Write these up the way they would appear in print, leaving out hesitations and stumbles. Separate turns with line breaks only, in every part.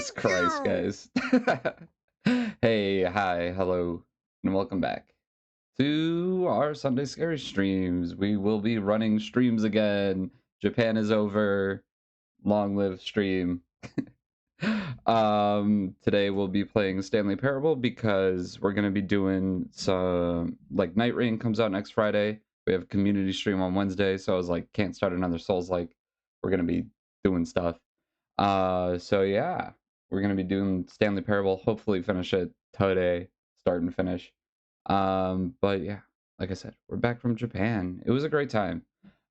Jesus Christ, guys. Hey, hi, hello, and welcome back to our Sunday Scary streams. We will be running streams again. Japan is over. Long live stream. Today we'll be playing Stanley Parable because we're gonna be doing some, like, Night Rain comes out next Friday. We have a community stream on Wednesday, so I was like, can't start another Souls, like, we're gonna be doing stuff. So yeah, we're gonna be doing Stanley Parable. Hopefully finish it today, start and finish. But yeah, like I said, we're back from Japan. It was a great time.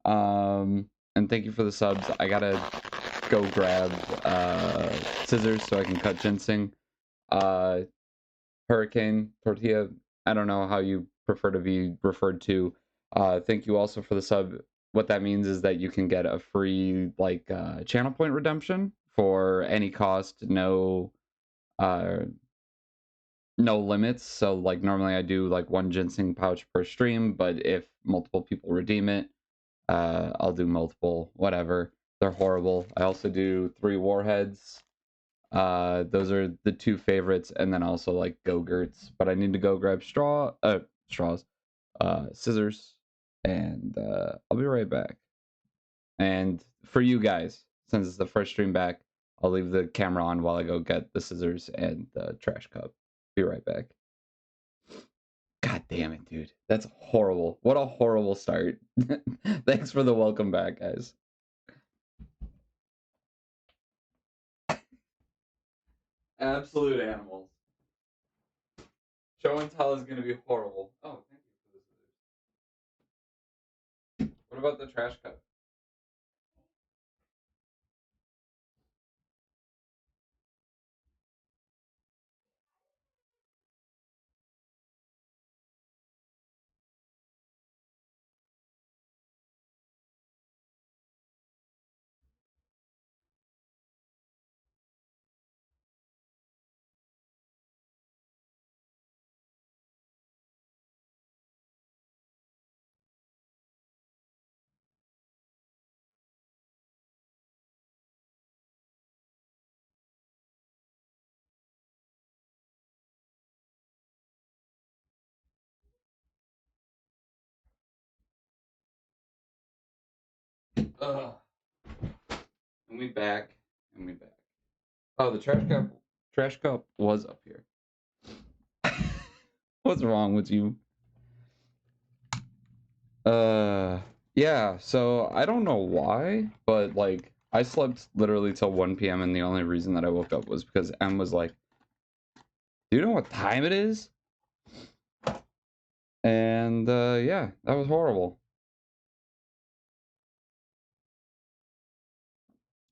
And thank you for the subs. I gotta go grab scissors so I can cut ginseng. Hurricane tortilla. I don't know how you prefer to be referred to. Thank you also for the sub. What that means is that you can get a free, like, channel point redemption for any cost, no limits. So, like, normally I do like one ginseng pouch per stream, but if multiple people redeem it, I'll do multiple, whatever. They're horrible. I also do 3 warheads. Those are the 2 favorites, and then also like Go-Gurts. But I need to go grab straws, scissors, and I'll be right back. And for you guys, since it's the first stream back, I'll leave the camera on while I go get the scissors and the trash cup. Be right back. God damn it, dude. That's horrible. What a horrible start. Thanks for the welcome back, guys. Absolute animals. Show and tell is going to be horrible. Oh, thank you for this. What about the trash cup? Ugh. And we back. And we back. Oh, the trash cup was up here. What's wrong with you? Yeah, so I don't know why, but like I slept literally till 1 p.m. and the only reason that I woke up was because M was like, "Do you know what time it is?" And yeah, that was horrible.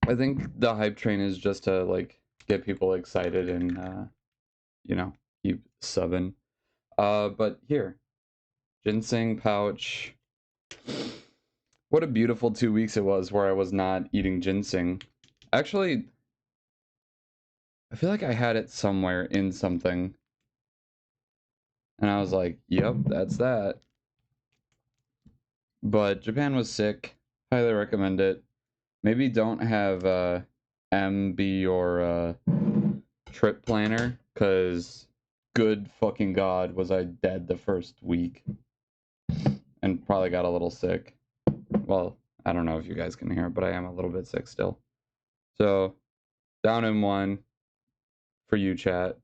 I think the hype train is just to like get people excited and you know, keep subbing. But here, ginseng pouch. What a beautiful 2 weeks it was where I was not eating ginseng. Actually, I feel like I had it somewhere in something. And I was like, yep, that's that. But Japan was sick. Highly recommend it. Maybe don't have M be your trip planner, because good fucking god was I dead the first week. And probably got a little sick. Well, I don't know if you guys can hear, but I am a little bit sick still. So, down in 1 for you, chat.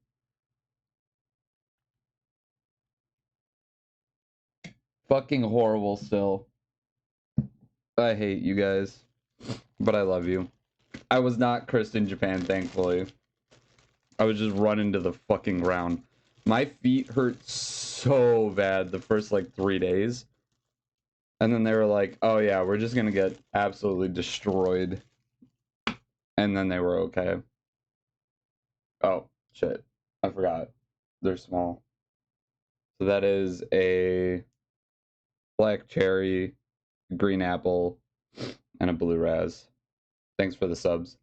Fucking horrible still. I hate you guys, but I love you. I was not cursed in Japan, thankfully. I was just running to the fucking ground. My feet hurt so bad the first, like, 3 days. And then they were like, oh yeah, we're just gonna get absolutely destroyed. And then they were okay. Oh, shit. I forgot. They're small. So that is a black cherry, green apple, and a blue raz. Thanks for the subs.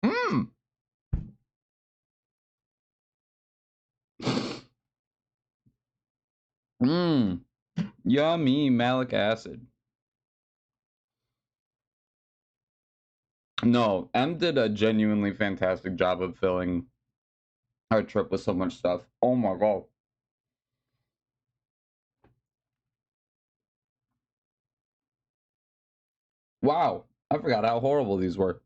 Mmm! Mmm! Yummy malic acid. No, M did a genuinely fantastic job of filling our trip with so much stuff. Oh my god. Wow. I forgot how horrible these were.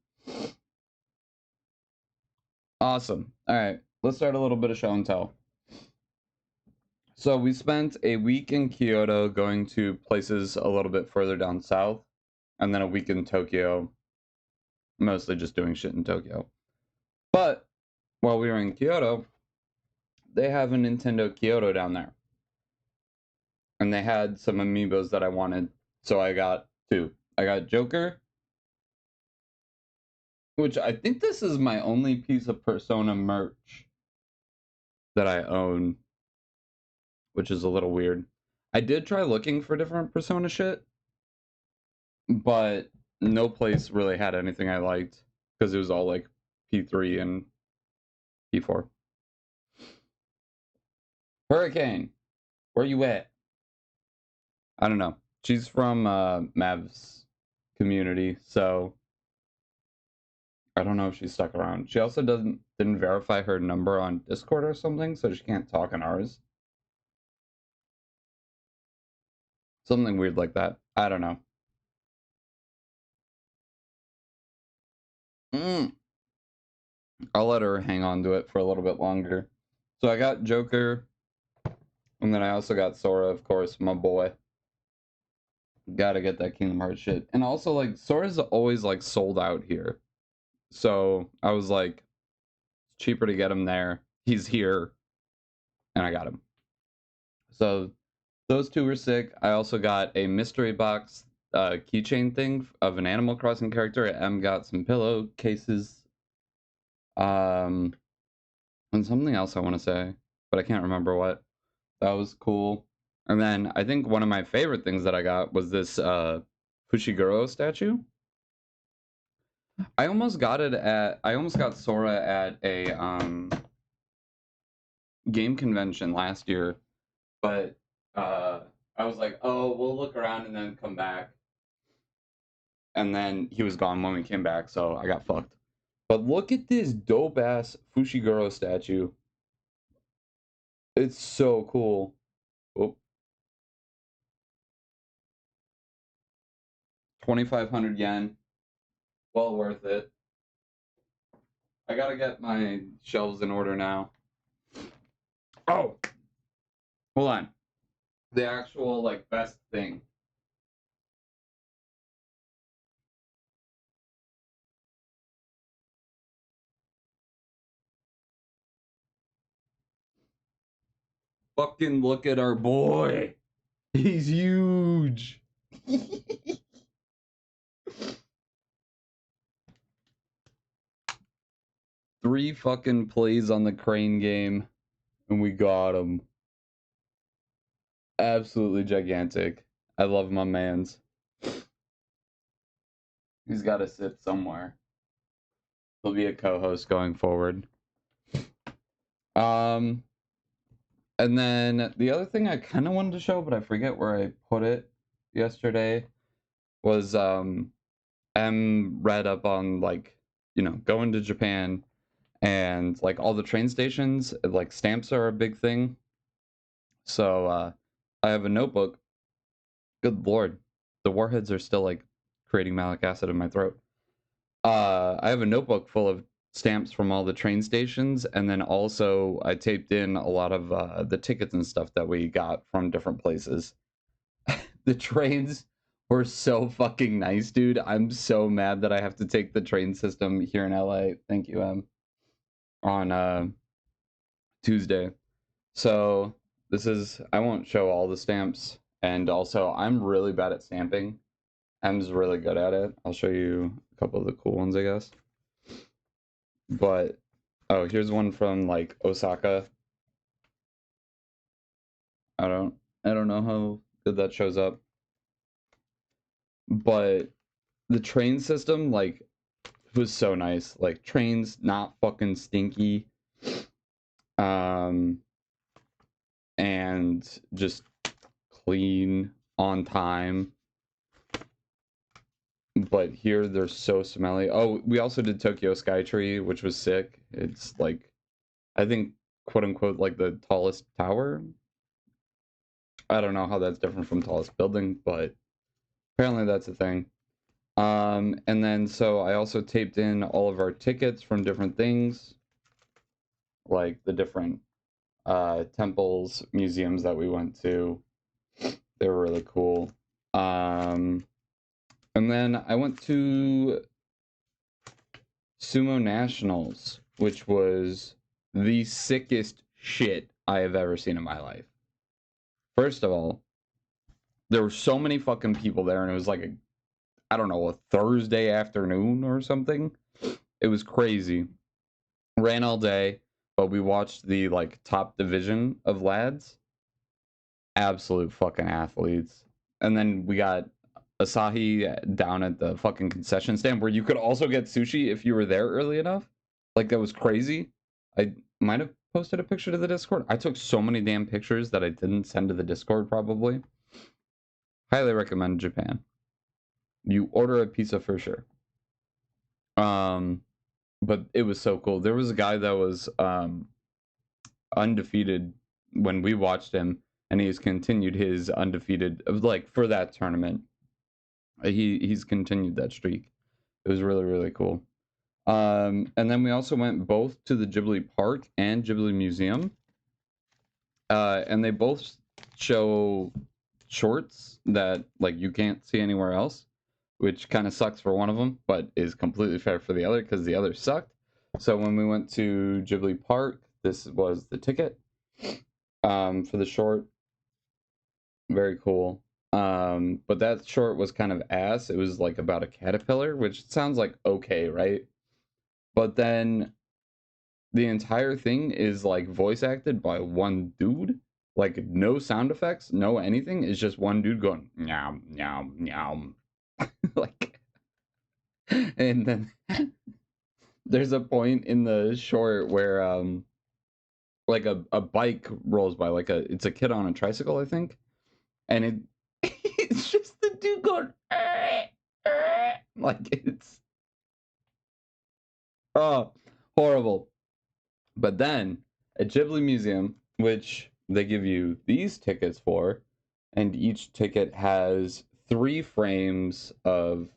Awesome. All right. Let's start a little bit of show and tell. So we spent a week in Kyoto going to places a little bit further down south, and then a week in Tokyo, mostly just doing shit in Tokyo. But while we were in Kyoto, they have a Nintendo Kyoto down there. And they had some amiibos that I wanted, so I got two. I got Joker, which I think this is my only piece of Persona merch that I own, which is a little weird. I did try looking for different Persona shit, but no place really had anything I liked because it was all like P3 and P4. Hurricane, where you at? I don't know. She's from Mav's community, so I don't know if she's stuck around. She also didn't verify her number on Discord or something, so she can't talk on ours. Something weird like that. I don't know. Mm. I'll let her hang on to it for a little bit longer. So I got Joker, and then I also got Sora, of course, my boy. Gotta get that Kingdom Hearts shit. And also, like, Sora's always, like, sold out here. So I was like, it's cheaper to get him there. He's here, and I got him. So those two were sick. I also got a mystery box keychain thing of an Animal Crossing character. M got some pillowcases. And something else I want to say, but I can't remember what. That was cool. And then I think one of my favorite things that I got was this Fushiguro statue. I almost got Sora at a game convention last year, but I was like, oh, we'll look around and then come back. And then he was gone when we came back, so I got fucked. But look at this dope ass Fushiguro statue. It's so cool. Oh, 2,500 yen. Well worth it. I gotta get my shelves in order now. Oh, hold on. The actual, like, best thing. Fucking look at our boy. He's huge. 3 fucking plays on the crane game, and we got him. Absolutely gigantic. I love my mans. He's got to sit somewhere. He'll be a co-host going forward. And then the other thing I kind of wanted to show, but I forget where I put it yesterday, was M read up on, like, going to Japan, and like all the train stations, like stamps are a big thing. So I have a notebook. Good lord, the warheads are still like creating malic acid in my throat. I have a notebook full of stamps from all the train stations, and then also I taped in a lot of the tickets and stuff that we got from different places. The trains were so fucking nice, dude. I'm so mad that I have to take the train system here in LA. Thank you, on Tuesday. So I won't show all the stamps, and also I'm really bad at stamping. M's really good at it. I'll show you a couple of the cool ones, I guess. But oh, here's one from like Osaka. I don't I don't know how good that shows up. But the train system, like, was so nice. Like, trains not fucking stinky. Um and just clean, on time. but here they're so smelly. Oh, we also did Tokyo Skytree, which was sick. It's like, I think, quote unquote, like the tallest tower. I don't know how that's different from tallest building, but apparently that's a thing. And then so I also taped in all of our tickets from different things, like the different temples, museums that we went to. They were really cool. And then I went to Sumo Nationals, which was the sickest shit I have ever seen in my life. First of all, there were so many fucking people there, and it was like I don't know, a Thursday afternoon or something. It was crazy. Ran all day, but we watched the like top division of lads. Absolute fucking athletes. And then we got Asahi down at the fucking concession stand where you could also get sushi if you were there early enough. Like that was crazy. I might have posted a picture to the Discord. I took so many damn pictures that I didn't send to the Discord probably. Highly recommend Japan. You order a pizza for sure. But it was so cool. There was a guy that was undefeated when we watched him, and he's continued his undefeated like for that tournament. He's continued that streak. It was really really cool. And then we also went both to the Ghibli Park and Ghibli Museum, and they both show shorts that like you can't see anywhere else, which kind of sucks for one of them, but is completely fair for the other because the other sucked. So when we went to Ghibli Park, this was the ticket for the short. Very cool. But that short was kind of ass. It was like about a caterpillar, which sounds like okay, right? But then the entire thing is like voice acted by one dude. Like no sound effects, no anything. It's just one dude going meow meow meow. Like, and then there's a point in the short where like a bike rolls by, like it's a kid on a tricycle, I think, and it's just the dude going like it's oh horrible. But then at Ghibli Museum, which they give you these tickets for, and each ticket has 3 frames of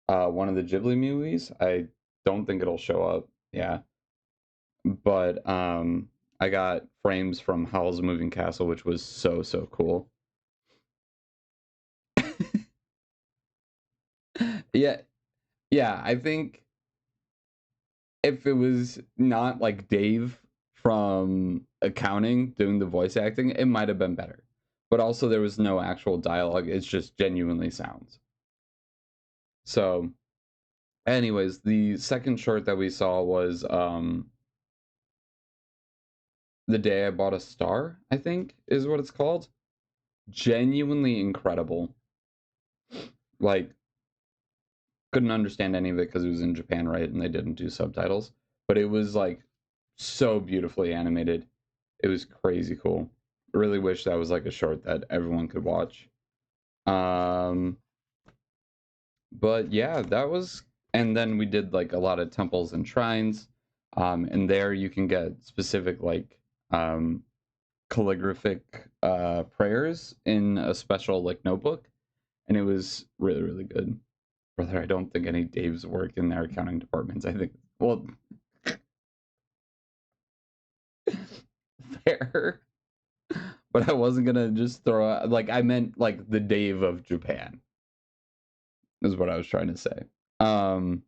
one of the Ghibli movies. I don't think it'll show up. Yeah. But I got frames from Howl's Moving Castle, which was so cool. Yeah, yeah, I think if it was not like Dave from accounting doing the voice acting, it might have been better. But also there was no actual dialogue, it's just genuinely sounds. So, anyways, the second short that we saw was The Day I Bought a Star, I think is what it's called. Genuinely incredible. Like, couldn't understand any of it because it was in Japan, right? And they didn't do subtitles. But it was like so beautifully animated. It was crazy cool. Really wish that was like a short that everyone could watch. Um, but yeah, that was, and then we did like a lot of temples and shrines. And there you can get specific like calligraphic prayers in a special like notebook, and it was really really good. Brother, I don't think any Daves work in their accounting departments. I think, well, fair, but I wasn't gonna just throw out, like, I meant like the Dave of Japan, is what I was trying to say. Um,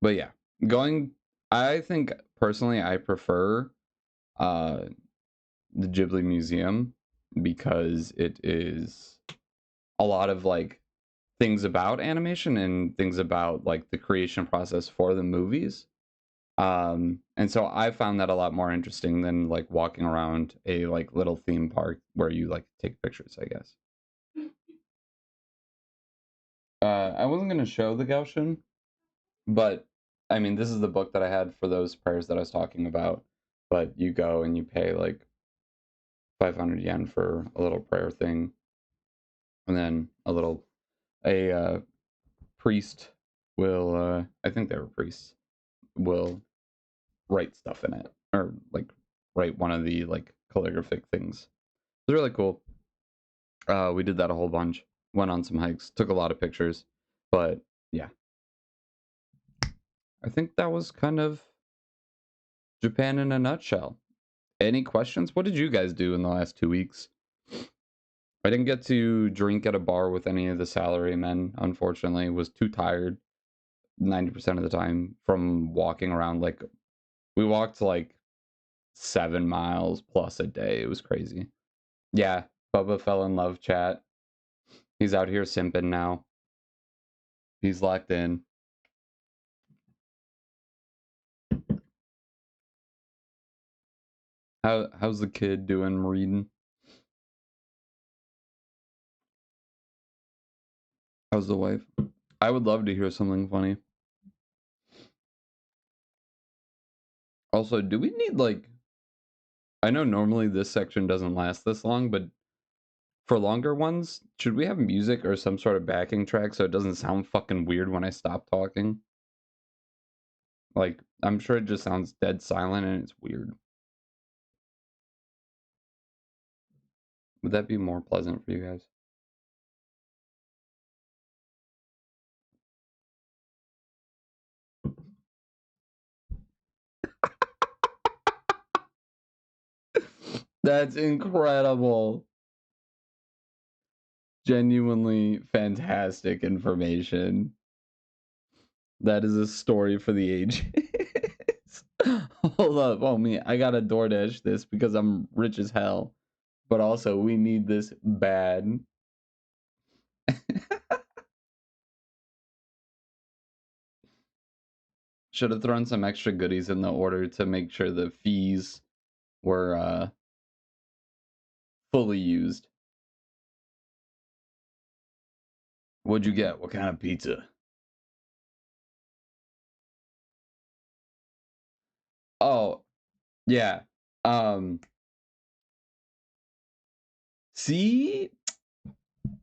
but yeah, going, I think personally, I prefer uh the Ghibli Museum because it is a lot of like things about animation and things about like the creation process for the movies. And so I found that a lot more interesting than like walking around a like little theme park where you like take pictures, I guess. I wasn't gonna show the Gaussian, but I mean this is the book that I had for those prayers that I was talking about. But you go and you pay like 500 yen for a little prayer thing, and then a priest will, I think they were priests, will write stuff in it, or like write one of the like calligraphic things. It's really cool. We did that a whole bunch. Went on some hikes, took a lot of pictures, but yeah, I think that was kind of Japan in a nutshell. Any questions? What did you guys do in the last 2 weeks? I didn't get to drink at a bar with any of the salarymen, unfortunately. Was too tired 90% of the time from walking around. Like, we walked like 7 miles plus a day. It was crazy. Yeah, Bubba fell in love, chat. He's out here simping now. He's locked in. How's the kid doing reading? How's the wife? I would love to hear something funny. Also, do we need like, I know normally this section doesn't last this long, but for longer ones, should we have music or some sort of backing track so it doesn't sound fucking weird when I stop talking? Like, I'm sure it just sounds dead silent and it's weird. Would that be more pleasant for you guys? That's incredible. Genuinely fantastic information. That is a story for the ages. Hold up, homie. I gotta DoorDash this because I'm rich as hell. But also, we need this bad. Should have thrown some extra goodies in the order to make sure the fees were fully used. What'd you get? What kind of pizza? Oh, yeah. See,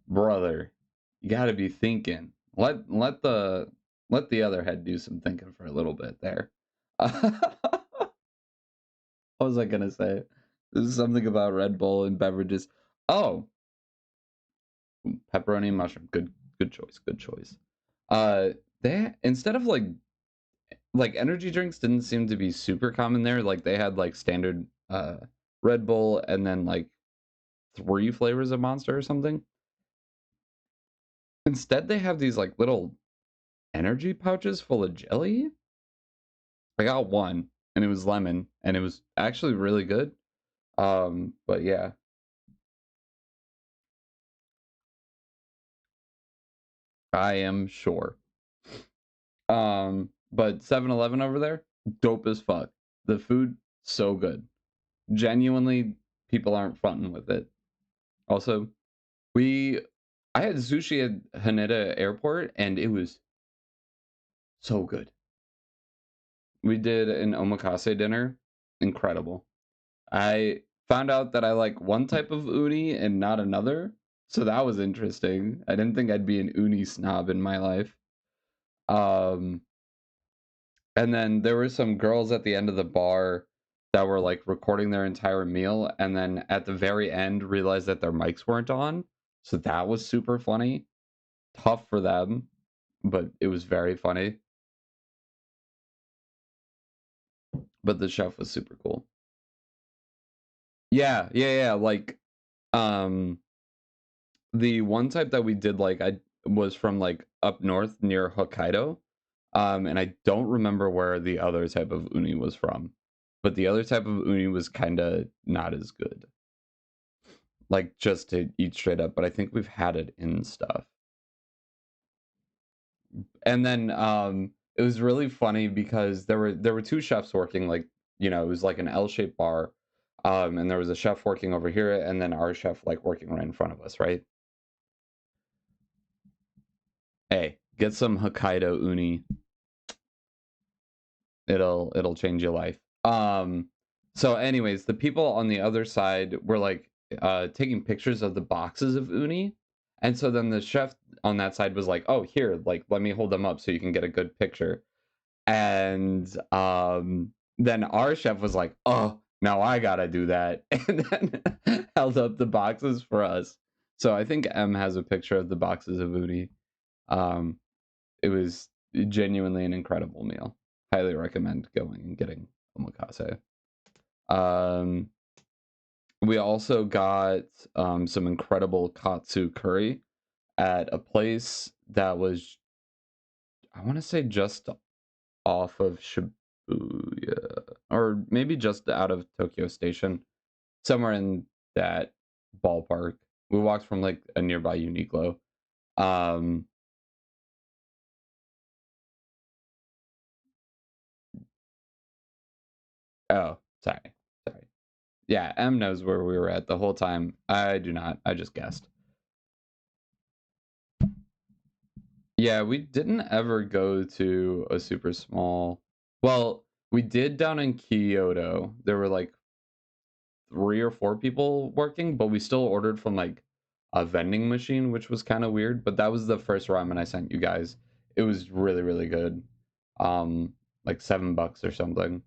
brother, you gotta be thinking. Let the other head do some thinking for a little bit there. What was I gonna say? There's something about Red Bull and beverages. Oh, pepperoni and mushroom. Good choice. Good choice. They instead of like energy drinks didn't seem to be super common there. Like they had like standard Red Bull and then like 3 flavors of Monster or something. Instead, they have these like little energy pouches full of jelly. I got one and it was lemon and it was actually really good. But yeah. I am sure. But 7-Eleven over there, dope as fuck. The food, so good. Genuinely, people aren't fronting with it. Also, I had sushi at Haneda Airport and it was so good. We did an omakase dinner. Incredible. I found out that I like one type of uni and not another. So that was interesting. I didn't think I'd be an uni snob in my life. Um, and then there were some girls at the end of the bar that were like recording their entire meal and then at the very end realized that their mics weren't on. So that was super funny. Tough for them, but it was very funny. But the chef was super cool. Yeah. Like, um, the one type that we did like I was from like up north near Hokkaido. And I don't remember where the other type of uni was from. But the other type of uni was kind of not as good. Like just to eat straight up, but I think we've had it in stuff. And then it was really funny because there were two chefs working like, it was like an L-shaped bar. And there was a chef working over here and then our chef like working right in front of us, right? Hey, get some Hokkaido uni. It'll change your life. So anyways, the people on the other side were like taking pictures of the boxes of uni. And so then the chef on that side was like, oh, here, like, let me hold them up so you can get a good picture. And then our chef was like, oh, now I gotta do that. And then held up the boxes for us. So I think M has a picture of the boxes of udi. It was genuinely an incredible meal. Highly recommend going and getting omakase. We also got some incredible katsu curry at a place that was, I want to say, just off of Shibuya, or maybe just out of Tokyo Station, somewhere in that ballpark. We walked from like a nearby Uniqlo. Um, oh, sorry. Yeah, M knows where we were at the whole time. I do not. I just guessed. Yeah, we didn't ever go to a super small. Well, we did down in Kyoto. There were like 3 or 4 people working, but we still ordered from like a vending machine, which was kind of weird. But that was the first ramen I sent you guys. It was really, really good. Like $7 or something.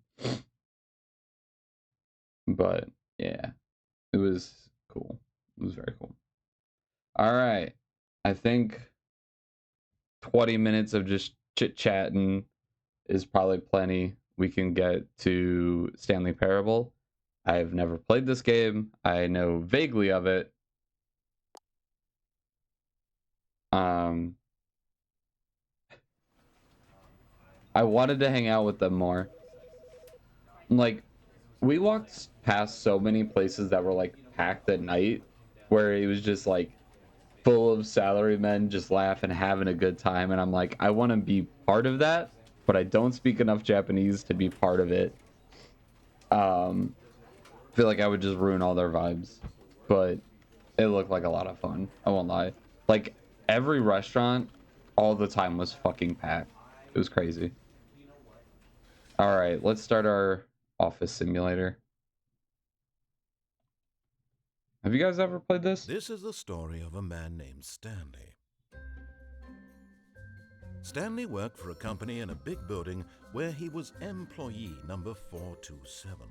But yeah, it was cool. It was very cool. All right. I think 20 minutes of just chit chatting is probably plenty. We can get to Stanley Parable. I've never played this game. I know vaguely of it. I wanted to hang out with them more. Like, we walked past so many places that were like packed at night, where it was just like full of salarymen just laughing, having a good time, and I'm like, I want to be part of that, but I don't speak enough Japanese to be part of it. I feel like I would just ruin all their vibes, but it looked like a lot of fun. I won't lie. Like, every restaurant all the time was fucking packed. It was crazy. All right, let's start our office simulator. Have you guys ever played this?
This is the story of a man named Stanley. Stanley worked for a company in a big building where he was employee number 427.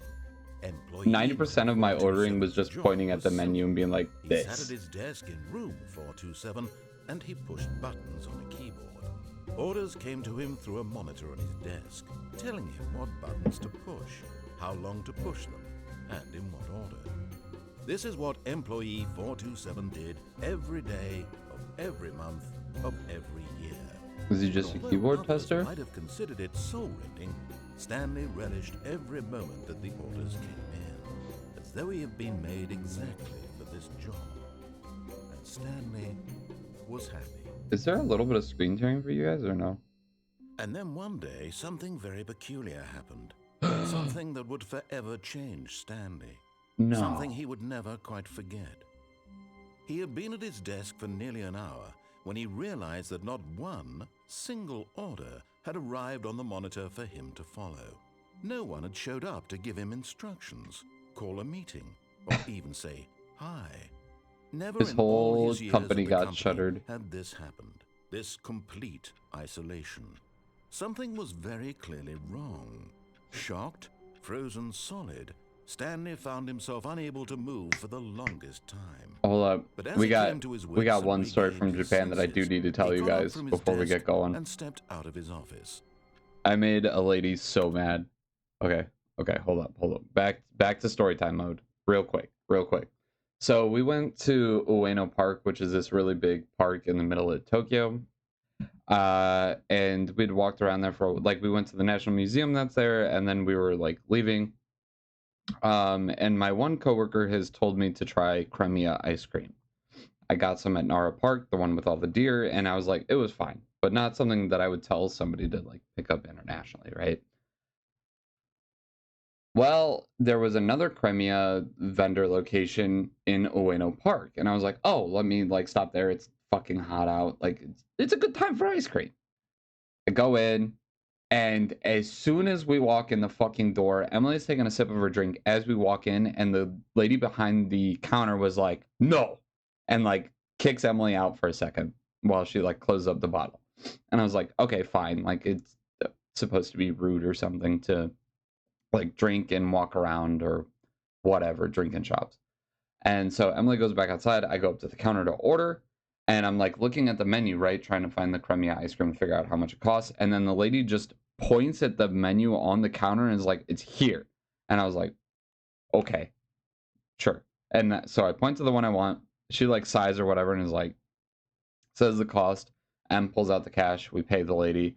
90% of my ordering was just pointing at the menu and being like, this.
He sat at his desk in room 427 and he pushed buttons on a keyboard. Orders came to him through a monitor on his desk, telling him what buttons to push, how long to push them, and in what order. This is what employee 427 did every day of every month of every year.
Was he just a keyboard tester?
Might have considered it soul-rending. Stanley relished every moment that the orders came in, as though he had been made exactly for this job. And Stanley was happy.
Is there a little bit of screen tearing for you guys or no?
And then one day, something very peculiar happened. Something that would forever change Stanley.
No.
Something he would never quite forget. He had been at his desk for nearly an hour when he realized that not one single order had arrived on the monitor for him to follow. No one had showed up to give him instructions, call a meeting, or even say hi. Never
His
in
whole
all his years
company
at the
got
company
shuttered.
had this happened. This complete isolation. Something was very clearly wrong. Shocked, frozen solid, Stanley found himself unable to move for the longest time.
Hold up.
But as
We
he
got
came to his
one story
regained
from
his
Japan that I do
senses,
need to tell
he
you
got up
guys
from his
before we
desk
get going.
and stepped out of his office.
I made a lady so mad. Okay, hold up. Back to story time mode. Real quick. So we went to Ueno Park, which is this really big park in the middle of Tokyo. And we'd walked around there for like, we went to the National Museum that's there, and then we were like leaving. And my one coworker has told me to try Crimea ice cream. I got some at Nara Park, the one with all the deer, and I was like, it was fine, but not something that I would tell somebody to like pick up internationally, right? Well, there was another Crimea vendor location in Ueno Park, and I was like, oh, let me like stop there. It's fucking hot out. Like, it's a good time for ice cream. I go in, and as soon as we walk in the fucking door, Emily's taking a sip of her drink as we walk in, and the lady behind the counter was like, no, and like kicks Emily out for a second. while she like closes up the bottle. And I was like, okay, fine. Like it's supposed to be rude or something to like drink and walk around or whatever, drink in shops. And so Emily goes back outside. I go up to the counter to order. And I'm like looking at the menu, right? Trying to find the cremia ice cream and figure out how much it costs. And then the lady just points at the menu on the counter and is like, it's here. And I was like, okay, sure. And so I point to the one I want. She like sighs or whatever and is like, says the cost. M pulls out the cash. We pay the lady.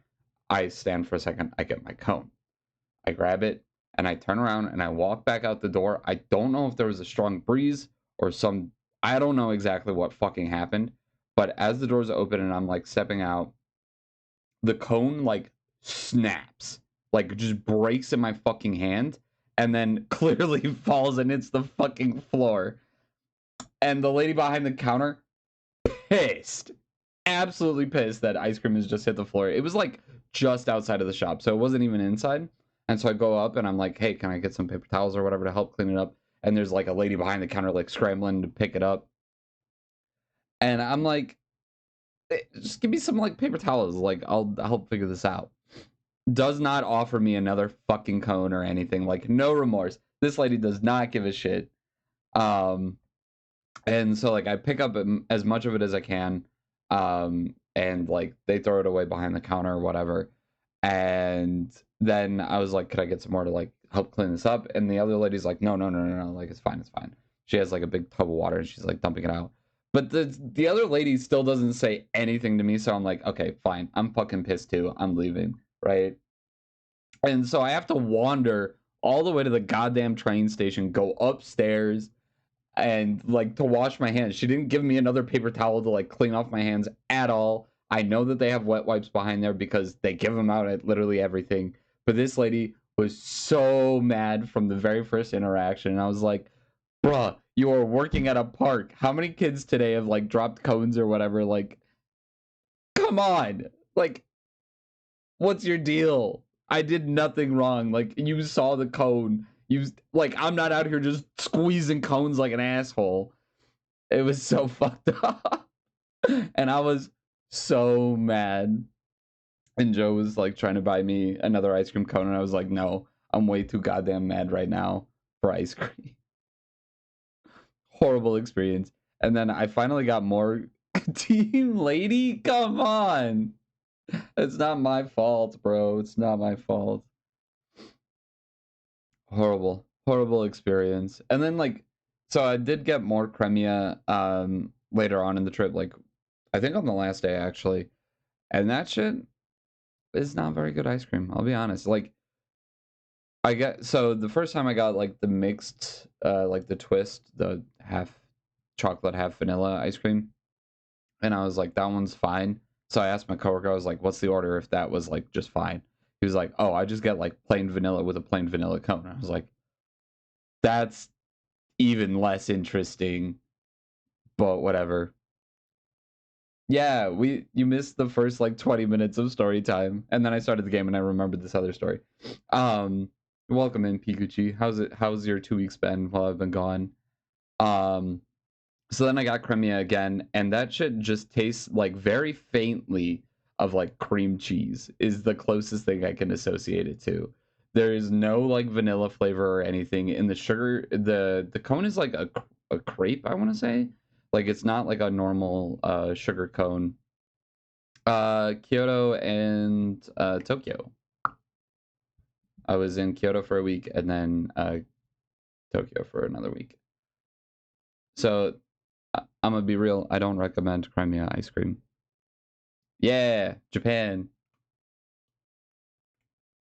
I stand for a second. I get my cone. I grab it and I turn around and I walk back out the door. I don't know if there was a strong breeze or some, I don't know exactly what fucking happened. But as the doors open and I'm like stepping out, the cone like snaps, like just breaks in my fucking hand and then clearly falls and hits the fucking floor. And the lady behind the counter, pissed, absolutely pissed that ice cream has just hit the floor. It was like just outside of the shop, so it wasn't even inside. And so I go up and I'm like, hey, can I get some paper towels or whatever to help clean it up? And there's like a lady behind the counter like scrambling to pick it up. And I'm like, just give me some like paper towels. Like I'll help figure this out. Does not offer me another fucking cone or anything. Like no remorse. This lady does not give a shit. Um, and so like I pick up as much of it as I can. And like they throw it away behind the counter or whatever. And then I was like, could I get some more to like help clean this up? And the other lady's like, no, no, no, no, no. Like it's fine, it's fine. She has like a big tub of water and she's like dumping it out. But the other lady still doesn't say anything to me, so I'm like, okay, fine. I'm fucking pissed too. I'm leaving, right? And so I have to wander all the way to the goddamn train station, go upstairs, and like to wash my hands. She didn't give me another paper towel to like clean off my hands at all. I know that they have wet wipes behind there because they give them out at literally everything. But this lady was so mad from the very first interaction. And I was like, bruh, you are working at a park. How many kids today have like dropped cones or whatever? Like, come on. Like, what's your deal? I did nothing wrong. Like, you saw the cone. You like, I'm not out here just squeezing cones like an asshole. It was so fucked up. And I was so mad. And Joe was like trying to buy me another ice cream cone. And I was like, no, I'm way too goddamn mad right now for ice cream. Horrible experience. And then I finally got more. Team lady? Come on. It's not my fault, bro. It's not my fault. Horrible. Horrible experience. And then like, so I did get more cremia later on in the trip, like I think on the last day actually. And that shit is not very good ice cream, I'll be honest. Like I got, so the first time I got like the mixed like the twist, the half chocolate, half vanilla ice cream. And I was like, that one's fine. So I asked my coworker, I was like, what's the order if that was like just fine? He was like, oh, I just get like plain vanilla with a plain vanilla cone. I was like, that's even less interesting, but whatever. Yeah, you missed the first like 20 minutes of story time, and then I started the game and I remembered this other story. Um, welcome in, Pikuchi. How's your 2 weeks been while I've been gone? Um, so then I got cremia again, and that shit just tastes like very faintly of like cream cheese is the closest thing I can associate it to. There is no like vanilla flavor or anything. In the sugar, the cone is like a crepe, I want to say. Like it's not like a normal sugar cone. Kyoto and Tokyo. I was in Kyoto for a week and then Tokyo for another week. So I'm gonna be real. I don't recommend Crimea ice cream. Yeah, Japan,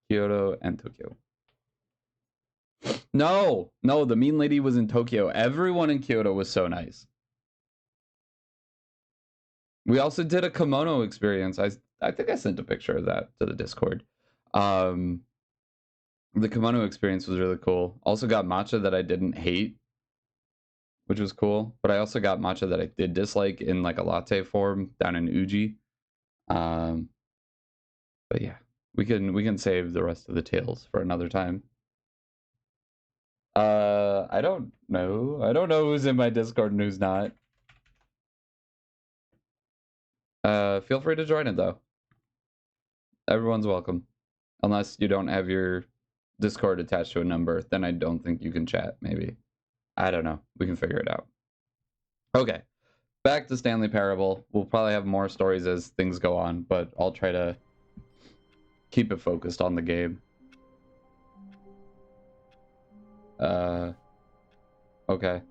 Kyoto, and Tokyo. No, no, the mean lady was in Tokyo. Everyone in Kyoto was so nice. We also did a kimono experience. I think I sent a picture of that to the Discord. Um, the kimono experience was really cool. Also got matcha that I didn't hate, which was cool. But I also got matcha that I did dislike in like a latte form down in Uji. Um, but yeah, we can save the rest of the tales for another time. I don't know. I don't know who's in my Discord and who's not. Feel free to join it though. Everyone's welcome. Unless you don't have your Discord attached to a number, then I don't think you can chat, maybe. I don't know. We can figure it out. Okay. Back to Stanley Parable. We'll probably have more stories as things go on, but I'll try to keep it focused on the game. Okay.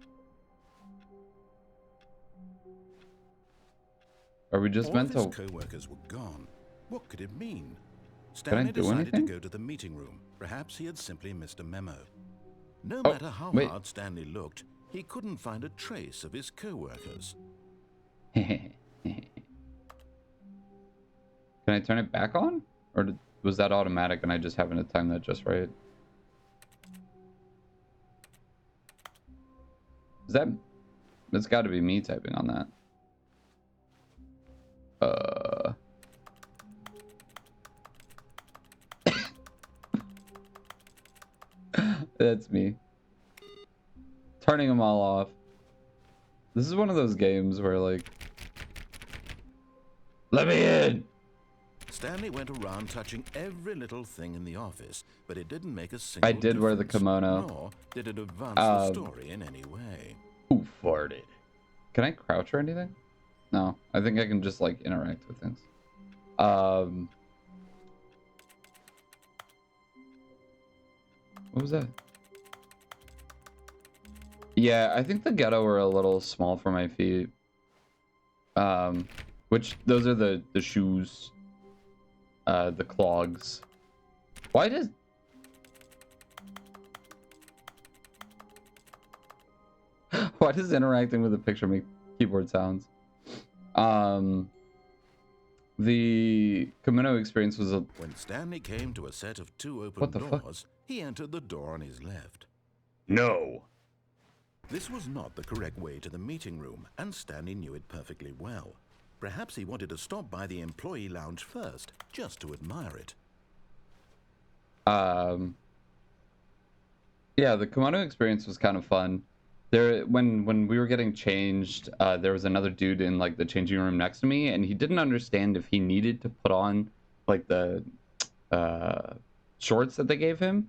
Are we just meant to...
All of his co-workers were gone. What could it mean? Stanley
do
decided
anything?
to go to the meeting room. Perhaps he had simply missed a memo. No
Oh,
matter how
wait.
hard Stanley looked, he couldn't find a trace of his co-workers.
Can I turn it back on? Or was that automatic and I just happened to time that just right? Is that... It's got to be me typing on that. That's me. Turning them all off. This is one of those games where, like... Let me in!
Stanley went around touching every little thing in the office, but it didn't make a single
I did wear the
difference,
kimono.
Nor did it advance the story in any way.
Who farted? Can I crouch or anything? No. I think I can just, like, interact with things. What was that? Yeah, I think the ghetto were a little small for my feet. Which, those are the shoes. The clogs. Why does... Why does interacting with the picture make keyboard sounds? The kimono experience was a...
When Stanley came to a set of 2 open doors, he entered the door on his left.
No.
This was not the correct way to the meeting room, and Stanley knew it perfectly well. Perhaps he wanted to stop by the employee lounge first, just to admire it.
Yeah, the kimono experience was kind of fun. There, when we were getting changed, there was another dude in like the changing room next to me, and he didn't understand if he needed to put on like the shorts that they gave him,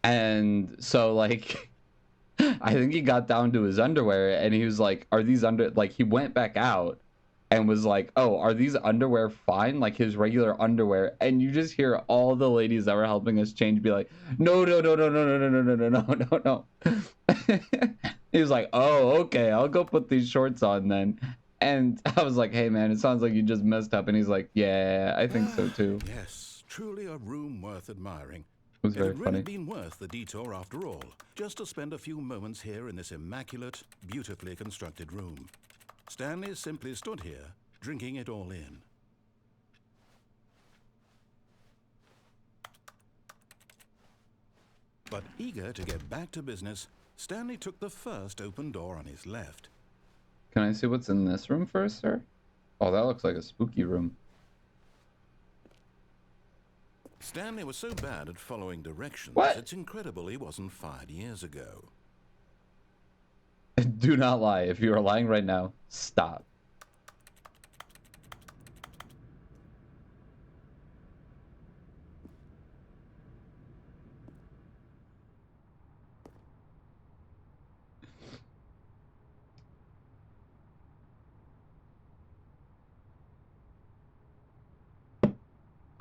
and so like I think he got down to his underwear, and he was like, "Are these under?" Like he went back out and was like, "Oh, are these underwear fine?" Like his regular underwear, and you just hear all the ladies that were helping us change be like, "No, no, no, no, no, no, no, no, no, no, no, no." He was like, "Oh, okay, I'll go put these shorts on then." And I was like, "Hey, man, it sounds like you just messed up." And he's like, "Yeah, I think so too."
Yes, truly a room worth admiring.
It was very
It had
funny.
really been worth the detour after all, just to spend a few moments here in this immaculate, beautifully constructed room. Stanley simply stood here, drinking it all in. But eager to get back to business, Stanley took the first open door on his left.
Can I see what's in this room first, sir? Oh, that looks like a spooky room.
Stanley was so bad at following directions,
What?
it's incredible he wasn't fired years ago.
Do not lie. If you are lying right now, stop.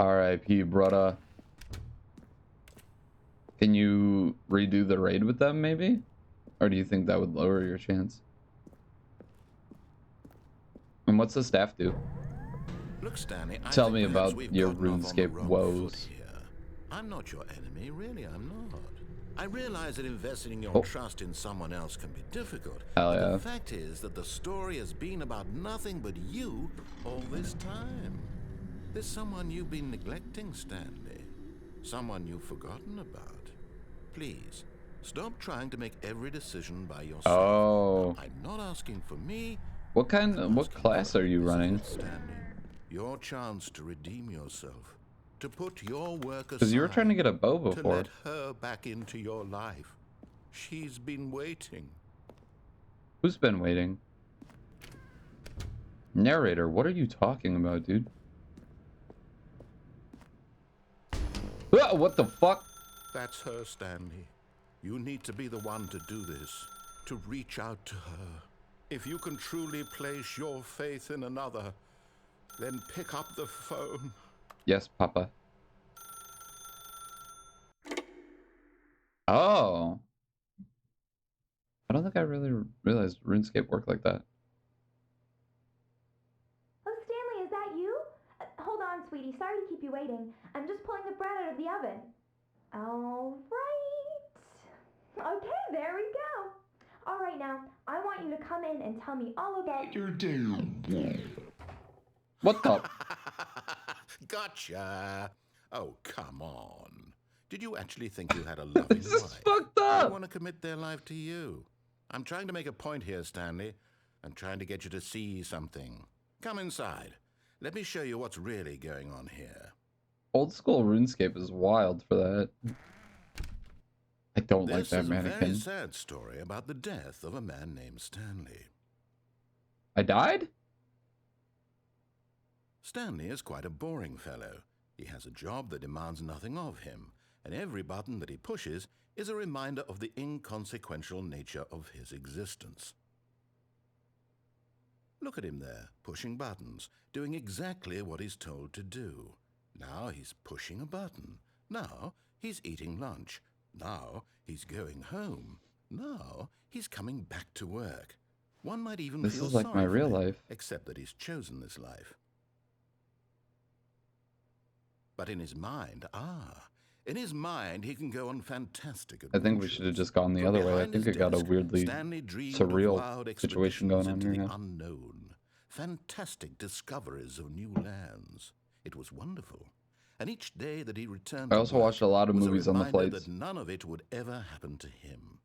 R.I.P. brother. Can you redo the raid with them, maybe? Or do you think that would lower your chance? And what's the staff do?
Look, Stanley, I
Tell
think
me
perhaps
about
we've
your
gotten off on the
RuneScape
wrong
woes.
foot here. I'm not your enemy, really, I'm not. I realize that investing your
Oh.
trust in someone else can be difficult.
Hell
but
yeah.
the fact is that the story has been about nothing but you all this time. There's someone you've been neglecting, Stanley. Someone you've forgotten about. Please, stop trying to make every decision by yourself.
Oh.
I'm not asking for me.
What class are you running?
Stanley, your chance to redeem yourself, to put your work aside.
Because you were trying to get a bow
To
before.
let her back into your life. She's been waiting.
Who's been waiting? Narrator, what are you talking about, dude? Ah, what the fuck?
That's her, Stanley. You need to be the one to do this, to reach out to her. If you can truly place your faith in another, then pick up the phone.
Yes, Papa. Oh. I don't think I really realized RuneScape worked like that.
Oh, Stanley, is that you? Hold on, sweetie. Sorry to keep you waiting. I'm just pulling the bread out of the oven. All right. Okay, there we go. All right, now, I want you to come in and tell me all about your day.
What the?
Gotcha. Oh, come on. Did you actually think you had a loving
This is
wife?
fucked
I
up!
want to commit their life to you. I'm trying to make a point here, Stanley. I'm trying to get you to see something. Come inside. Let me show you what's really going on here.
Old school RuneScape is wild for that. I don't like
This
that
is a very
mannequin.
sad story about the death of a man named Stanley.
I died?
Stanley is quite a boring fellow. He has a job that demands nothing of him, and every button that he pushes is a reminder of the inconsequential nature of his existence. Look at him there, pushing buttons, doing exactly what he's told to do. Now he's pushing a button. Now he's eating lunch. Now he's going home. Now he's coming back to work. One might even
This
feel
is like
sorry
my
for
real
him,
life.
except that he's chosen this life. But in his mind, he can go on fantastic adventures.
I think we should have just gone the
From
other way. I
behind
think
his
it got a
desk,
weirdly
Stanley dreamed of
surreal
wild
situation
expeditions
going on
into
here
the
now.
unknown, fantastic discoveries of new lands. It was wonderful. And each day that he returned
I
to
also
work
watched a lot of
was
movies
a
on the
reminder
flights.
that none of it would ever happen to him.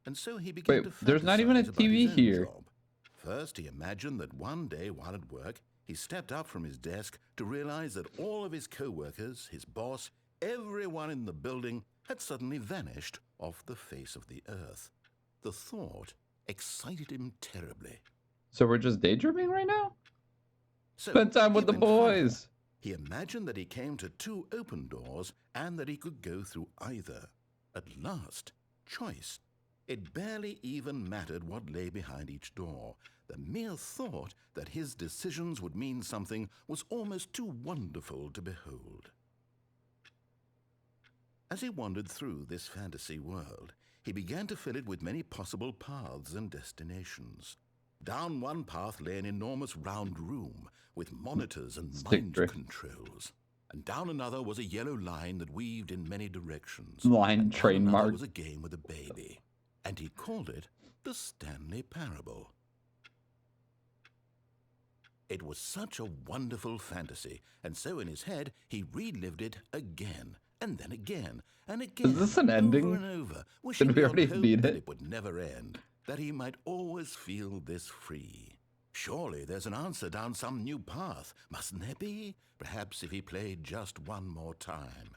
And so he began
Wait,
to
there's not even a
fantasize about
TV
his own
here.
job. First, he imagined that one day while at work, he stepped up from his desk to realize that all of his co-workers, his boss, everyone in the building had suddenly vanished off the face of the earth. The thought excited him terribly.
So we're just daydreaming right now?
So
Spend time
he
with the
went further.
boys!
He imagined that he came to two open doors and that he could go through either. At last, choice. It barely even mattered what lay behind each door. The mere thought that his decisions would mean something was almost too wonderful to behold. As he wandered through this fantasy world, he began to fill it with many possible paths and destinations. Down one path lay an enormous round room with monitors and mind controls. And down another was a yellow line that weaved in many directions.
Line
And down
train
another
mark.
was a game with a baby. And he called it the Stanley Parable. It was such a wonderful fantasy, and so in his head he relived it again, and then again, and again.
Is this an ending?
Over and over, wishing
Did we
beyond
already
hope
beat
that
it?
it would never end, that he might always feel this free. Surely there's an answer down some new path, mustn't there be? Perhaps if he played just one more time.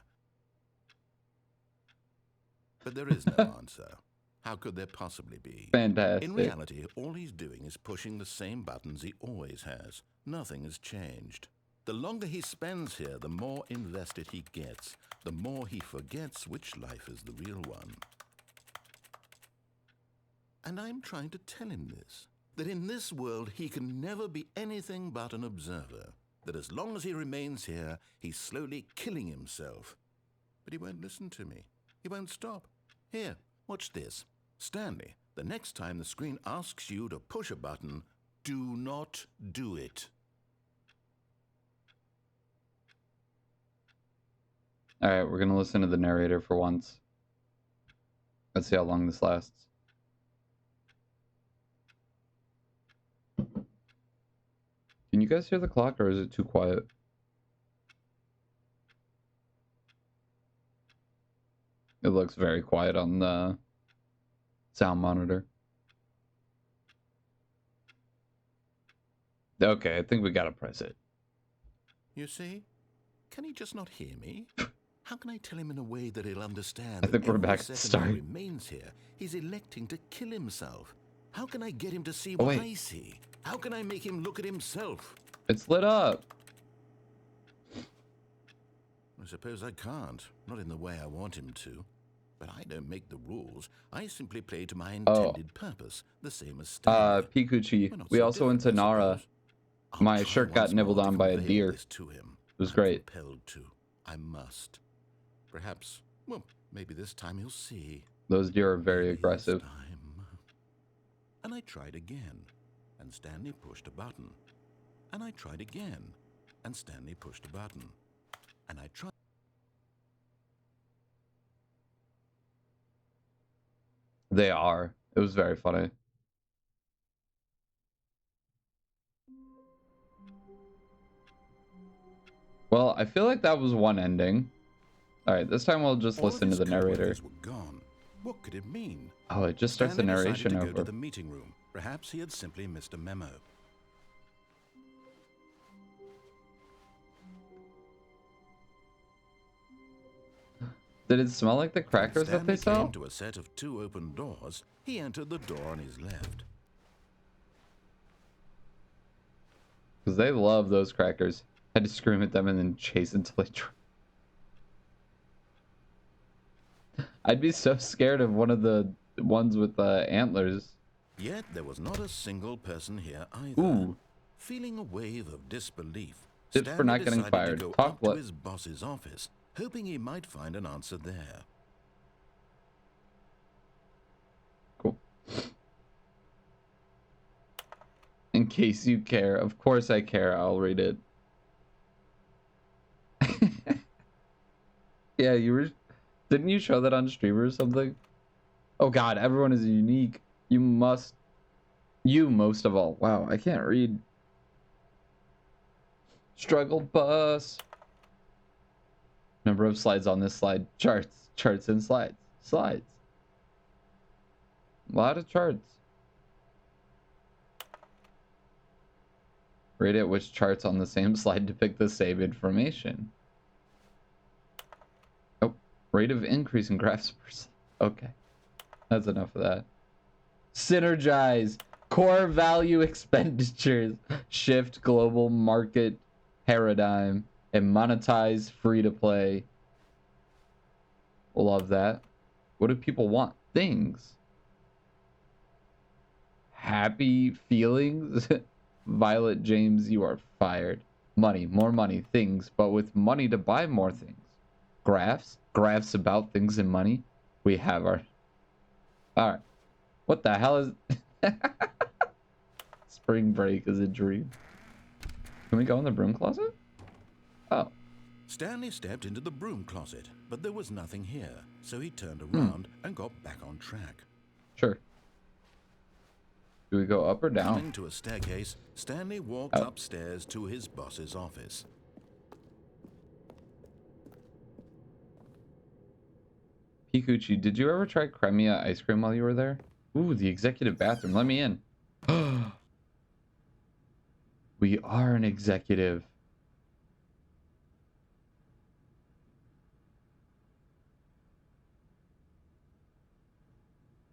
But there is no answer. How could there possibly be?
Fantastic.
In reality, all he's doing is pushing the same buttons he always has. Nothing has changed. The longer he spends here, the more invested he gets, the more he forgets which life is the real one. And I'm trying to tell him this, that in this world he can never be anything but an observer, that as long as he remains here, he's slowly killing himself. But he won't listen to me. He won't stop. Here, watch this. Stanley, the next time the screen asks you to push a button, do not do it.
Alright, we're gonna listen to the narrator for once. Let's see how long this lasts. Can you guys hear the clock, or is it too quiet? It looks very quiet on the sound monitor. Okay, I think we gotta press it.
You see? Can he just not hear me? How can I tell him in a way that he'll understand
I think
that
we're
every
back at the
second he
start.
remains here, he's electing to kill himself? How can I get him to see
Oh,
what
wait.
I see? How can I make him look at himself?
It's lit up.
I suppose I can't. Not in the way I want him to. But I don't make the rules. I simply play to my intended purpose, the same as Stanley.
Pikuchi.
We're not
We
so
also went to
different, I
Nara.
suppose. I'll
My
try
shirt got
once
nibbled
more
on
to
by a
convey
deer.
this to him.
It was
I'm
great.
compelled to. I must. Perhaps, well, maybe this time he'll see.
Those deer are very
Maybe this
aggressive.
time. And I tried again, and Stanley pushed a button. And I tried again, and Stanley pushed a button. And I tried.
They are. It was very funny. Well, I feel like that was one ending. Alright, this time we'll just listen to the narrator.
Were gone. What could it mean?
Oh, it just starts the
Stanley
narration
decided to go
over.
to the meeting room. Perhaps he had simply missed a memo.
Did it smell like the crackers that they
Stanley
sell?
came to a set of 2 open doors. He entered the door on his left.
Because they love those crackers. Had to scream at them and then chase until they I'd be so scared of one of the ones with antlers.
Yet there was not a single person here either.
Ooh.
Feeling a wave of disbelief,
Tips for not getting
decided
fired.
to go
Talk
up to
what?
his boss's office, hoping he might find an answer there.
Cool. In case you care. Of course I care. I'll read it. Yeah, you were... Didn't you show that on stream or something? Oh god, everyone is unique. You must... You most of all. Wow, I can't read. Struggle bus. Number of slides on this slide. Charts. Charts and slides. Slides. A lot of charts. Rate it which charts on the same slide depict the same information. Oh, rate of increase in graphs per slide. Okay. That's enough of that. Synergize. Core value expenditures. Shift global market paradigm. And monetize free to play. Love that. What do people want? Things. Happy feelings. Violet James, you are fired. Money, more money, things, but with money to buy more things. Graphs, graphs about things and money. We have our... Alright. What the hell is... Spring break is a dream. Can we go in the broom closet? Oh.
Stanley stepped into the broom closet, but there was nothing here, so he turned around and got back on track.
Sure. Do we go up or down?
Coming to a staircase, Stanley walked upstairs to his boss's office.
Pikuchi, did you ever try Cremia ice cream while you were there? Ooh, the executive bathroom. Let me in. We are an executive.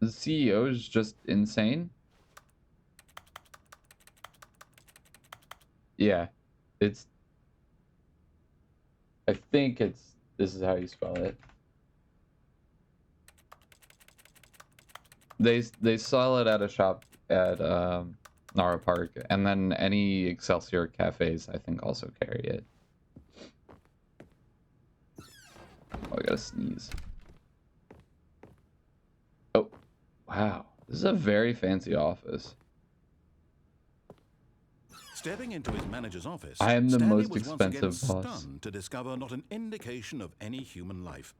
The CEO is just insane. Yeah, it's... I think it's... This is how you spell it. They sell it at a shop at Nara Park, and then any Excelsior cafes, I think, also carry it. Oh, I gotta sneeze. Oh, wow. This is a very fancy office.
Stepping into his manager's office,
I am the
Stanley
most
was once again
expensive boss.
stunned to discover not an indication of any human life.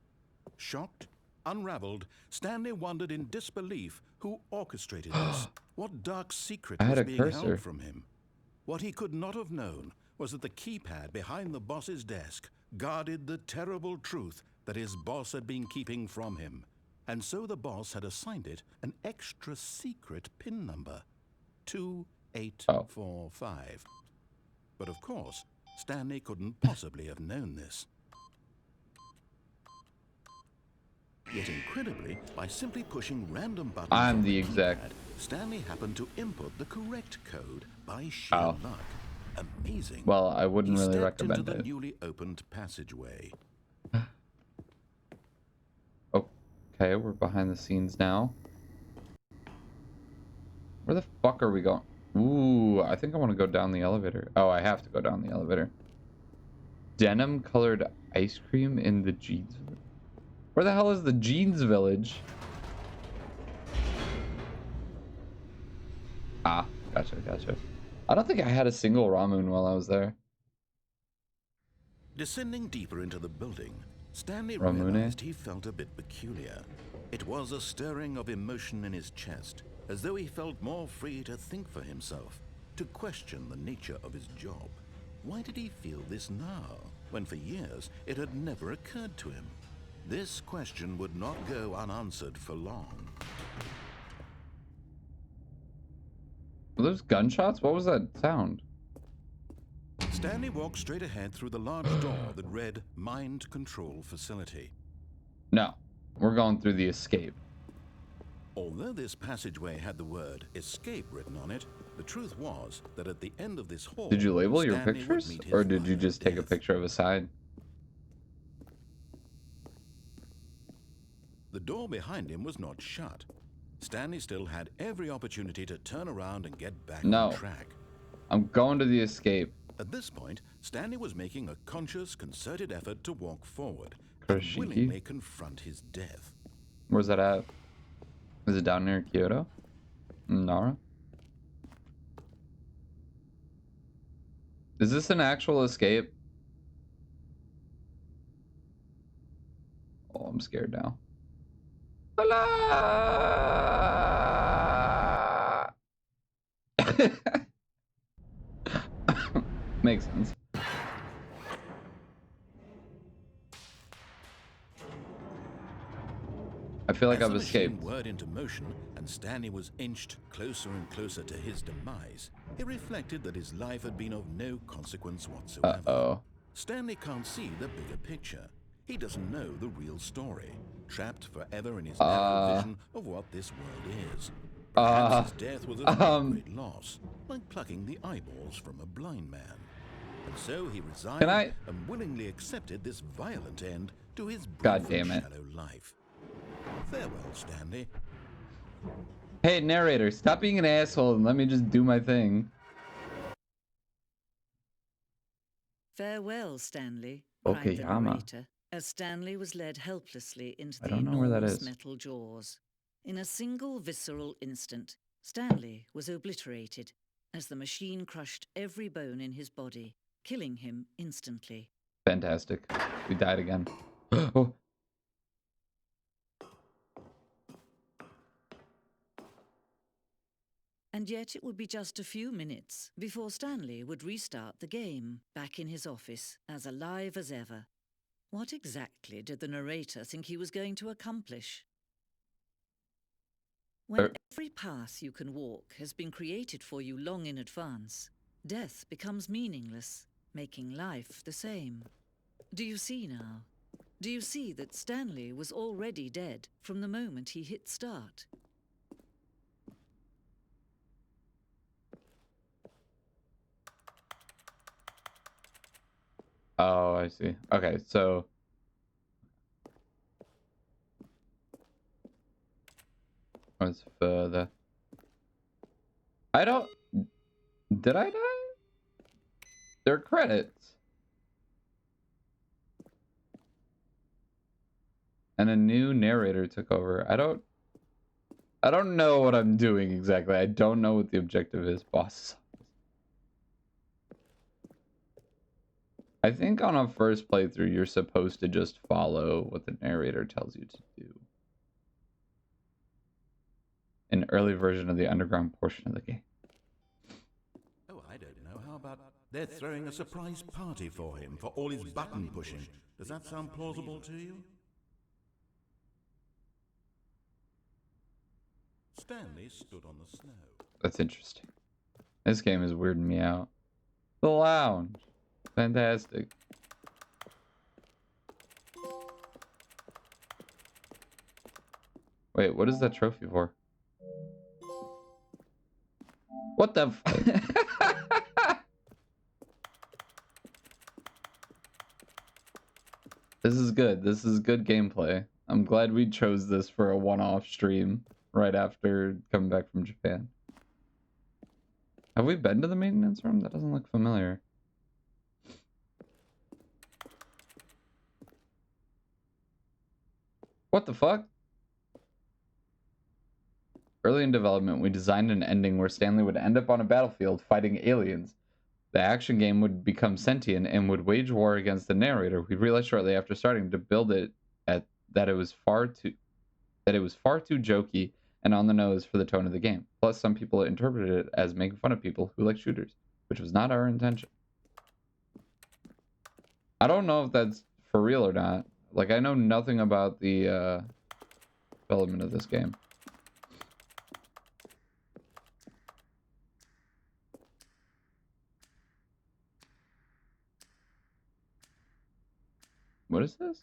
Shocked, unraveled, Stanley wondered in disbelief who orchestrated this. What dark secret
I had
was
a
being
cursor.
held from him? What he could not have known was that the keypad behind the boss's desk guarded the terrible truth that his boss had been keeping from him. And so the boss had assigned it an extra secret PIN number. 2845. But of course, Stanley couldn't possibly have known this. Yet incredibly, by simply pushing random buttons
I'm
on
the exec.
keypad, Stanley happened to input the correct code by sheer luck. Amazing.
Well, I wouldn't really recommend
into the
it.
newly opened passageway.
Okay, we're behind the scenes now. Where the fuck are we going? Ooh, I think I want to go down the elevator. Oh, I have to go down the elevator. Denim colored ice cream in the jeans. Where the hell is the jeans village? Ah, gotcha. I don't think I had a single ramen while I was there.
Descending deeper into the building, Stanley
Ramune?
realized he felt a bit peculiar. It was a stirring of emotion in his chest, as though he felt more free to think for himself, to question the nature of his job. Why did he feel this now, when for years it had never occurred to him? This question would not go unanswered for long.
Were those gunshots? What was that sound?
Stanley walked straight ahead through the large door that read Mind Control Facility.
No, we're going through the escape.
Although this passageway had the word escape written on it, the truth was that at the end of this hall...
Did you label your
Stanley would
pictures?
meet his
Or did you
violent
just take a
death.
picture of a sign?
The door behind him was not shut. Stanley still had every opportunity to turn around and get back
No.
on track.
I'm going to the escape.
At this point, Stanley was making a conscious, concerted effort to walk forward
Kurashiki?
and willingly confront his death.
Where's that at? Is it down near Kyoto? Nara? Is this an actual escape? Oh, I'm scared now. Makes sense. I feel like
As
I've
the machine
escaped.
whirred into motion and Stanley was inched closer and closer to his demise, he reflected that his life had been of no consequence whatsoever.
Uh-oh.
Stanley can't see the bigger picture. He doesn't know the real story, trapped forever in his narrow vision of what this world is. Perhaps his death was a great loss, like plucking the eyeballs from a blind man. And so he resigned and willingly accepted this violent end to his brief
God damn
and
it.
shallow life. Farewell, Stanley.
Hey, narrator, stop being an asshole and let me just do my thing.
Farewell, Stanley, cried the
Okayama.
narrator, as Stanley was led helplessly into
I
the
don't know where that
enormous
is.
metal jaws. In a single visceral instant, Stanley was obliterated as the machine crushed every bone in his body, killing him instantly.
Fantastic. We died again. Oh.
And yet it would be just a few minutes before Stanley would restart the game, back in his office, as alive as ever. What exactly did the narrator think he was going to accomplish? When every path you can walk has been created for you long in advance, death becomes meaningless, making life the same. Do you see now? Do you see that Stanley was already dead from the moment he hit start?
Oh, I see. Okay, so... What's further? I don't... Did I die? There are credits. And a new narrator took over. I don't know what I'm doing exactly. I don't know what the objective is, boss. I think on a first playthrough, you're supposed to just follow what the narrator tells you to do. An early version of the underground portion of the game.
Oh, I don't know. How about they're throwing a surprise party for him for all his button pushing? Does that sound plausible to you? Stanley stood on the snow.
That's interesting. This game is weirding me out. The lounge. Fantastic. Wait, what is that trophy for? What the This is good. This is good gameplay. I'm glad we chose this for a one-off stream right after coming back from Japan. Have we been to the maintenance room? That doesn't look familiar. What the fuck? Early in development, we designed an ending where Stanley would end up on a battlefield fighting aliens. The action game would become sentient and would wage war against the narrator. We realized shortly after starting to build it that it was far too jokey and on the nose for the tone of the game. Plus, some people interpreted it as making fun of people who like shooters, which was not our intention. I don't know if that's for real or not. Like, I know nothing about the development of this game. What is this?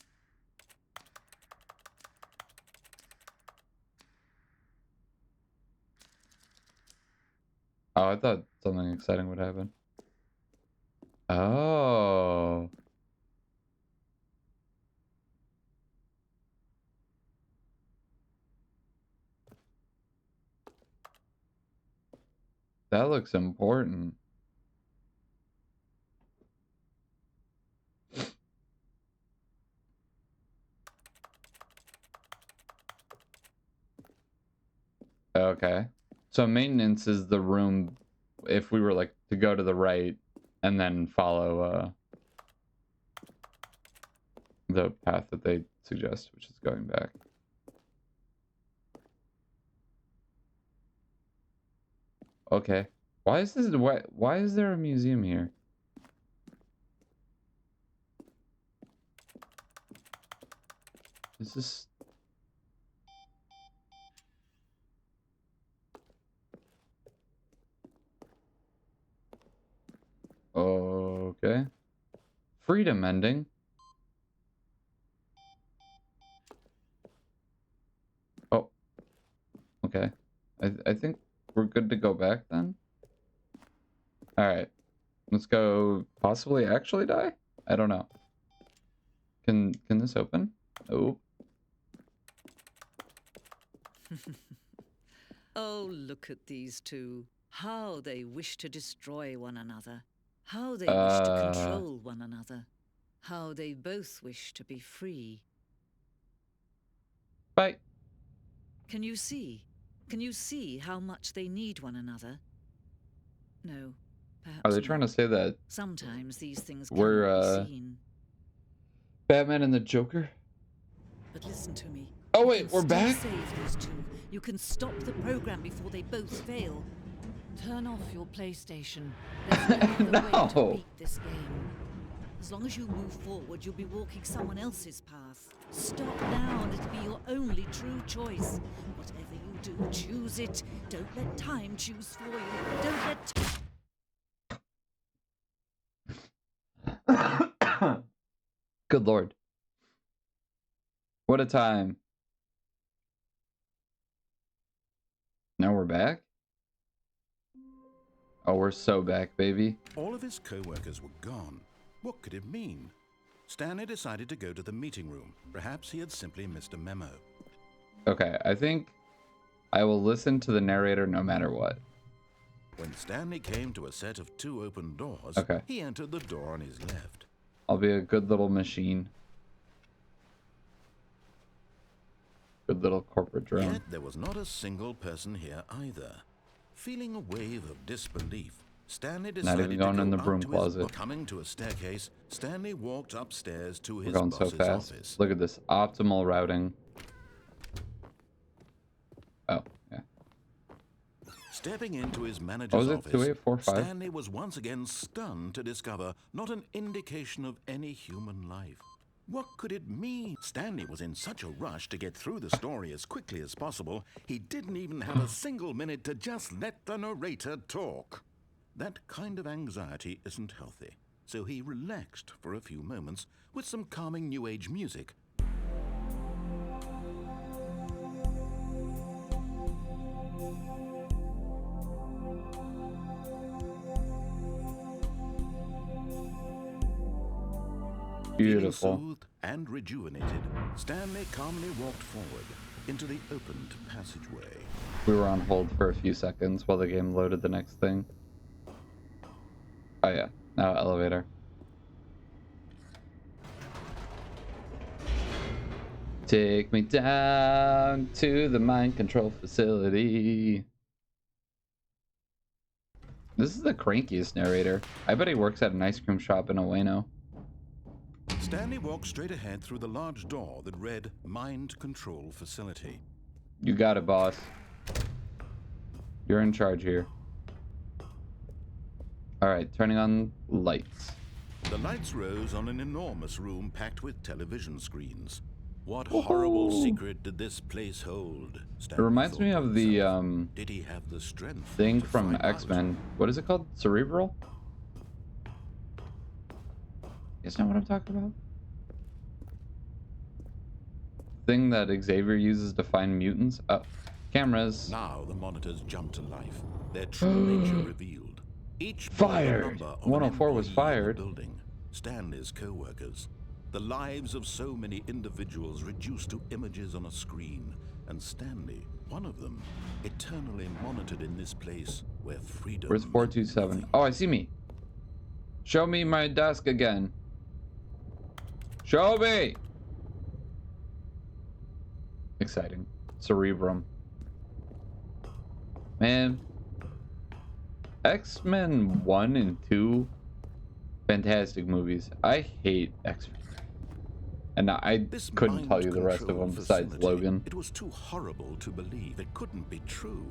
Oh, I thought something exciting would happen. Oh. That looks important. Okay. So maintenance is the room if we were like to go to the right and then follow the path that they suggest, which is going back. Okay. Why is this why is there a museum here? Is this okay. Freedom ending. Oh. Okay. I think we're good to go back then. Alright. Let's go possibly actually die? I don't know. Can this open? Oh.
Oh, look at these two. How they wish to destroy one another. How they wish to control one another. How they both wish to be free.
Bye.
Can you see? Can you see how much they need one another? No, perhaps
Are they trying to
not.
say that
Sometimes these things
we're
cannot be seen.
Batman and the Joker?
But listen to me.
Oh
You
wait,
can
we're
still
back?
Save these two. You can stop the program before they both fail. Turn off your PlayStation. There's no other way to
No.
beat this game. As long as you move forward, you'll be walking someone else's path. Stop now, and it'll be your only true choice. Whatever you do, choose it. Don't let time choose for you. Don't let...
Good lord. What a time. Now we're back? Oh, we're so back, baby.
All of his co-workers were gone. What could it mean? Stanley decided to go to the meeting room. Perhaps he had simply missed a memo.
Okay, I think I will listen to the narrator no matter what.
When Stanley came to a set of 2 open doors,
Okay.
he entered the door on his left.
I'll be a good little machine. Good little corporate drone.
Yet there was not a single person here either. Feeling a wave of disbelief, Stanley decided
even going
to go
in the
up
broom
to
closet.
Coming to a staircase, Stanley walked upstairs to
We're
his
going so
boss's
fast.
office.
Look at this optimal routing. Oh, yeah.
Stepping into his
What
manager's
was it?
office,
2845?
Stanley was once again stunned to discover not an indication of any human life. What could it mean? Stanley was in such a rush to get through the story as quickly as possible, he didn't even have a single minute to just let the narrator talk. That kind of anxiety isn't healthy, so he relaxed for a few moments with some calming New Age music. Feeling
Beautiful.
soothed and rejuvenated, Stanley calmly walked forward into the opened passageway.
We were on hold for a few seconds while the game loaded the next thing. Oh yeah, now elevator. Take me down to the mind control facility. This is the crankiest narrator. I bet he works at an ice cream shop in Ueno.
Stanley walked straight ahead through the large door that read Mind Control Facility.
You got it, boss. You're in charge here. Alright, turning on lights.
The lights rose on an enormous room packed with television screens. What horrible secret did this place hold?
It reminds me of the
Did he have the strength
thing
to
from
find
X-Men. What is it called? Cerebral? Isn't that what I'm talking about? Thing that Xavier uses to find mutants? Oh, cameras.
Now the monitors jumped to life, their true nature revealed. Each
Fired.
number of an
104 was
employee in the
fired.
building, Stanley's co-workers. The lives of so many individuals reduced to images on a screen, and Stanley, one of them, eternally monitored in this place where freedom.
Where's 427? Oh, I see me. Show me my desk again. Show me. Exciting. Cerebrum. Man. X-Men 1 and 2. Fantastic movies. I hate X-Men. And I
This
couldn't tell you the rest of
mind-control
them besides
facility,
Logan.
It was too horrible to believe. It couldn't be true.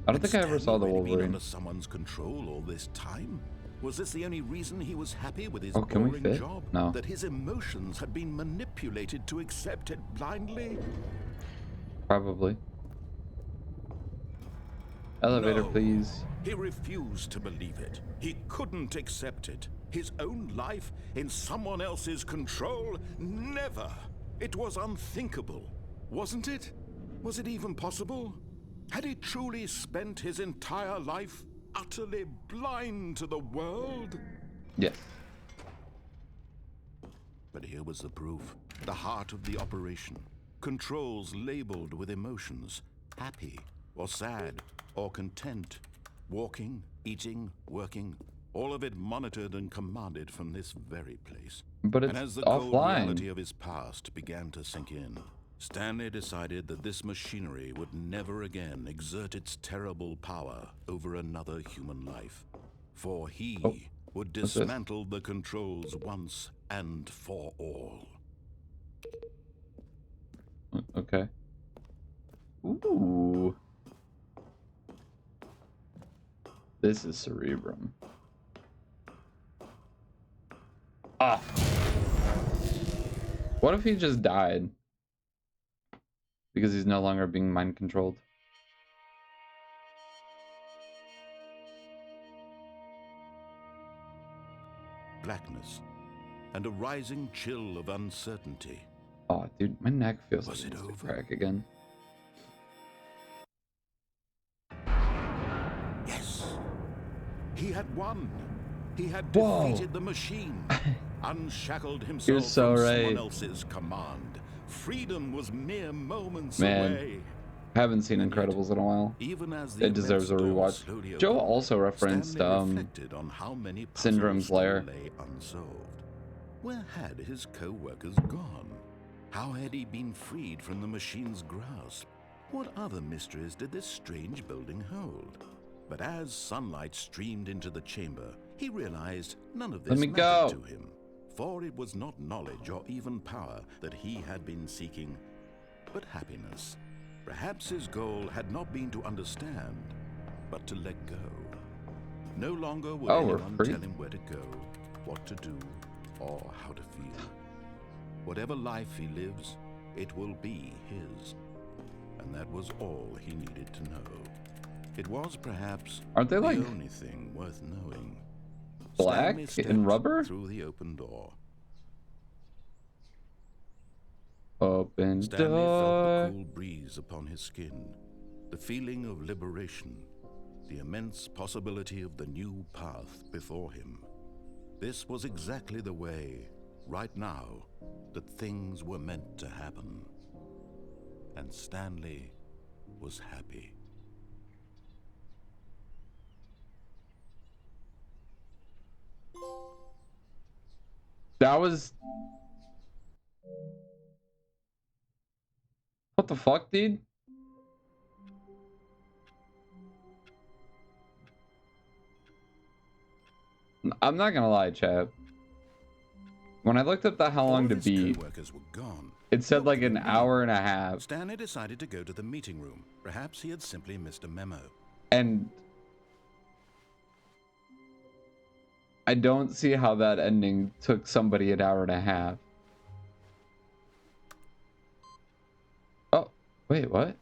I don't
Had
think I ever saw the
Stanley really been
Wolverine.
under someone's control all this time? Was this the only reason he was happy with his
Oh, can we
boring
fit?
job?
No.
That his emotions had been manipulated to accept it blindly?
Probably. Elevator,
No.
please.
He refused to believe it. He couldn't accept it. His own life in someone else's control? Never. It was unthinkable. Wasn't it? Was it even possible? Had he truly spent his entire life utterly blind to the world?
Yes.
But here was the proof. The heart of the operation. Controls labeled with emotions. Happy, or sad, or content. Walking, eating, working. All of it monitored and commanded from this very place.
But
And
it's
as the cold reality
offline.
of his past began to sink in, Stanley decided that this machinery would never again exert its terrible power over another human life. For he
Oh,
would
what's this?
dismantle the controls once and for all.
Okay. Ooh. This is Cerebrum. Ah. What if he just died? Because he's no longer being mind controlled.
Blackness and a rising chill of uncertainty.
Oh, dude, my neck feels
Was
like
it
it's to
over?
crack again.
Yes, he had won. He had
Whoa.
defeated the machine, unshackled himself
so
from
right.
someone else's command. Freedom was mere moments
Man.
away.
Haven't seen
And yet,
Incredibles in a while.
Even as the
It deserves a
immense door
rewatch.
slowly
Joe
opened,
also referenced
Stanley reflected on how many puzzles
Syndrome's
still
Lair.
lay unsolved. Where had his co-workers gone? How had he been freed from the machine's grasp? What other mysteries did this strange building hold? But as sunlight streamed into the chamber, he realized none of this
Let me
mattered
go.
to him. For it was not knowledge or even power that he had been seeking, but happiness. Perhaps his goal had not been to understand, but to let go. No longer would
Oh, we're
anyone
free.
tell him where to go, what to do, or how to feel. Whatever life he lives, it will be his. And that was all he needed to know. It was perhaps
Aren't they
the
like
only thing worth knowing.
black
Stanley stepped
and rubber?
through the open door.
Open
Stanley felt
door.
the cool breeze upon his skin, the feeling of liberation, the immense possibility of the new path before him. This was exactly the way right now that things were meant to happen. And Stanley was happy.
That was... What the fuck, dude? I'm not gonna lie, chat. When I looked up the how long to beat,
co-workers were gone.
it said like an hour and a half.
Stanley decided to go to the meeting room. Perhaps he had simply missed a memo.
And I don't see how that ending took somebody an hour and a half. Oh, wait, what?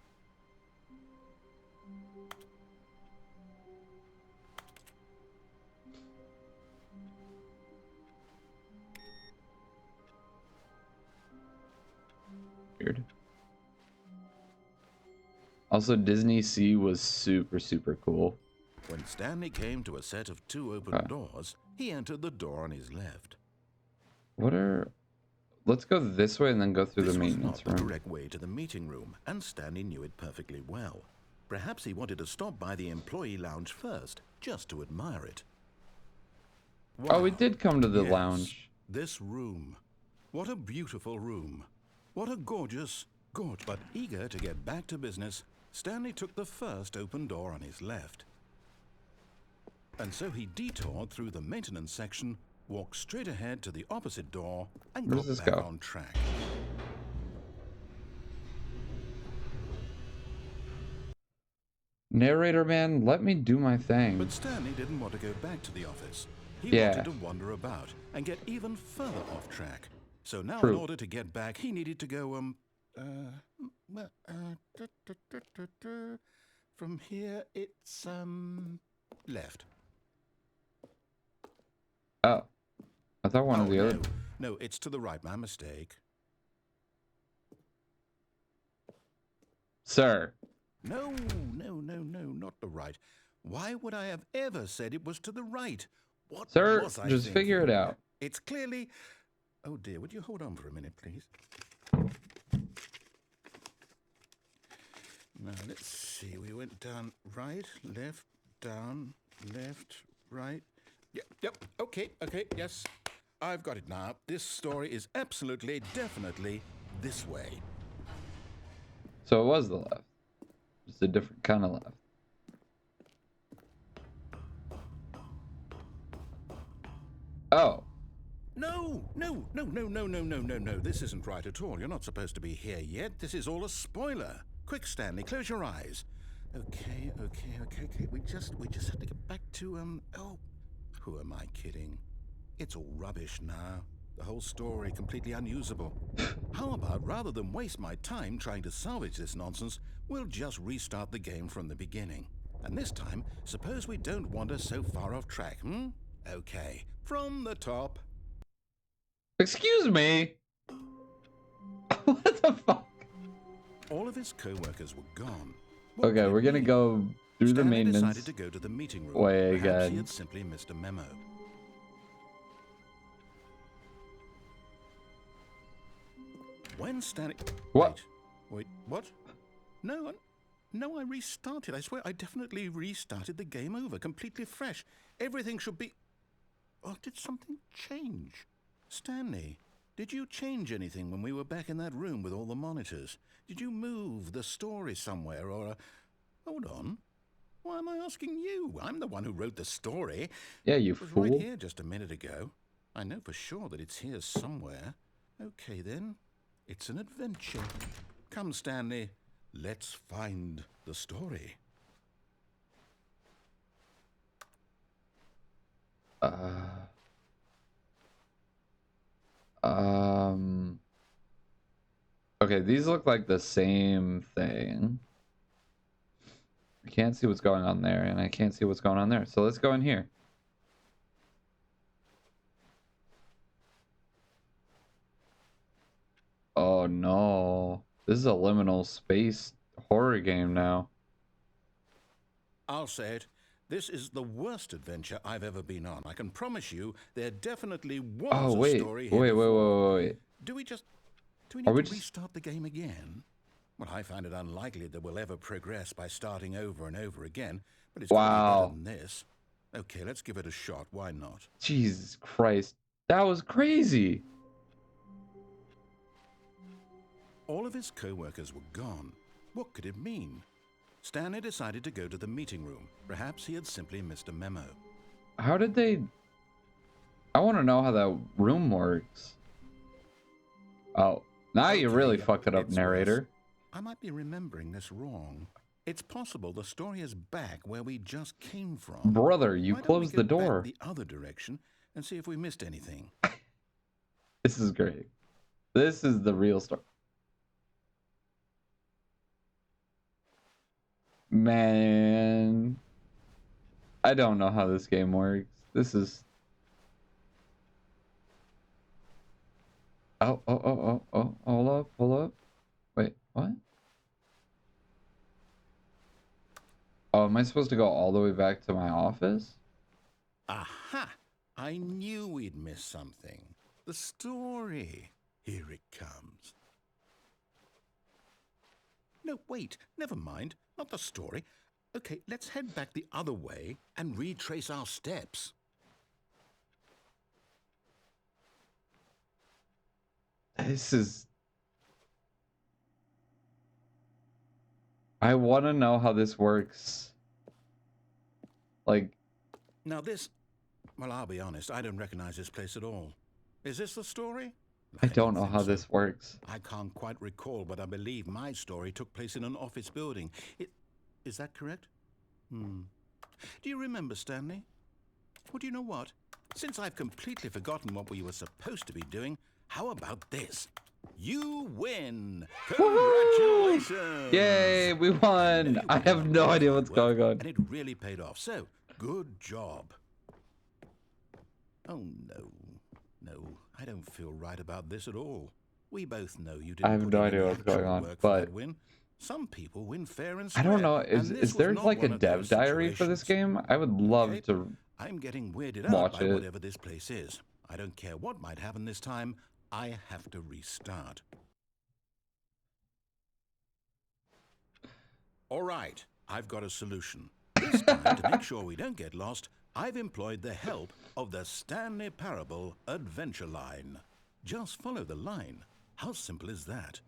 Weird. Also, Disney Sea was super cool.
When Stanley came to a set of 2 open doors, he entered the door on his left.
What are... Let's go this way and then go through the maintenance
This was not the
room.
direct way to the meeting room, and Stanley knew it perfectly well. Perhaps he wanted to stop by the employee lounge first, just to admire it.
Oh, we did come to the
Yes,
lounge.
This room. What a beautiful room. What a gorgeous. But eager to get back to business, Stanley took the first open door on his left. And so he detoured through the maintenance section, walked straight ahead to the opposite door, and
Where
got
does this
back
go?
on track.
Narrator man, let me do my thing.
But Stanley didn't want to go back to the office. He
Yeah.
wanted to wander about and get even further off track. So now,
True.
in order to get back, he needed to go, from here, it's, left.
Oh. I thought one of the other...
No, it's to the right. My mistake.
Sir.
No, not the right. Why would I have ever said it was to the right? What
Sir,
was I
just
thinking?
figure it out.
It's clearly... Oh dear, would you hold on for a minute, please? Now, let's see. We went down right, left, down, left, right. Yep, okay, yes. I've got it now. This story is absolutely, definitely this way.
So it was the left. Just a different kind of left. Oh.
No. This isn't right at all. You're not supposed to be here yet. This is all a spoiler. Quick, Stanley, close your eyes. Okay. We just have to get back to, oh, who am I kidding? It's all rubbish now. The whole story completely unusable. How about, rather than waste my time trying to salvage this nonsense, we'll just restart the game from the beginning. And this time, suppose we don't wander so far off track, Okay, from the top.
Excuse me. What the fuck?
All of his co-workers were gone.
Okay, we're gonna go through the
Stanley
maintenance
decided to go to the meeting room.
way
Perhaps
again.
he had simply missed a memo. When Stanley...
What?
Wait, what? No, I restarted. I swear I definitely restarted the game over, completely fresh. Everything should be... Oh, did something change? Stanley, did you change anything when we were back in that room with all the monitors? Did you move the story somewhere or... Hold on. Why am I asking you? I'm the one who wrote the story.
Yeah, you
It was
fool.
right here just a minute ago. I know for sure that it's here somewhere. Okay, then. It's an adventure. Come, Stanley. Let's find the story.
Okay, these look like the same thing. I can't see what's going on there, and I can't see what's going on there. So let's go in here. Oh no. This is a liminal space horror game now.
I'll say it. This is the worst adventure I've ever been on. I can promise you there definitely was
Oh,
a
wait.
story
Wait,
here
wait,
before.
wait, wait.
Do we
Are
need
we
to
just...
restart the game again? Well, I find it unlikely that we'll ever progress by starting over and over again, but it's got to be better
Wow.
than this. Okay, let's give it a shot. Why not?
Jesus Christ. That was crazy.
All of his co-workers were gone. What could it mean? Stanley decided to go to the meeting room. Perhaps he had simply missed a memo.
How did they... I want to know how that room works. Oh, now you really fucked it up,
it's
narrator.
worse. I might be remembering this wrong. It's possible the story is back where we just came from.
Brother, you
Why don't we
closed the
go back
door.
the other direction and see if we missed anything.
This is great. This is the real story. Man, I don't know how this game works. This is... Oh, hold up. Wait, what? Oh, am I supposed to go all the way back to my office?
Aha! I knew we'd miss something. The story. Here it comes. No, wait. Never mind. Not the story. Okay, let's head back the other way and retrace our steps.
This is... I want to know how this works. Like...
Now this... Well, I'll be honest. I don't recognize this place at all. Is this the story?
I don't know
think
how
so.
this works.
I can't quite recall, but I believe my story took place in an office building. Is that correct? Do you remember, Stanley? Well, do you know what? Since I've completely forgotten what we were supposed to be doing, how about this? You win! Congratulations!
Yay, we won! I have no idea what's going on.
And it really paid off, so good job. Oh, no, I don't feel right about this at all. We both know you didn't
I have
put
no
in
idea
any
what's going
actual
on,
work for
but
that win. Some people win fair and
I
square.
don't know.
and this
Is
was
there
not
like a
one of
dev
those
diary for this
situations.
game? I would love
Okay,
to
I'm getting weirded out
watch
by
it.
whatever this place is. I don't care what might happen this time. I have to restart. All right, I've got a solution. This time, to make sure we don't get lost, I've employed the help of the Stanley Parable Adventure Line. Just follow the line. How simple is that?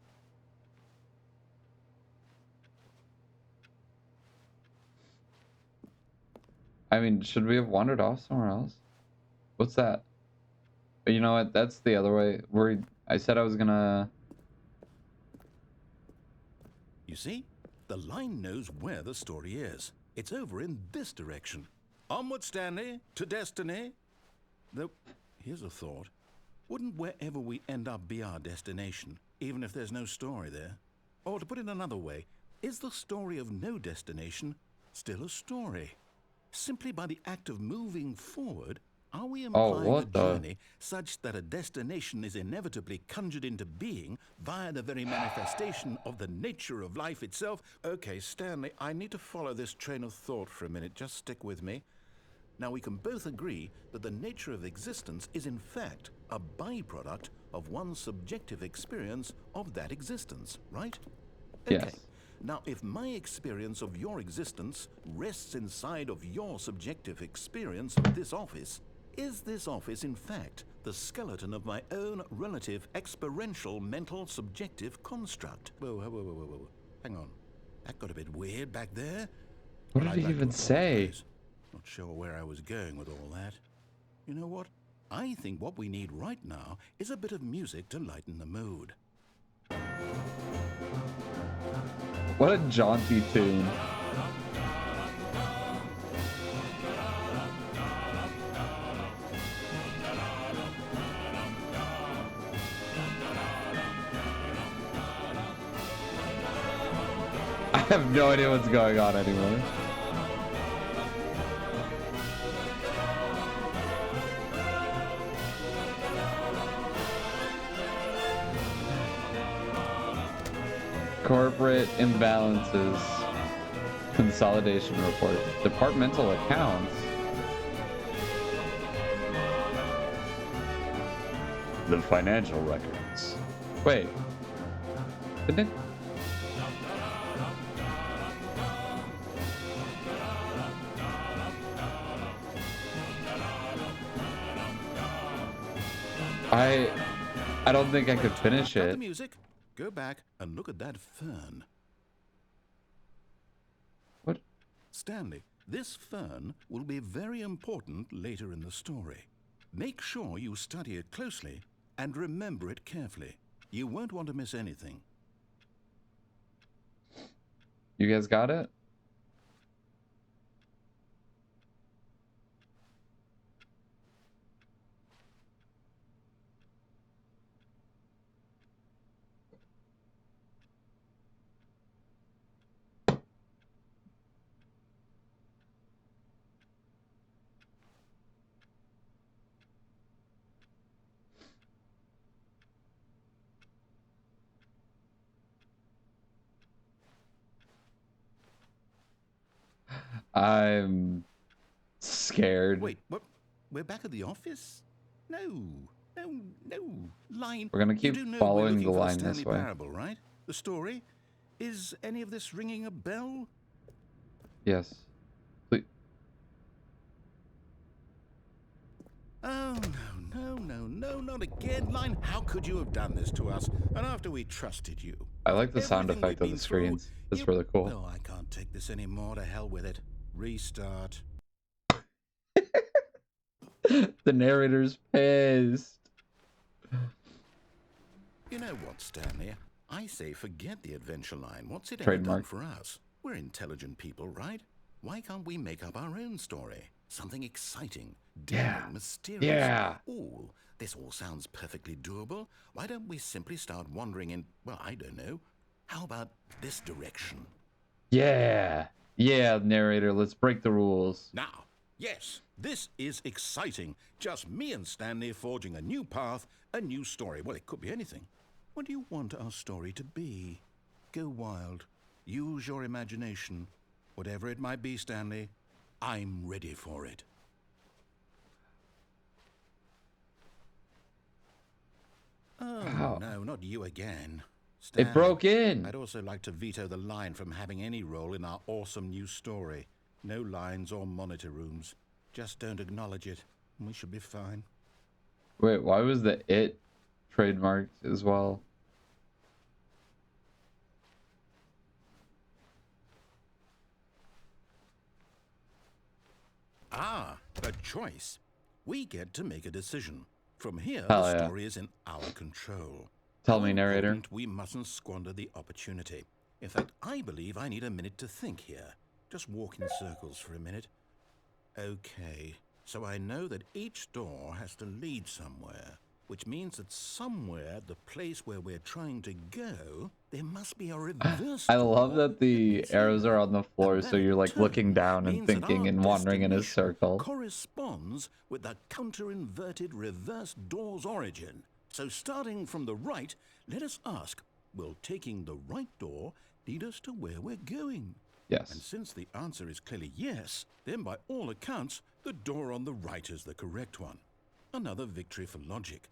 I mean, should we have wandered off somewhere else? What's that? You know what? That's the other way. I said I was gonna...
You see? The line knows where the story is. It's over in this direction. Onward, Stanley, to destiny. Though, here's a thought. Wouldn't wherever we end up be our destination, even if there's no story there? Or to put it another way, is the story of no destination still a story? Simply by the act of moving forward, are we implying a
what the...
journey such that a destination is inevitably conjured into being via the very manifestation of the nature of life itself? Okay, Stanley, I need to follow this train of thought for a minute. Just stick with me. Now, we can both agree that the nature of existence is in fact a byproduct of one's subjective experience of that existence, right? Okay.
Yes.
Now, if my experience of your existence rests inside of your subjective experience of this office, is this office in fact the skeleton of my own relative experiential mental subjective construct? Whoa. Hang on. That got a bit weird back there.
What
Well,
did
I'd
he
like to
even say?
apologize. Not sure where I was going with all that. You know what? I think what we need right now is a bit of music to lighten the mood.
What a jaunty tune. I have no idea what's going on anymore. Corporate imbalances. Consolidation report. Departmental accounts. The financial records. Wait. Didn't it? I don't think I could finish
Cut the
it.
music. Go back and look at that fern.
What?
Stanley, this fern will be very important later in the story. Make sure you study it closely and remember it carefully. You won't want to miss anything.
You guys got it? I'm scared.
Wait, what? We're back at the office? No. Line.
We're gonna
You
keep
do know
following
we're
the
looking for
line
Stanley
this way.
Parable, right? The story? Is any of this ringing a bell?
Yes. Please.
Oh, no, not again, Line. How could you have done this to us? And after we trusted you.
I like the sound
Everything
effect
we've
of the
been through,
screens. It's
you-
really cool.
Oh, I can't take this anymore. To hell with it. Restart.
The narrator's pissed.
You know what, Stanley? I say forget the adventure line. What's it ever
Trademark.
done for us? We're intelligent people, right? Why can't we make up our own story? Something exciting, daring,
Yeah.
mysterious.
Yeah.
Ooh, this all sounds perfectly doable. Why don't we simply start wandering in, well, I don't know. How about this direction?
Yeah. Yeah, narrator, let's break the rules.
Now, yes, this is exciting. Just me and Stanley forging a new path, a new story. Well, it could be anything. What do you want our story to be? Go wild. Use your imagination. Whatever it might be, Stanley, I'm ready for it. Oh,
Wow.
no, not you again.
It
Stanley,
broke in.
I'd also like to veto the line from having any role in our awesome new story. No lines or monitor rooms. Just don't acknowledge it, and we should be fine.
Wait, why was the it trademarked as well?
Ah, a choice. We get to make a decision. From here,
Hell
the
yeah.
story is in our control.
Tell
How
me, narrator.
important we mustn't squander the opportunity. In fact, I believe I need a minute to think here. Just walk in circles for a minute. Okay, so I know that each door has to lead somewhere, which means that somewhere, the place where we're trying to go, there must be a reverse
I love
door
that the
leads
arrows
here.
are on the floor,
And
so
that
you're
in
like looking
turn
down and
means that
thinking
our
and wandering in a
destination
circle.
corresponds with the counter-inverted reverse door's origin. So starting from the right, let us ask, will taking the right door lead us to where we're going? And
Yes.
since the answer is clearly yes, then by all accounts, the door on the right is the correct one. Another victory for logic.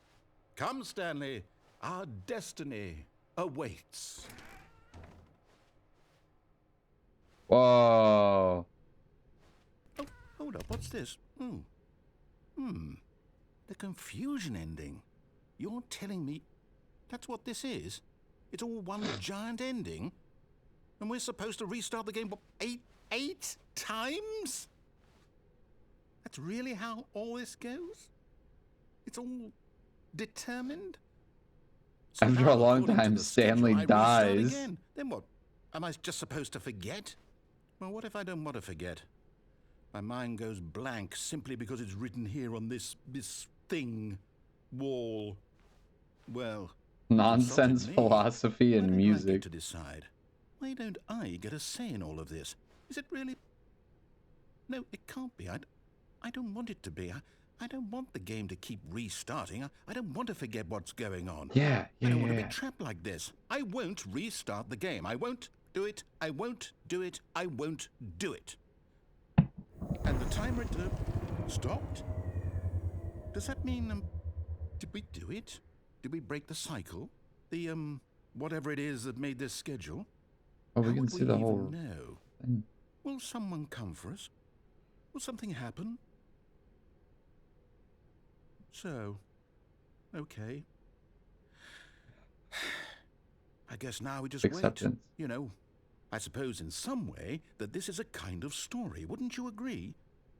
Come, Stanley, our destiny awaits.
Whoa.
Oh, hold up, what's this? The confusion ending. You're telling me that's what this is? It's all one giant ending? And we're supposed to restart the game, what, eight times? That's really how all this goes? It's all determined? So
After
now,
a long
according to
time,
the schedule,
Stanley
I restart
dies.
again. Then what? Am I just supposed to forget? Well, what if I don't want to forget? My mind goes blank simply because it's written here on this thing, wall. Well,
Nonsense,
consulted me.
philosophy,
Why
and
don't I get
music.
to decide? Why don't I get a say in all of this? Is it really? No, it can't be. I don't want it to be. I don't want the game to keep restarting. I don't want to forget what's going on.
Yeah,
I don't
yeah,
want to
yeah.
be trapped like this. I won't restart the game. I won't do it, I won't do it, I won't do it. And the timer stopped? Does that mean, did we do it? Did we break the cycle? The, whatever it is that made this schedule?
Oh, we
How
can
would
see
we
the
even
whole
know?
thing.
Will someone come for us? Will something happen? So, okay. I guess now we just
Acceptance.
wait. You know, I suppose in some way that this is a kind of story, wouldn't you agree?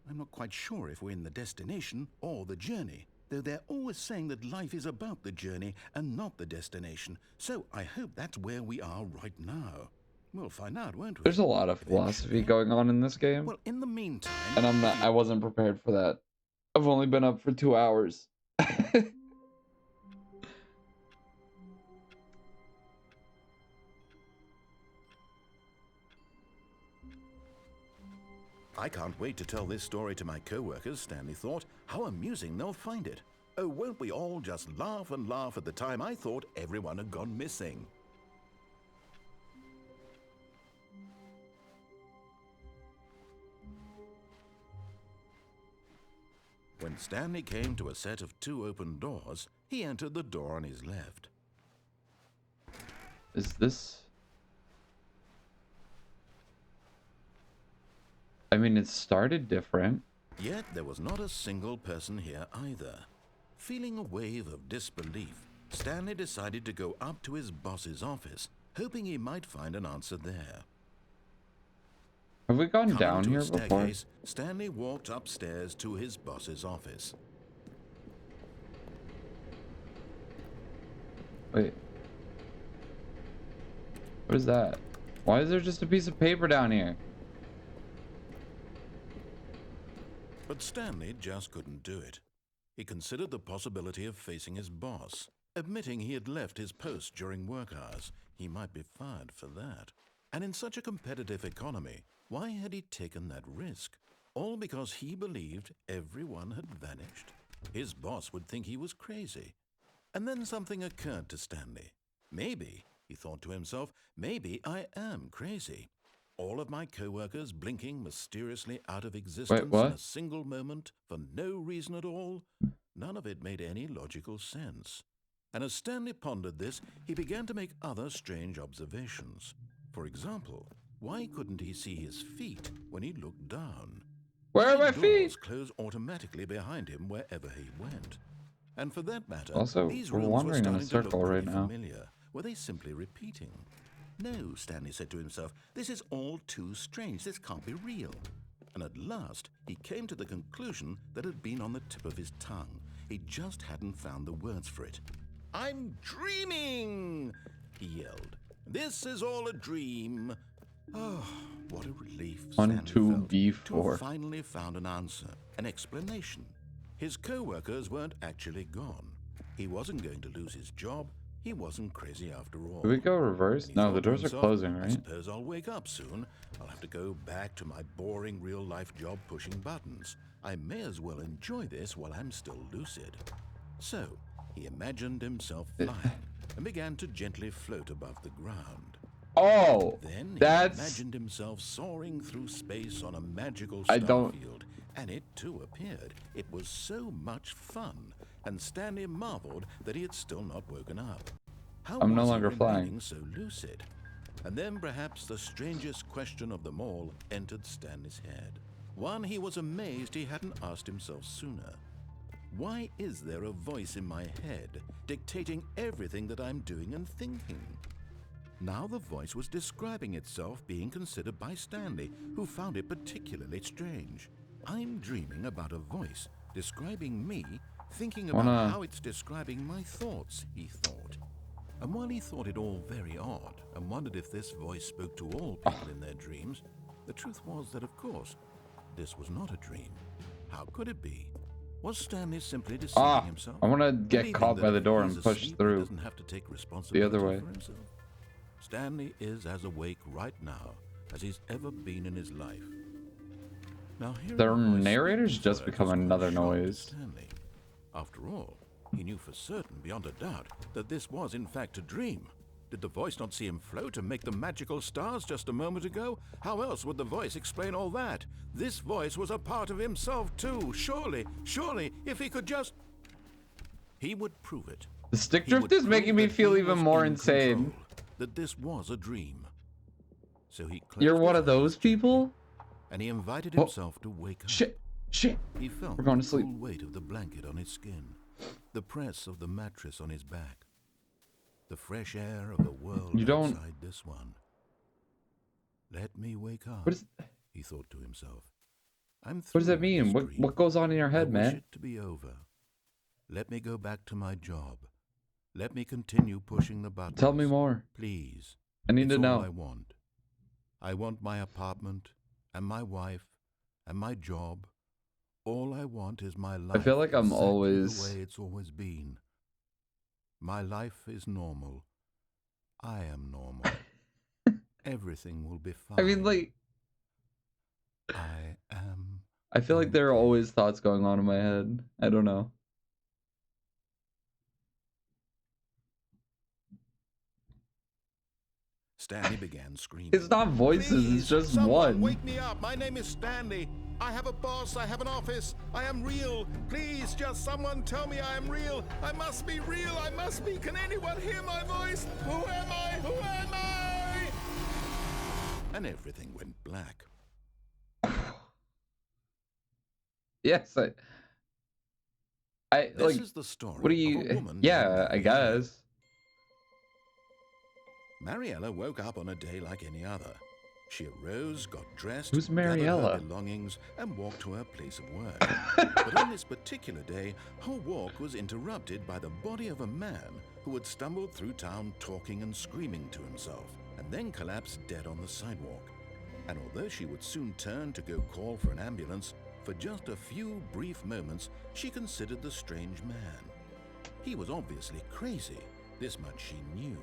I'm not quite sure if we're in the destination or the journey, though they're always saying that life is about the journey and not the destination. So I hope that's where we are right now. We'll find out, won't we?
There's a lot of philosophy going on in this game,
Well, in the meantime,
and I wasn't prepared for that. I've only been up for 2 hours.
I can't wait to tell this story to my co-workers, Stanley thought. How amusing they'll find it. Oh, won't we all just laugh and laugh at the time I thought everyone had gone missing. When Stanley came to a set of 2 open doors, he entered the door on his left.
Is this... I mean, it started different.
Yet there was not a single person here either. Feeling a wave of disbelief, Stanley decided to go up to his boss's office, hoping he might find an answer there.
Have we gone
Coming
down
to a
here before?
staircase, Stanley walked upstairs to his boss's office.
Wait. What is that? Why is there just a piece of paper down here?
But Stanley just couldn't do it. He considered the possibility of facing his boss. Admitting he had left his post during work hours, he might be fired for that. And in such a competitive economy, why had he taken that risk? All because he believed everyone had vanished? His boss would think he was crazy. And then something occurred to Stanley. Maybe, he thought to himself, maybe I am crazy. All of my co-workers blinking mysteriously out of existence in a single moment for no reason at all? None of it made any logical sense. And as Stanley pondered this, he began to make other strange observations. For example, why couldn't he see his feet when he looked down?
Where are my
Doors
feet?
closed automatically behind him wherever he went. And for that matter,
Also,
these
we're
rooms were
wandering in a
starting to look
circle right
pretty
now.
familiar. Were they simply repeating? No, Stanley said to himself, this is all too strange. This can't be real. And at last, he came to the conclusion that had been on the tip of his tongue. He just hadn't found the words for it. I'm dreaming, he yelled. This is all a dream. Oh, what a relief Stanley felt to have finally found an answer, an explanation. His co-workers weren't actually gone. He wasn't going to lose his job. He wasn't crazy after all.
Do we go reverse? No, the doors are closing, right?
I suppose I'll wake up soon. I'll have to go back to my boring real-life job pushing buttons. I may as well enjoy this while I'm still lucid. So, he imagined himself flying and began to gently float above the ground.
Oh,
Then he
that's...
imagined himself soaring through space on a magical starfield, and it too appeared. It was so much fun, and Stanley marveled that he had still not woken up. How
I'm
was
no
he
longer flying.
remaining so lucid? And then perhaps the strangest question of them all entered Stanley's head. One he was amazed he hadn't asked himself sooner. Why is there a voice in my head dictating everything that I'm doing and thinking? Now the voice was describing itself being considered by Stanley, who found it particularly strange. I'm dreaming about a voice describing me, thinking about how it's describing my thoughts, he thought. And while he thought it all very odd and wondered if this voice spoke to all people in their dreams, the truth was that, of course, this was not a dream. How could it be? Was Stanley simply deceiving himself?
I want to get caught by the door and push through
doesn't have to take responsibility
the other way.
for himself. Stanley is as awake right now as he's ever been in his life. Now,
the narrator's just become another noise.
Stanley. After all, he knew for certain, beyond a doubt, that this was in fact a dream. Did the voice not see him float and make the magical stars just a moment ago? How else would the voice explain all that? This voice was a part of himself too. Surely, if he could just... He would prove it.
The stick
He
drift
would
is making
prove
me
that
feel
he
even
was
more
in
insane.
control, that this was a dream. So he closed
You're one
his
of those
eyes
people?
and he invited
Oh,
himself to wake up.
Shit.
He felt
We're going
the
to sleep.
cool weight of the blanket on his skin, the press of the mattress on his back, the fresh air of the world
You don't...
outside this one. Let me wake up,
What, is...
he thought to himself. I'm
what does that
through with
mean?
this
What
dream.
goes on in your
I
head,
wish
man?
it to be over. Let me go back to my job. Let me continue pushing the buttons.
Tell me more.
Please.
I need
It's
to
all
know.
I want. I want my apartment, and my wife, and my job. All I want is my life.
I feel like I'm
exactly
always...
the way it's always been. My life is normal. I am normal. Everything will be fine.
I mean, like...
I am...
I feel like there are
okay.
always thoughts going on in my head. I don't know.
Stanley began screaming.
It's not voices,
Please,
it's just
someone
one.
wake me up. My name is Stanley. I have a boss. I have an office. I am real. Please, just someone tell me I am real. I must be real. I must be. Can anyone hear my voice? Who am I? Who am I? And everything went black.
Yes, I
This
like...
is the story
What do
of a
you...
woman
Yeah,
named
I
Mariella.
guess.
Mariella woke up on a day like any other. She arose, got dressed,
Who's
gathered
Mariella?
her belongings, and walked to her place of work. But on this particular day, her walk was interrupted by the body of a man who had stumbled through town talking and screaming to himself, and then collapsed dead on the sidewalk. And although she would soon turn to go call for an ambulance, for just a few brief moments, she considered the strange man. He was obviously crazy. This much she knew.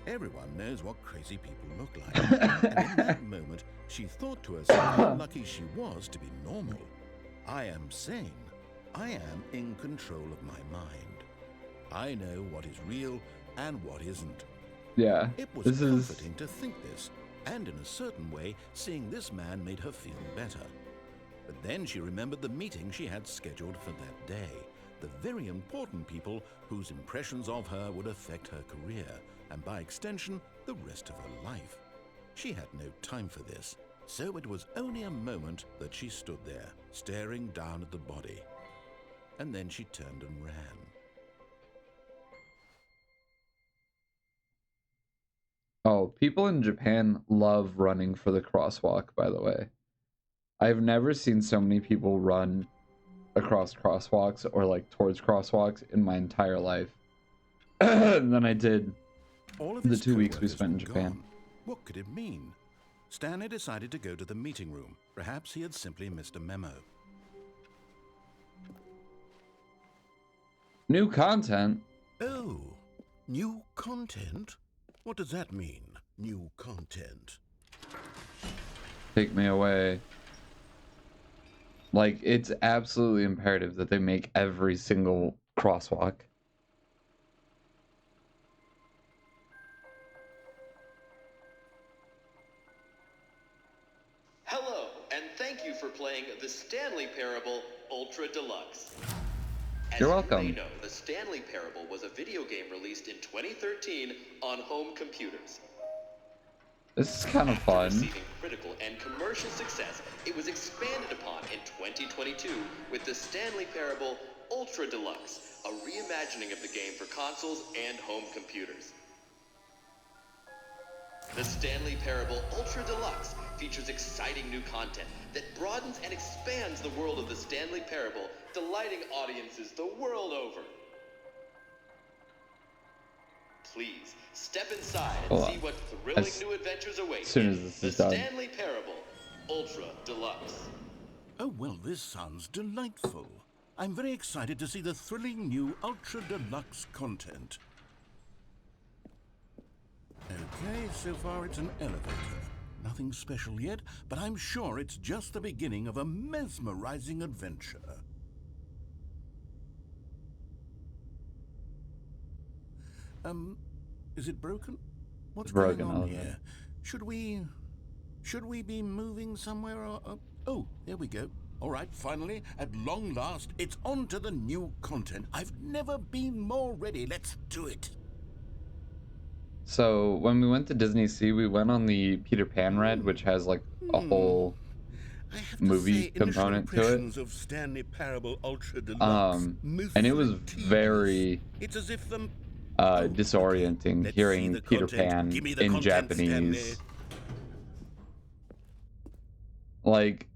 Everyone knows what crazy people look like. And in that moment, she thought to herself how lucky she was to be normal. I am sane. I am in control of my mind. I know what is real and what isn't.
Yeah,
It was
this is...
comforting to think this, and in a certain way, seeing this man made her feel better. But then she remembered the meeting she had scheduled for that day, the very important people whose impressions of her would affect her career, and by extension, the rest of her life. She had no time for this, so it was only a moment that she stood there, staring down at the body. And then she turned and ran.
Oh, people in Japan love running for the crosswalk, by the way. I've never seen so many people run across crosswalks or like towards crosswalks in my entire life than I did
All of
the
his
2 weeks we
co-workers
spent in
were
Japan.
gone. What could it mean? Stanley decided to go to the meeting room. Perhaps he had simply missed a memo.
New content?
Oh, new content? What does that mean, new content?
Take me away. Like, it's absolutely imperative that they make every single crosswalk.
Hello, and thank you for playing the Stanley Parable Ultra Deluxe. As
You're
you
welcome.
may know, the Stanley Parable was a video game released in 2013 on home computers.
This is kind of
After
fun.
receiving critical and commercial success, it was expanded upon in 2022 with the Stanley Parable Ultra Deluxe, a reimagining of the game for consoles and home computers. The Stanley Parable Ultra Deluxe features exciting new content that broadens and expands the world of the Stanley Parable, delighting audiences the world over. Please, step inside and
Hold
see
on.
what thrilling
As
new adventures await
soon as
in
this
the
is done.
Stanley Parable Ultra Deluxe.
Oh, well, this sounds delightful. I'm very excited to see the thrilling new Ultra Deluxe content. Okay, so far it's an elevator. Nothing special yet, but I'm sure it's just the beginning of a mesmerizing adventure. Is it broken? What's
broken
going on
elevator.
here? Should we be moving somewhere? Oh, there we go. All right, finally, at long last, it's on to the new content. I've never been more ready. Let's do it.
So when we went to Disney Sea, we went on the Peter Pan ride, which has like a whole
I have to
movie
say, initial
component to it.
impressions of Stanley Parable Ultra Deluxe,
And it was
mostly
very
it's as if
disorienting
Let's see
hearing
the
Peter
content.
Pan
Give me the
in
content,
Japanese.
Stanley.
Like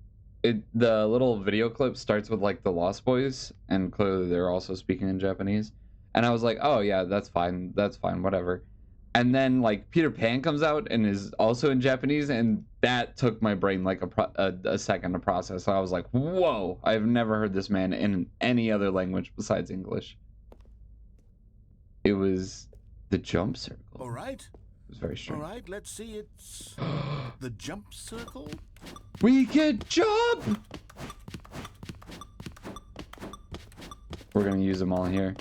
the little video clip starts with like the Lost Boys, and clearly they're also speaking in Japanese. And I was like, oh yeah, that's fine, whatever. And then like Peter Pan comes out and is also in Japanese, and that took my brain like a second to process. I was like, whoa, I've never heard this man in any other language besides English. It was the jump circle.
All right.
It was very strange.
All right, let's see. It's the jump circle.
We can jump! We're gonna use them all here.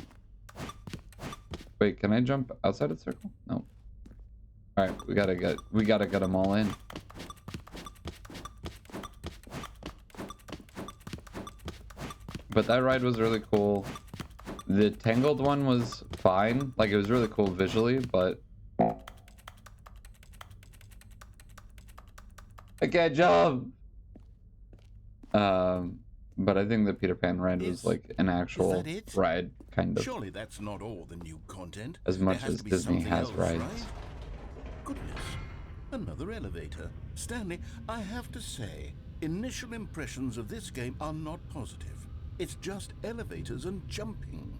Wait, can I jump outside of the circle? No. Alright, we gotta get them all in. But that ride was really cool. The Tangled one was fine. Like, it was really cool visually, but I can't jump! But I think the Peter Pan ride was like an actual ride, kind of.
Surely that's not all the new content.
As much as Disney has rides.
Right? Goodness, another elevator. Stanley, I have to say, initial impressions of this game are not positive. It's just elevators and jumping.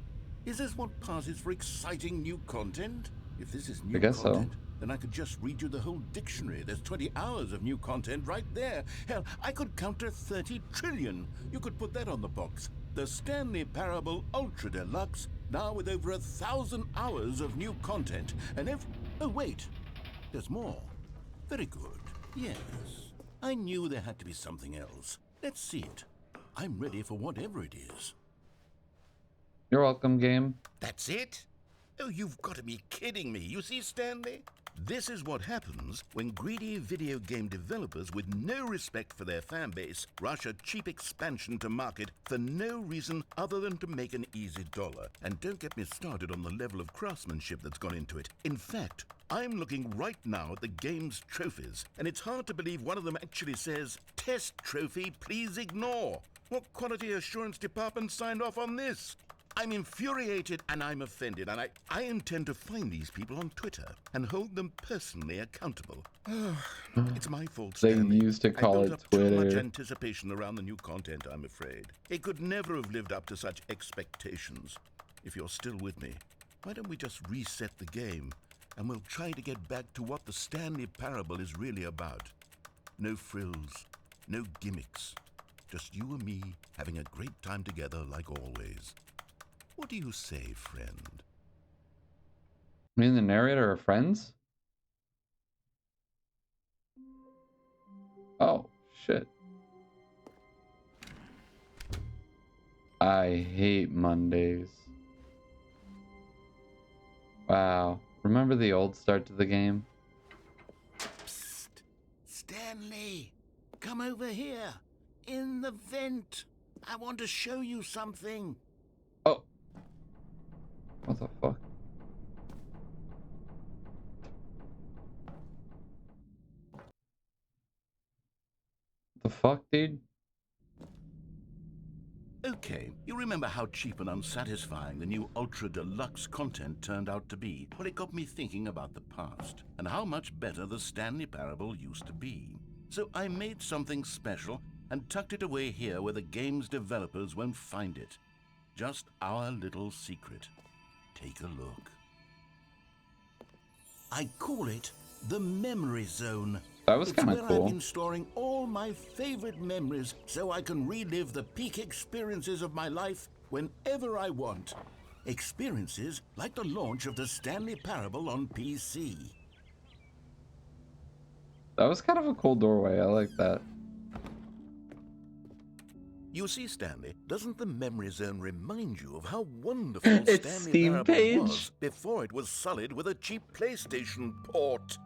Is this what passes for exciting new content? If this is new
I guess
content,
so.
then I could just read you the whole dictionary. There's 20 hours of new content right there. Hell, I could counter 30 trillion. You could put that on the box. The Stanley Parable Ultra Deluxe, now with over 1,000 hours of new content. And oh wait, there's more. Very good. Yes, I knew there had to be something else. Let's see it. I'm ready for whatever it is.
You're welcome, game.
That's it? Oh, you've got to be kidding me. You see, Stanley? This is what happens when greedy video game developers with no respect for their fan base rush a cheap expansion to market for no reason other than to make an easy dollar. And don't get me started on the level of craftsmanship that's gone into it. In fact, I'm looking right now at the game's trophies, and it's hard to believe one of them actually says, "Test trophy, please ignore." What quality assurance department signed off on this? I'm infuriated and I'm offended, and I intend to find these people on Twitter and hold them personally accountable. It's my fault,
They
Stanley.
used to call
I
it
built up too much
Twitter.
anticipation around the new content, I'm afraid. It could never have lived up to such expectations. If you're still with me, why don't we just reset the game, and we'll try to get back to what the Stanley Parable is really about. No frills, no gimmicks. Just you and me having a great time together like always. What do you say, friend?
Me and the narrator are friends? Oh, shit. I hate Mondays. Wow. Remember the old start to the game?
Psst! Stanley! Come over here! In the vent! I want to show you something!
Oh. What the fuck? The fuck, dude?
Okay, you remember how cheap and unsatisfying the new Ultra Deluxe content turned out to be? Well, it got me thinking about the past, and how much better the Stanley Parable used to be. So I made something special and tucked it away here where the game's developers won't find it. Just our little secret. Take a look. I call it the Memory Zone.
That was kind of
It's where
cool.
I've been storing all my favorite memories so I can relive the peak experiences of my life whenever I want. Experiences like the launch of the Stanley Parable on PC.
That was kind of a cool doorway. I like that.
You see, Stanley, doesn't the memory zone remind you of how wonderful
It's
Stanley
Steam
Parable
page.
was before it was sullied with a cheap PlayStation port?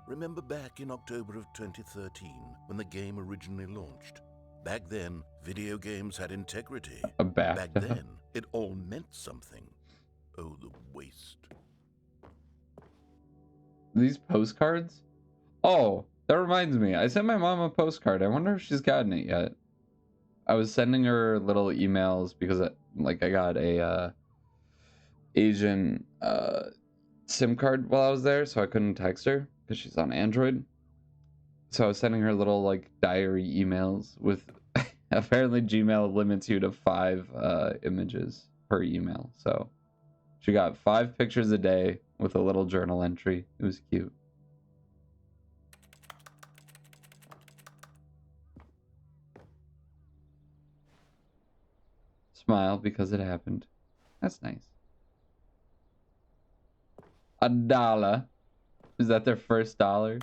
Remember back in October of 2013 when the game originally launched? Back then, video games had integrity.
A
Back
BAFTA.
then, it all meant something. Oh, the waste.
These postcards? Oh, that reminds me. I sent my mom a postcard. I wonder if she's gotten it yet. I was sending her little emails because I got a Asian SIM card while I was there, so I couldn't text her because she's on Android. So I was sending her little like diary emails with apparently Gmail limits you to 5 images per email. So she got 5 pictures a day with a little journal entry. It was cute. Smile because it happened. That's nice. $1. Is that their first dollar?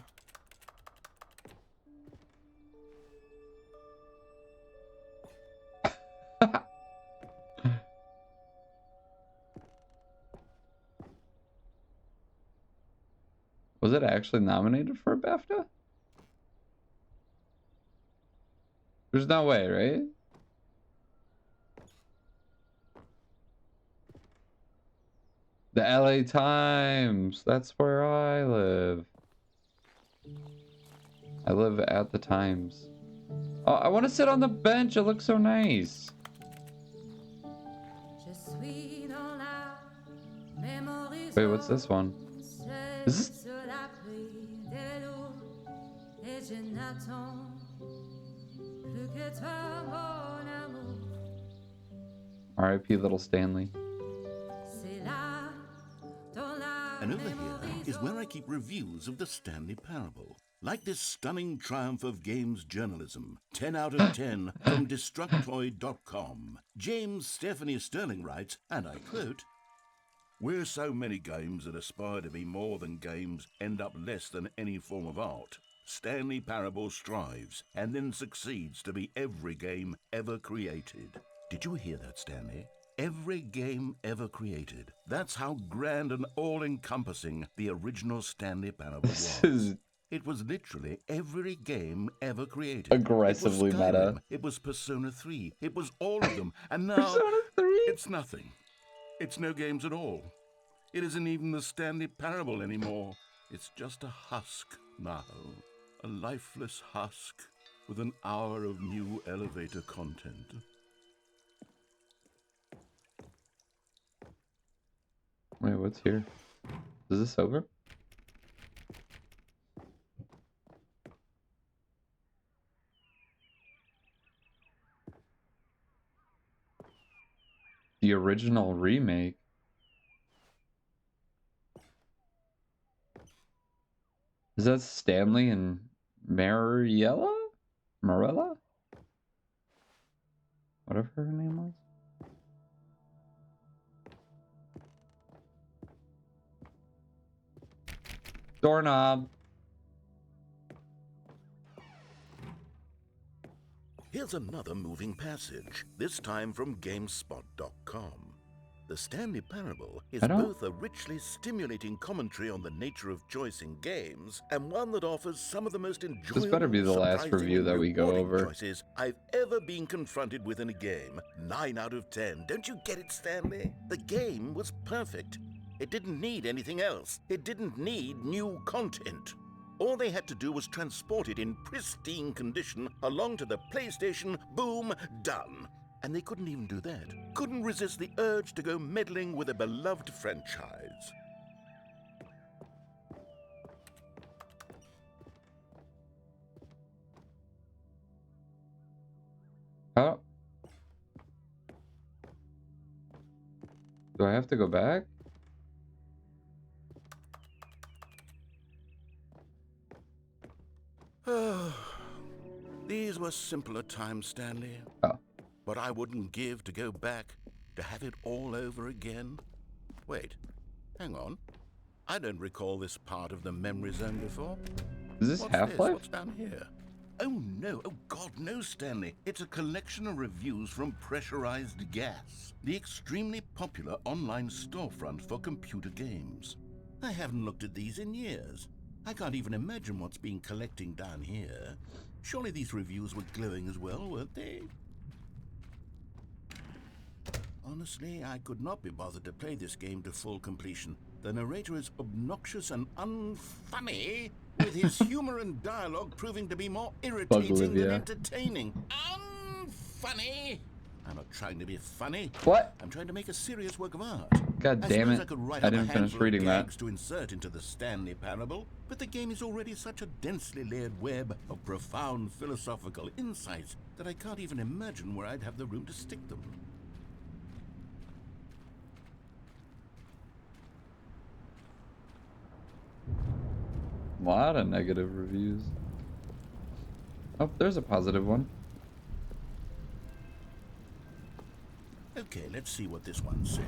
Was it actually nominated for a BAFTA? There's no way, right? The LA Times. That's where I live. I live at the Times. Oh, I want to sit on the bench. It looks so nice. Wait, what's this one? Is this? R.I.P. Little Stanley.
And over here is where I keep reviews of the Stanley Parable. Like this stunning triumph of games journalism, 10 out of 10 from Destructoid.com. James Stephanie Sterling writes, and I quote, "Where so many games that aspire to be more than games end up less than any form of art, Stanley Parable strives and then succeeds to be every game ever created." Did you hear that, Stanley? Every game ever created. That's how grand and all-encompassing the original Stanley Parable
This
was.
is
It was literally every game ever created.
aggressively
it was Skyrim,
meta.
It was Persona 3. It was all of them. And now
Persona 3?
it's nothing. It's no games at all. It isn't even the Stanley Parable anymore. It's just a husk now. A lifeless husk with an hour of new elevator content.
Wait, what's here? Is this over? The original remake? Is that Stanley and Mariella? Marella? Whatever her name was? Doorknob.
Here's another moving passage, this time from GameSpot.com. The Stanley Parable is both a richly stimulating commentary on the nature of choice in games and one that offers some of the most enjoyable,
This better be the last
surprising,
review that we go
rewarding
over.
choices I've ever been confronted with in a game. 9 out of 10. Don't you get it, Stanley? The game was perfect. It didn't need anything else. It didn't need new content. All they had to do was transport it in pristine condition along to the PlayStation. Boom, done. And they couldn't even do that. Couldn't resist the urge to go meddling with a beloved franchise.
Oh. Do I have to go back?
These were simpler times, Stanley.
Oh.
But I wouldn't give to go back to have it all over again. Wait, hang on. I don't recall this part of the memory zone before.
Is this
What's
Half-Life?
What's down here? Oh no, oh God, no, Stanley. It's a collection of reviews from Pressurized Gas, the extremely popular online storefront for computer games. I haven't looked at these in years. I can't even imagine what's been collecting down here. Surely these reviews were glowing as well, weren't they? Honestly, I could not be bothered to play this game to full completion. The narrator is obnoxious and unfunny, with his humor and dialogue proving to be more irritating than entertaining. Unfunny! I'm not trying to be funny.
What?
I'm trying to make a serious work of art.
God damn it.
I could write
I
up a
didn't finish
handful
reading
of
that.
gags to insert into the Stanley Parable, but the game is already such a densely layered web of profound philosophical insights that I can't even imagine where I'd have the room to stick them.
A lot of negative reviews. Oh, there's a positive one.
Okay, let's see what this one says.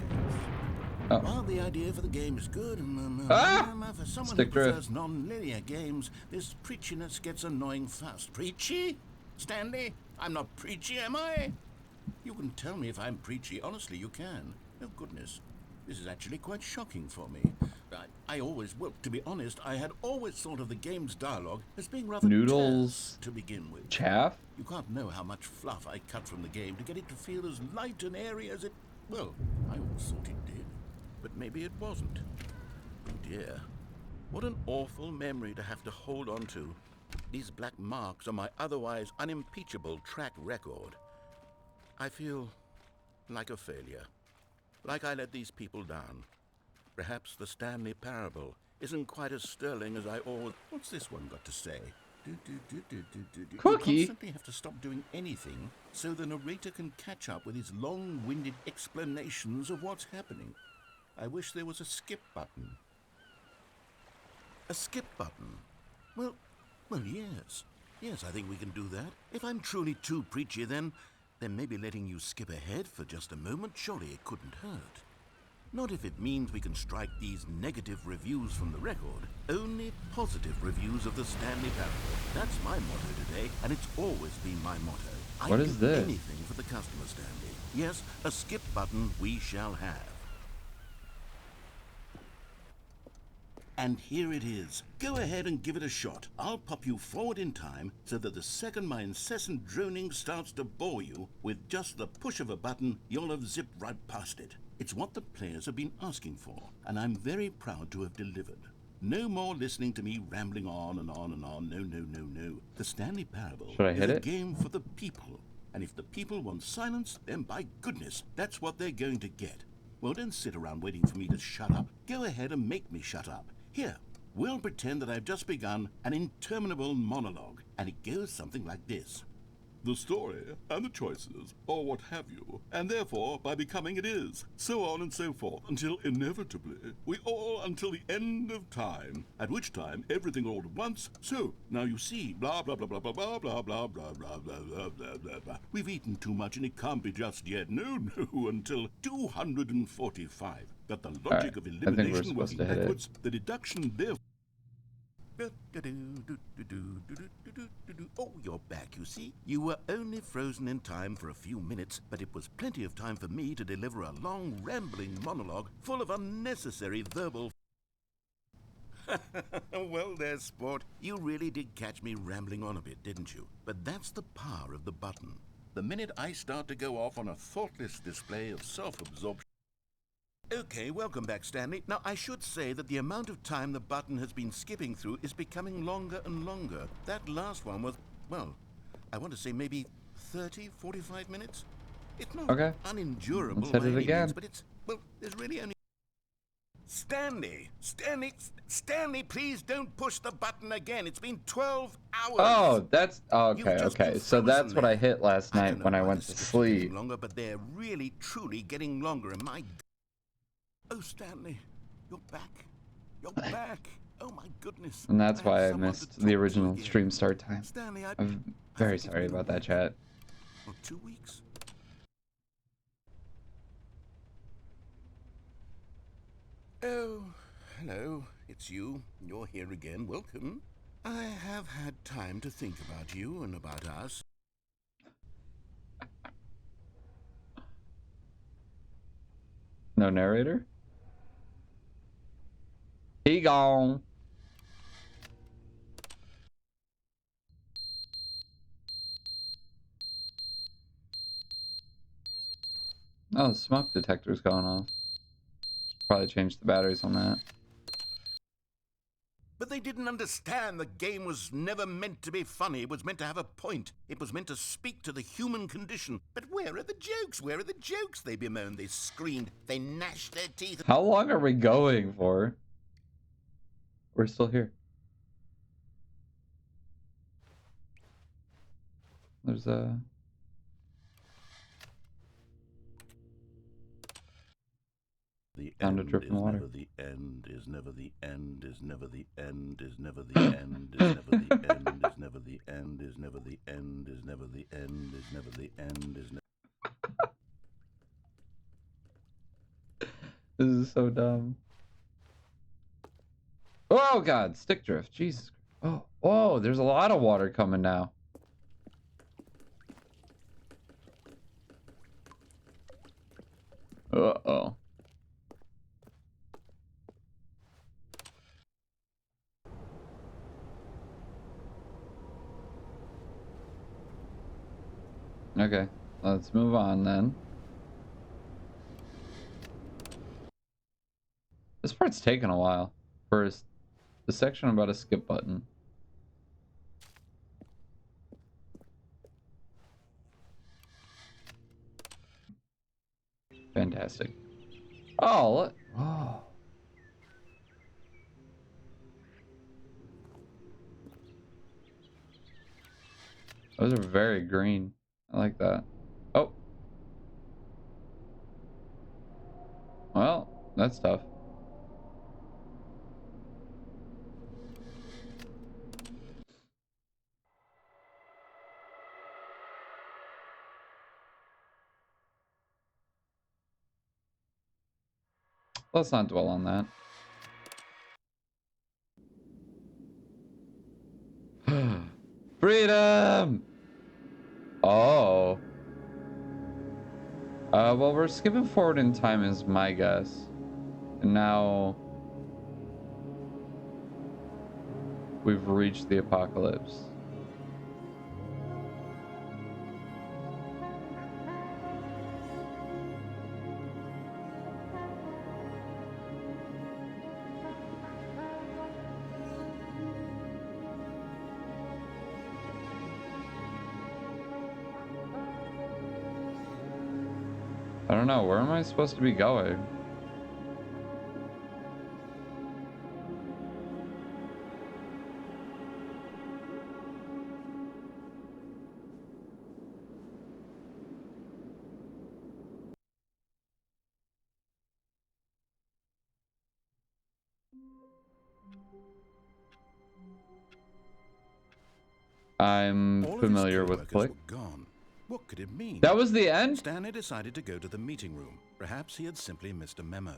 Oh.
While the idea for the game is good, for someone
Stick
who
drift.
prefers non-linear games, this preachiness gets annoying fast. Preachy? Stanley? I'm not preachy, am I? You can tell me if I'm preachy. Honestly, you can. Oh, goodness. This is actually quite shocking for me. Well, to be honest, I had always thought of the game's dialogue as being rather
Noodles.
terse to begin with.
Chaff?
You can't know how much fluff I cut from the game to get it to feel as light and airy as it... Well, I always thought it did. But maybe it wasn't. Oh dear. What an awful memory to have to hold on to. These black marks are my otherwise unimpeachable track record. I feel like a failure. Like I let these people down. Perhaps the Stanley Parable isn't quite as sterling as I always... What's this one got to say?
Cookie?
You constantly have to stop doing anything so the narrator can catch up with his long-winded explanations of what's happening. I wish there was a skip button. A skip button? Well, yes. Yes, I think we can do that. If I'm truly too preachy, then maybe letting you skip ahead for just a moment, surely it couldn't hurt. Not if it means we can strike these negative reviews from the record. Only positive reviews of the Stanley Parable. That's my motto today, and it's always been my motto.
What
I'd
is
do
this?
anything for the customer, Stanley. Yes, a skip button we shall have. And here it is. Go ahead and give it a shot. I'll pop you forward in time so that the second my incessant droning starts to bore you, with just the push of a button, you'll have zipped right past it. It's what the players have been asking for, and I'm very proud to have delivered. No more listening to me rambling on and on and on. No. The Stanley Parable
Should I
is
hit
a
it?
game for the people. And if the people want silence, then by goodness, that's what they're going to get. Well, don't sit around waiting for me to shut up. Go ahead and make me shut up. Here, we'll pretend that I've just begun an interminable monologue, and it goes something like this. The story, and the choices, or what have you, and therefore, by becoming it is, so on and so forth, until inevitably, we all until the end of time, at which time, everything all at once, so, now you see, blah, blah, blah, blah, blah, blah, blah, blah, blah, blah, blah, blah, blah, blah, blah. We've eaten too much and it can't be just yet, no, until 245. But the logic of elimination
supposed
working
to hit it.
backwards, the deduction therefore... Oh, you're back, you see. You were only frozen in time for a few minutes, but it was plenty of time for me to deliver a long, rambling monologue full of unnecessary verbal... Well, there, sport. You really did catch me rambling on a bit, didn't you? But that's the power of the button. The minute I start to go off on a thoughtless display of self-absorption... Okay, welcome back, Stanley. Now, I should say that the amount of time the button has been skipping through is becoming longer and longer. That last one was, well, I want to say maybe 30, 45 minutes? It's not unendurable
Let's hit
by
it
any
again.
means, but it's, well, there's really only... Stanley, please don't push the button again. It's been 12 hours.
Oh, that's
You've
okay.
just been
So that's
frozen
what I
there.
hit last
I don't
night
know
when I
why
went
the
to
skips are getting
sleep.
longer, but they're really, truly getting longer. And my... Oh, Stanley, you're back. You're back. Oh, my goodness.
And that's
have
why I
someone to
missed
talk
the
to
original
again.
stream start time.
Stanley,
I'm
I
very
think it's
sorry
been a
about that,
week
chat.
or 2 weeks. Oh, hello. It's you. You're here again. Welcome. I have had time to think about you and about us.
No narrator? He gone. Oh, the smoke detector's going off. Should probably change the batteries on that.
But they didn't understand the game was never meant to be funny. It was meant to have a point. It was meant to speak to the human condition. But where are the jokes? Where are the jokes? They bemoaned, they screamed, they gnashed their teeth.
How long are we going for? We're still here. There's a...
The
Found a
end
drip
is
in water.
never the end, is never the end, is never the end, is never the end, is never the end, is never the end, is never the end, is never the end, is never the end, is never.
This is so dumb. Oh god, stick drift. Jesus. Oh, whoa, there's a lot of water coming now. Uh-oh. Okay, let's move on then. This part's taking a while. First, the section about a skip button. Fantastic. Oh, look. Oh. Those are very green. I like that. Oh. Well, that's tough. Let's not dwell on that. Freedom! Oh. Well, we're skipping forward in time is my guess. And now we've reached the apocalypse. I don't know, where am I supposed to be going? I'm
All of his
familiar with
co-workers
Click.
were gone. What could it mean?
That was the end?
Stanley decided to go to the meeting room. Perhaps he had simply missed a memo.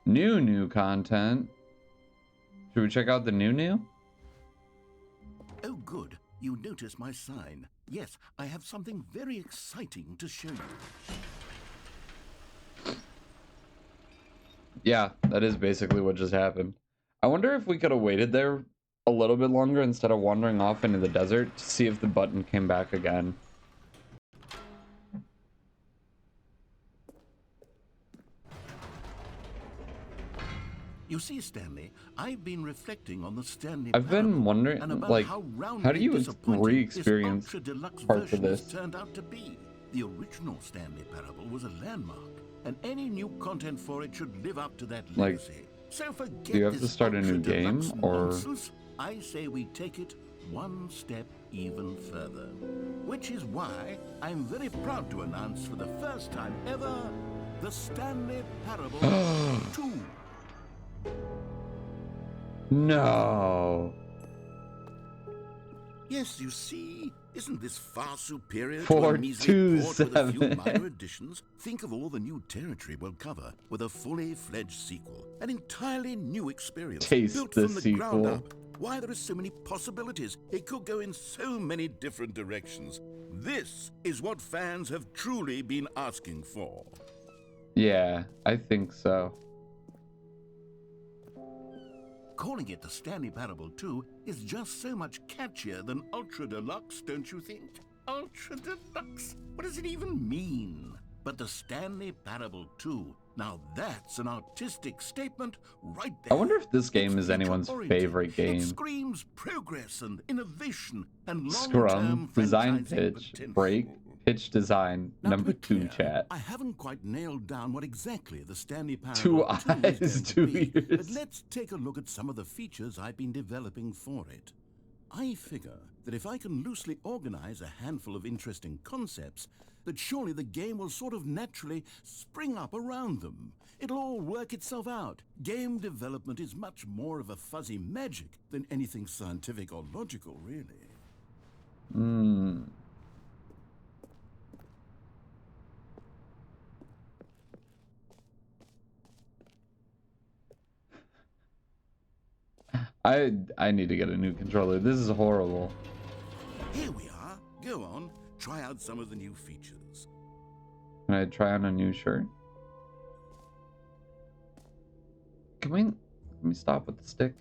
New content. Should we check out the new?
Oh, good. You notice my sign. Yes, I have something very exciting to show you.
Yeah, that is basically what just happened. I wonder if we could have waited there a little bit longer instead of wandering off into the desert to see if the button came back again.
You see, Stanley, I've been reflecting on the Stanley
I've been
Parable
wondering,
and about
like,
how
how do you
disappointing
re-experience
this ultra-deluxe
parts of
version has
this?
turned out to be. The original Stanley Parable was a landmark, and any new content for it should live up to that
Like,
legacy. So forget
do you have to
this
start a new game,
ultra-deluxe
or...?
nonsense. I say we take it one step even further. Which is why I'm very proud to announce for the first time ever, the Stanley Parable 2.
No.
Yes, you see, Isn't this far superior to
Four,
a measly
two,
port with a few
seven.
minor additions? Think of all the new territory we'll cover with a fully fledged sequel. An entirely new experience,
Taste
built
the
from the ground
sequel.
up. Why, there are so many possibilities. It could go in so many different directions. This is what fans have truly been asking for.
Yeah, I think so.
Calling it the Stanley Parable 2 is just so much catchier than Ultra Deluxe, don't you think? Ultra Deluxe? What does it even mean? But the Stanley Parable 2, now that's an artistic statement right there.
I wonder if this game
It's
is anyone's
future-oriented.
favorite
It
game.
screams progress and innovation and long-term
Scrum, design
franchising
pitch,
potential.
break, pitch design,
Now, to
number
be
2
clear,
chat.
I haven't quite nailed down what exactly the Stanley Parable
2
2
eyes,
is going
2
to be, but
ears.
let's take a look at some of the features I've been developing for it. I figure that if I can loosely organize a handful of interesting concepts, that surely the game will sort of naturally spring up around them. It'll all work itself out. Game development is much more of a fuzzy magic than anything scientific or logical, really.
I need to get a new controller. This is horrible.
Here we are. Go on, try out some of the new features.
Can I try on a new shirt? Can we let me stop with the stick?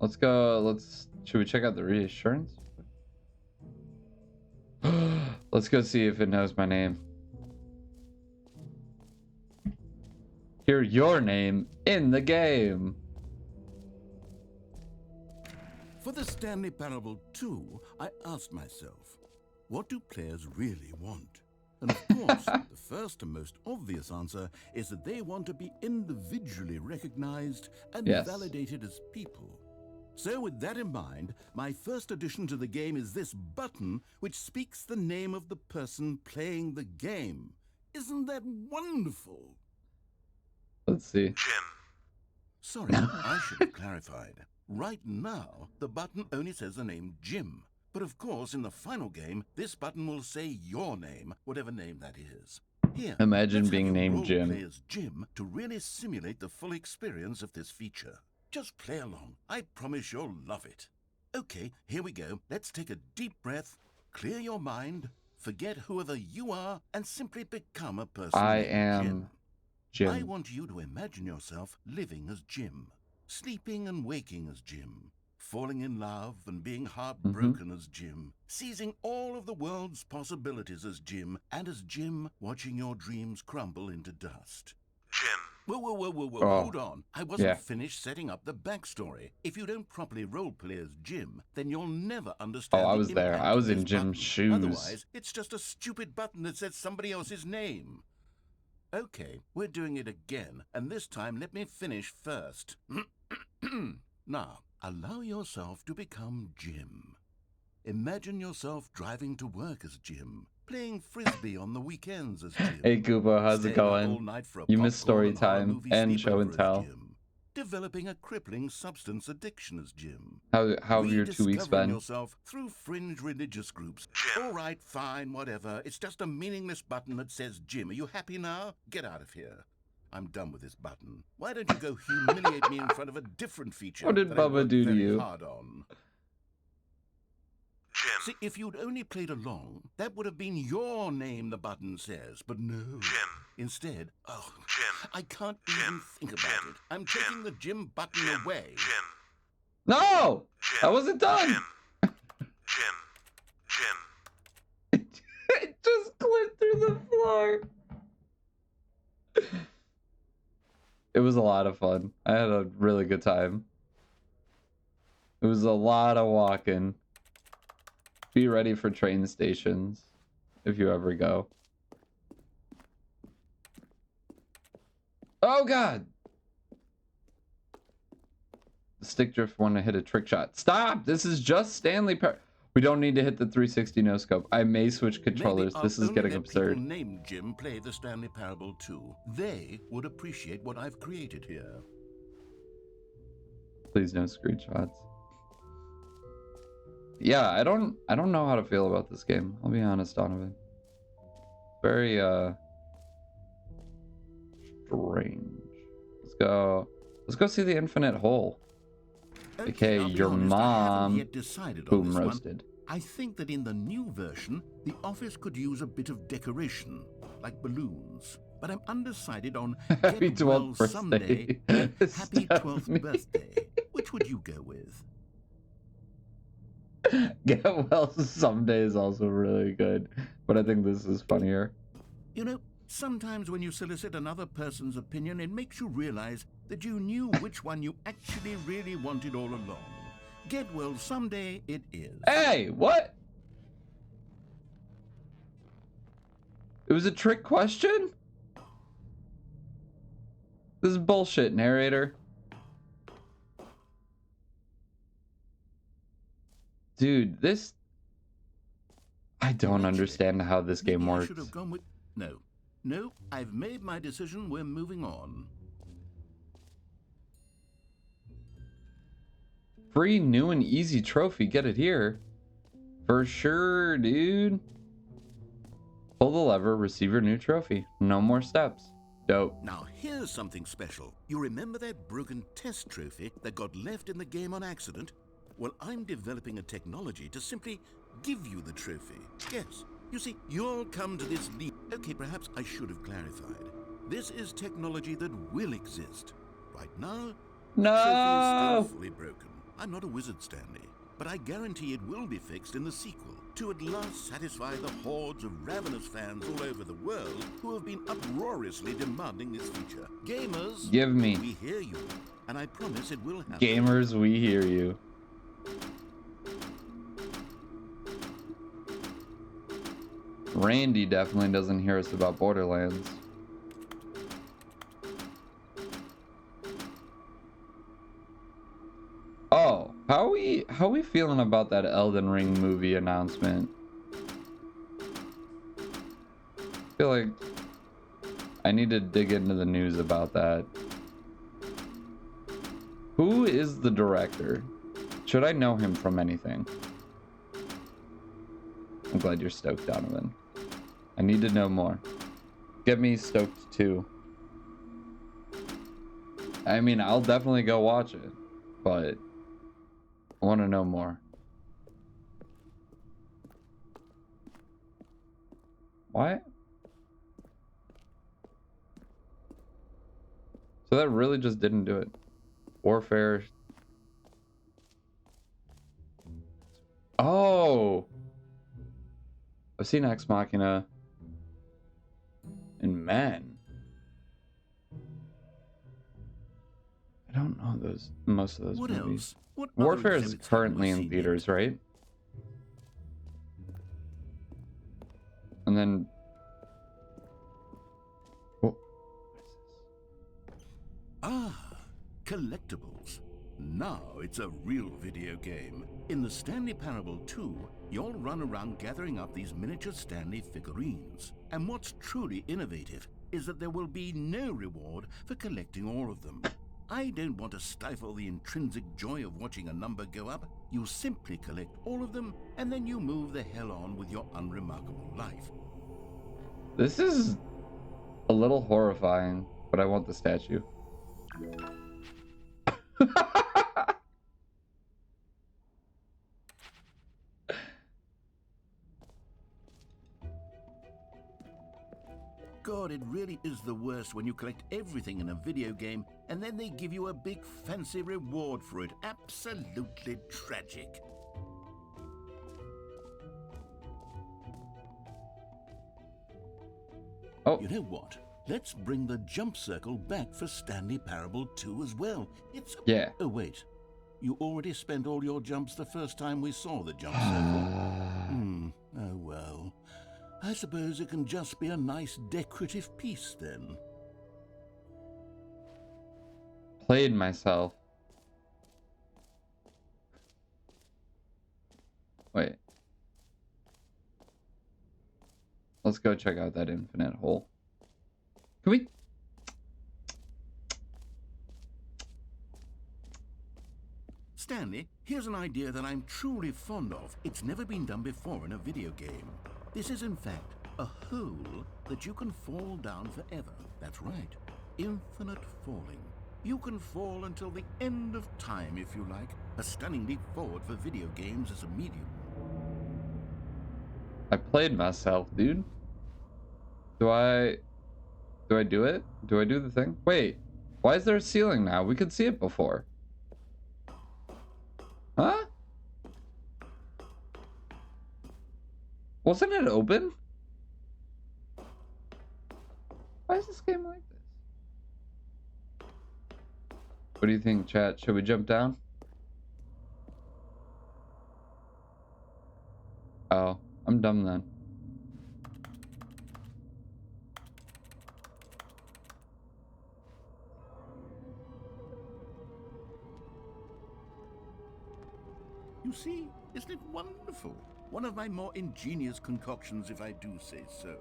Let's go. Should we check out the reassurance? Let's go see if it knows my name. Hear your name in the game.
For the Stanley Parable 2, I asked myself, what do players really want? And of course, the first and most obvious answer is that they want to be individually recognized and
Yes.
validated as people. So with that in mind, my first addition to the game is this button which speaks the name of the person playing the game. Isn't that wonderful?
Let's see.
Jim. Sorry, I should have clarified. Right now, the button only says the name Jim. But of course, in the final game, this button will say your name, whatever name that is. Here,
Imagine
let's
being
have you
named
role
Jim.
play as Jim to really simulate the full experience of this feature. Just play along. I promise you'll love it. Okay, here we go. Let's take a deep breath, clear your mind, forget whoever you are, and simply become a person
I
named
am Jim.
I want you to imagine yourself living as Jim, sleeping and waking as Jim, falling in love and being heartbroken as Jim, seizing all of the world's possibilities as Jim, and as Jim watching your dreams crumble into dust. Jim. Whoa,
Oh,
hold on. I wasn't
yeah.
finished setting up the backstory. If you don't properly roleplay as Jim, then you'll never understand
Oh, I
the
was there.
impact
I was
of
in
this
Jim's
button.
shoes.
Otherwise, it's just a stupid button that says somebody else's name. Okay, we're doing it again, and this time let me finish first. Now, allow yourself to become Jim. Imagine yourself driving to work as Jim, playing frisbee on the weekends as Jim.
Hey Koopa, how's it
staying up all
going?
night for a
You missed
popcorn
story
and horror
time
movie
and show and
sleepover as
tell.
Jim. Developing a crippling substance addiction as Jim.
How have your 2 weeks
Rediscovering
been?
yourself through fringe religious groups. All right, fine, whatever. It's just a meaningless button that says Jim. Are you happy now? Get out of here. I'm done with this button. Why don't you go humiliate me in front of a different feature
What did
that I
Bubba
worked
do to
very
you?
hard on? See, if you'd only played along, that would have been your name the button says, but no. Jim. Instead, I can't even think about it. I'm taking the Jim button away.
No! I wasn't done! It just clipped through the floor. It was a lot of fun. I had a really good time. It was a lot of walking. Be ready for train stations if you ever go. Oh god! The stick drift want to hit a trick shot. Stop! This is just Stanley Parable. We don't need to hit the 360 no scope. I may switch controllers.
Maybe
This
I'll
is
only
getting
let
absurd.
people named Jim play the Stanley Parable 2. They would appreciate what I've created here.
Please no screenshots. Yeah, I don't know how to feel about this game. I'll be honest, Donovan. Very strange. Let's go see the infinite hole.
Okay,
Okay,
I'll be
your
honest, I haven't
mom
yet decided on
boom
this
roasted.
one. I think that in the new version, the office could use a bit of decoration, like balloons. But I'm undecided on
Happy
Get Well
12th
Someday
birthday.
and Happy 12th
Stephanie.
Birthday. Which would you go with?
Get well someday is also really good, but I think this is funnier.
You know, sometimes when you solicit another person's opinion, it makes you realize that you knew which one you actually really wanted all along. Get Well Someday it is.
Hey, what? It was a trick question? This is bullshit, narrator. Dude, this... I don't understand how this game
Maybe
works.
I should have gone with... No, I've made my decision. We're moving on.
Free, new, and easy trophy. Get it here. For sure, dude. Pull the lever, receive your new trophy. No more steps. Dope.
Now, here's something special. You remember that broken test trophy that got left in the game on accident? Well, I'm developing a technology to simply give you the trophy. Yes. You see, you'll come to this leap. Okay, perhaps I should have clarified. This is technology that will exist. Right now, the trophy is still fully broken. I'm not a wizard, Stanley, but I guarantee it will be fixed in the sequel to at last satisfy the hordes of ravenous fans all over the world who have been uproariously demanding this feature. Gamers,
Give me.
we hear you, and I promise it will happen.
Gamers, we hear you. Randy definitely doesn't hear us about Borderlands. Oh, how we feeling about that Elden Ring movie announcement? I feel like I need to dig into the news about that. Who is the director? Should I know him from anything? I'm glad you're stoked, Donovan. I need to know more. Get me stoked too. I mean, I'll definitely go watch it, but I want to know more. Why? So that really just didn't do it. Warfare. Oh! I've seen Ex Machina and Man. I don't know most of those
What
movies.
else? What other
Warfare is
exhibits have we
currently in
seen
theaters,
yet?
right? And then... Oh.
Ah, collectibles. Now it's a real video game. In the Stanley Parable 2, you'll run around gathering up these miniature Stanley figurines. And what's truly innovative is that there will be no reward for collecting all of them. I don't want to stifle the intrinsic joy of watching a number go up. You simply collect all of them, and then you move the hell on with your unremarkable life.
This is a little horrifying, but I want the statue.
God, it really is the worst when you collect everything in a video game and then they give you a big fancy reward for it. Absolutely tragic.
Oh.
You know what? Let's bring the jump circle back for Stanley Parable 2 as well. It's...
Yeah.
Oh, wait. You already spent all your jumps the first time we saw the jump circle. Oh, well. I suppose it can just be a nice decorative piece, then.
Played myself. Wait. Let's go check out that infinite hole. Can we?
Stanley, Here's an idea that I'm truly fond of. It's never been done before in a video game. This is, in fact, a hole that you can fall down forever. That's right. Infinite falling. You can fall until the end of time, if you like. A stunning leap forward for video games as a medium.
I played myself, dude. Do I do it? Do I do the thing? Wait, why is there a ceiling now? We could see it before. Huh? Wasn't it open? Why is this game like this? What do you think, chat? Should we jump down? Oh, I'm dumb then.
You see, isn't it wonderful? One of my more ingenious concoctions, if I do say so.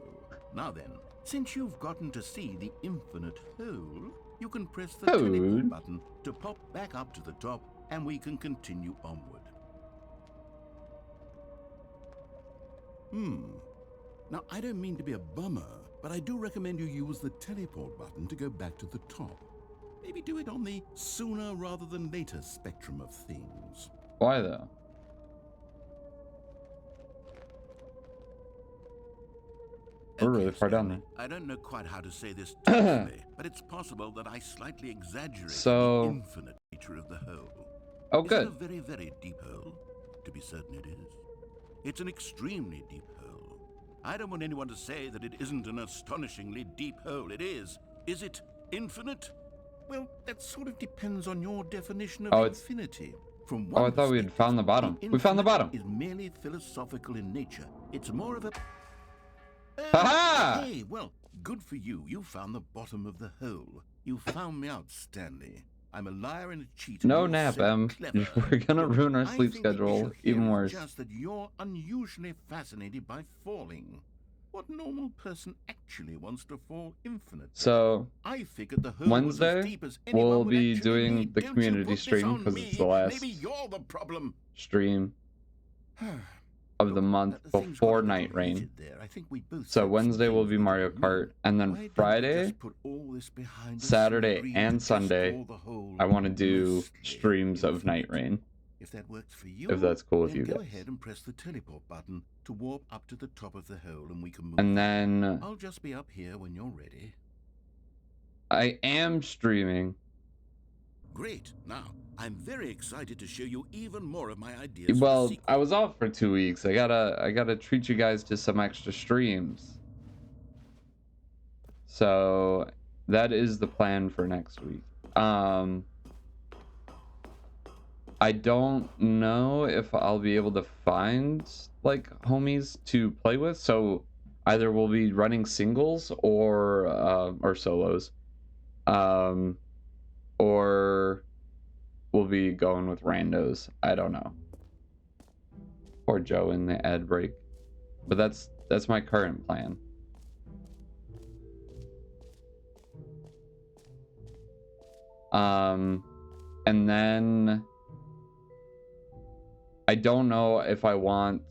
Now then, since you've gotten to see the infinite hole, you can press the teleport button to pop back up to the top, and we can continue onward. Now, I don't mean to be a bummer, but I do recommend you use the teleport button to go back to the top. Maybe do it on the sooner rather than later spectrum of things.
Why though? We're really far down there.
I don't know quite how to say this tactfully, but it's possible that I slightly exaggerated the infinite nature of the hole.
Oh,
Is
good.
it a very, very deep hole? To be certain it is. It's an extremely deep hole. I don't want anyone to say that it isn't an astonishingly deep hole. It is. Is it infinite? Well, that sort of depends on your definition of infinity. From one
I thought we had found the bottom. We found the bottom.
Is merely philosophical in nature. It's more of a...
Ha-ha!
Hey, well, good for you. You found the bottom of the hole. You found me out, Stanley. I'm a liar and a cheat.
No nap, Em. We're gonna ruin our sleep schedule even worse.
Just that you're unusually fascinated by falling. What normal person actually wants to fall infinite?
So,
I figured the hole
Wednesday,
was as deep as anyone
we'll
would
be
actually
doing
need.
the
Don't you
community
put this
stream
on
because
me.
it's the last
Maybe you're the problem.
stream of the month before Night Rain. So Wednesday will be Mario Kart, and then Friday, Saturday, and Sunday, I want to do streams of Night Rain.
If that works for you,
if that's cool with you
go
guys.
ahead and press the teleport button to warp up to the top of the hole, and we can move.
And then
I'll just be up here when you're ready.
I am streaming.
Great. Now, I'm very excited to show you even more of my ideas.
Well, I was off for 2 weeks. I gotta treat you guys to some extra streams. So that is the plan for next week. I don't know if I'll be able to find like homies to play with. So either we'll be running singles or solos, or we'll be going with randos. I don't know. Poor Joe in the ad break, but that's my current plan. And then I don't know if I want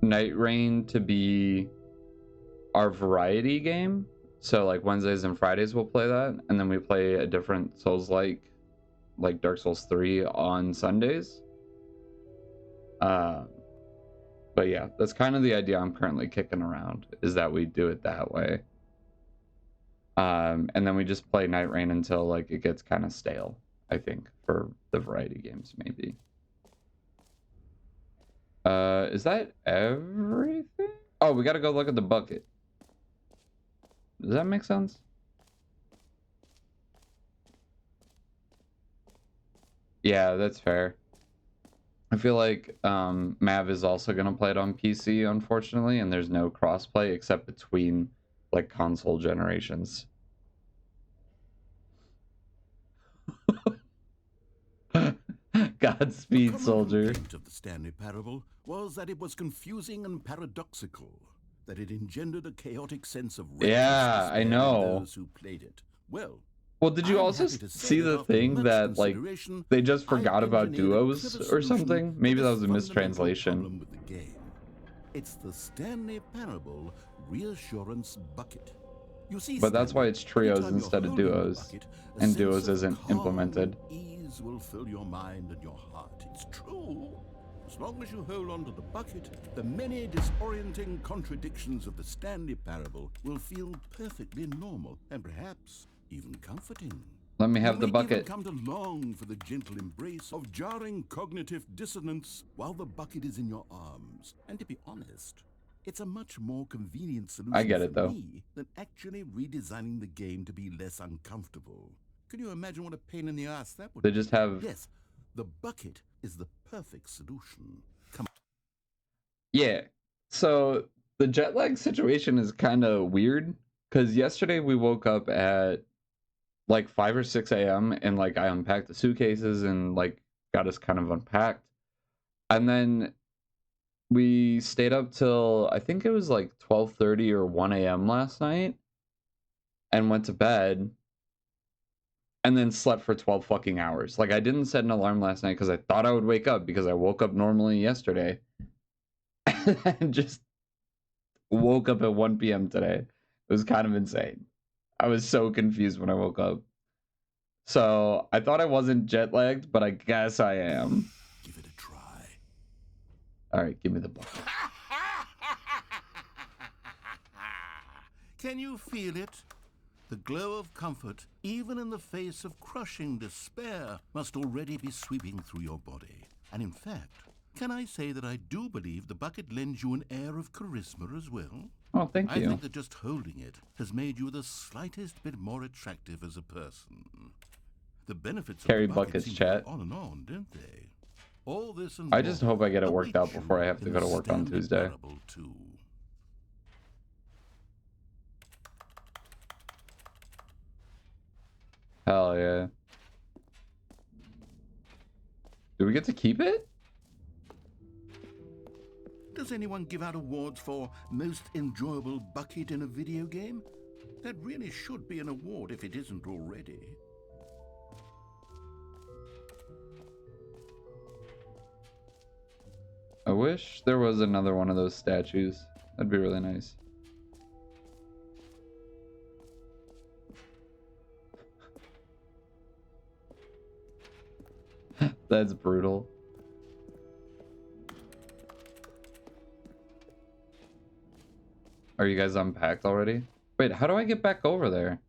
Night Rain to be our variety game. So like Wednesdays and Fridays we'll play that, and then we play a different Souls-like Dark Souls 3 on Sundays. But yeah, that's kind of the idea I'm currently kicking around, is that we do it that way. And then we just play Night Rain until like it gets kind of stale, I think, for the variety games maybe. Is that everything? Oh, we gotta go look at the bucket. Does that make sense? Yeah, that's fair. I feel like Mav is also gonna play it on PC, unfortunately, and there's no crossplay except between like console generations. Godspeed, soldier.
The complaint of the Stanley Parable was that it was confusing and paradoxical, that it engendered a chaotic sense of
Yeah, I know.
those who played it. Well,
Well, did you
I'm
also
happy to say
see
that
the
after
thing
much
that, like,
consideration,
they just
I've
forgot about
engineered a
duos
clever
or
solution
something?
to
Maybe that
this
was a
fundamental
mistranslation.
problem with the game. It's the Stanley Parable Reassurance Bucket. You see,
But that's why
Stanley,
it's trios
anytime you're
instead of
holding the
duos.
bucket, a
And
sense
duos
of
isn't
calm
implemented.
and ease will fill your mind and your heart. It's true. As long as you hold on to the bucket, the many disorienting contradictions of the Stanley Parable will feel perfectly normal and perhaps even comforting.
Let me have the
You may even
bucket.
come to long for the gentle embrace of jarring cognitive dissonance while the bucket is in your arms. And to be honest, it's a much more convenient solution
I get it,
for
though.
me than actually redesigning the game to be less uncomfortable. Can you imagine what a pain in the ass that would
They
be?
just have...
Yes, the bucket is the perfect solution. Come
Yeah. So the jet lag situation is kind of weird because yesterday we woke up at like 5 or 6 a.m. and like I unpacked the suitcases and like got us kind of unpacked. And then we stayed up till I think it was like 12:30 or 1 a.m. last night and went to bed and then slept for 12 fucking hours. Like I didn't set an alarm last night because I thought I would wake up because I woke up normally yesterday and just woke up at 1 p.m. today. It was kind of insane. I was so confused when I woke up. So I thought I wasn't jet lagged, but I guess I am.
give it a try.
All right, give me the bucket.
Can you feel it? The glow of comfort, even in the face of crushing despair, must already be sweeping through your body. And in fact, can I say that I do believe the bucket lends you an air of charisma as well?
Oh, thank
I
you.
think that just holding it has made you the slightest bit more attractive as a person. The benefits
Carry
of the bucket
buckets,
seem
chat.
to go on and on, don't they? All this and
I just
more
hope I get it worked out
awaits
before I
you
have to
in
go
the
to work on
Stanley
Tuesday.
Parable 2.
Hell yeah. Do we get to keep it?
Does anyone give out awards for most enjoyable bucket in a video game? That really should be an award if it isn't already.
I wish there was another one of those statues. That'd be really nice. That's brutal. Are you guys unpacked already? Wait, how do I get back over there?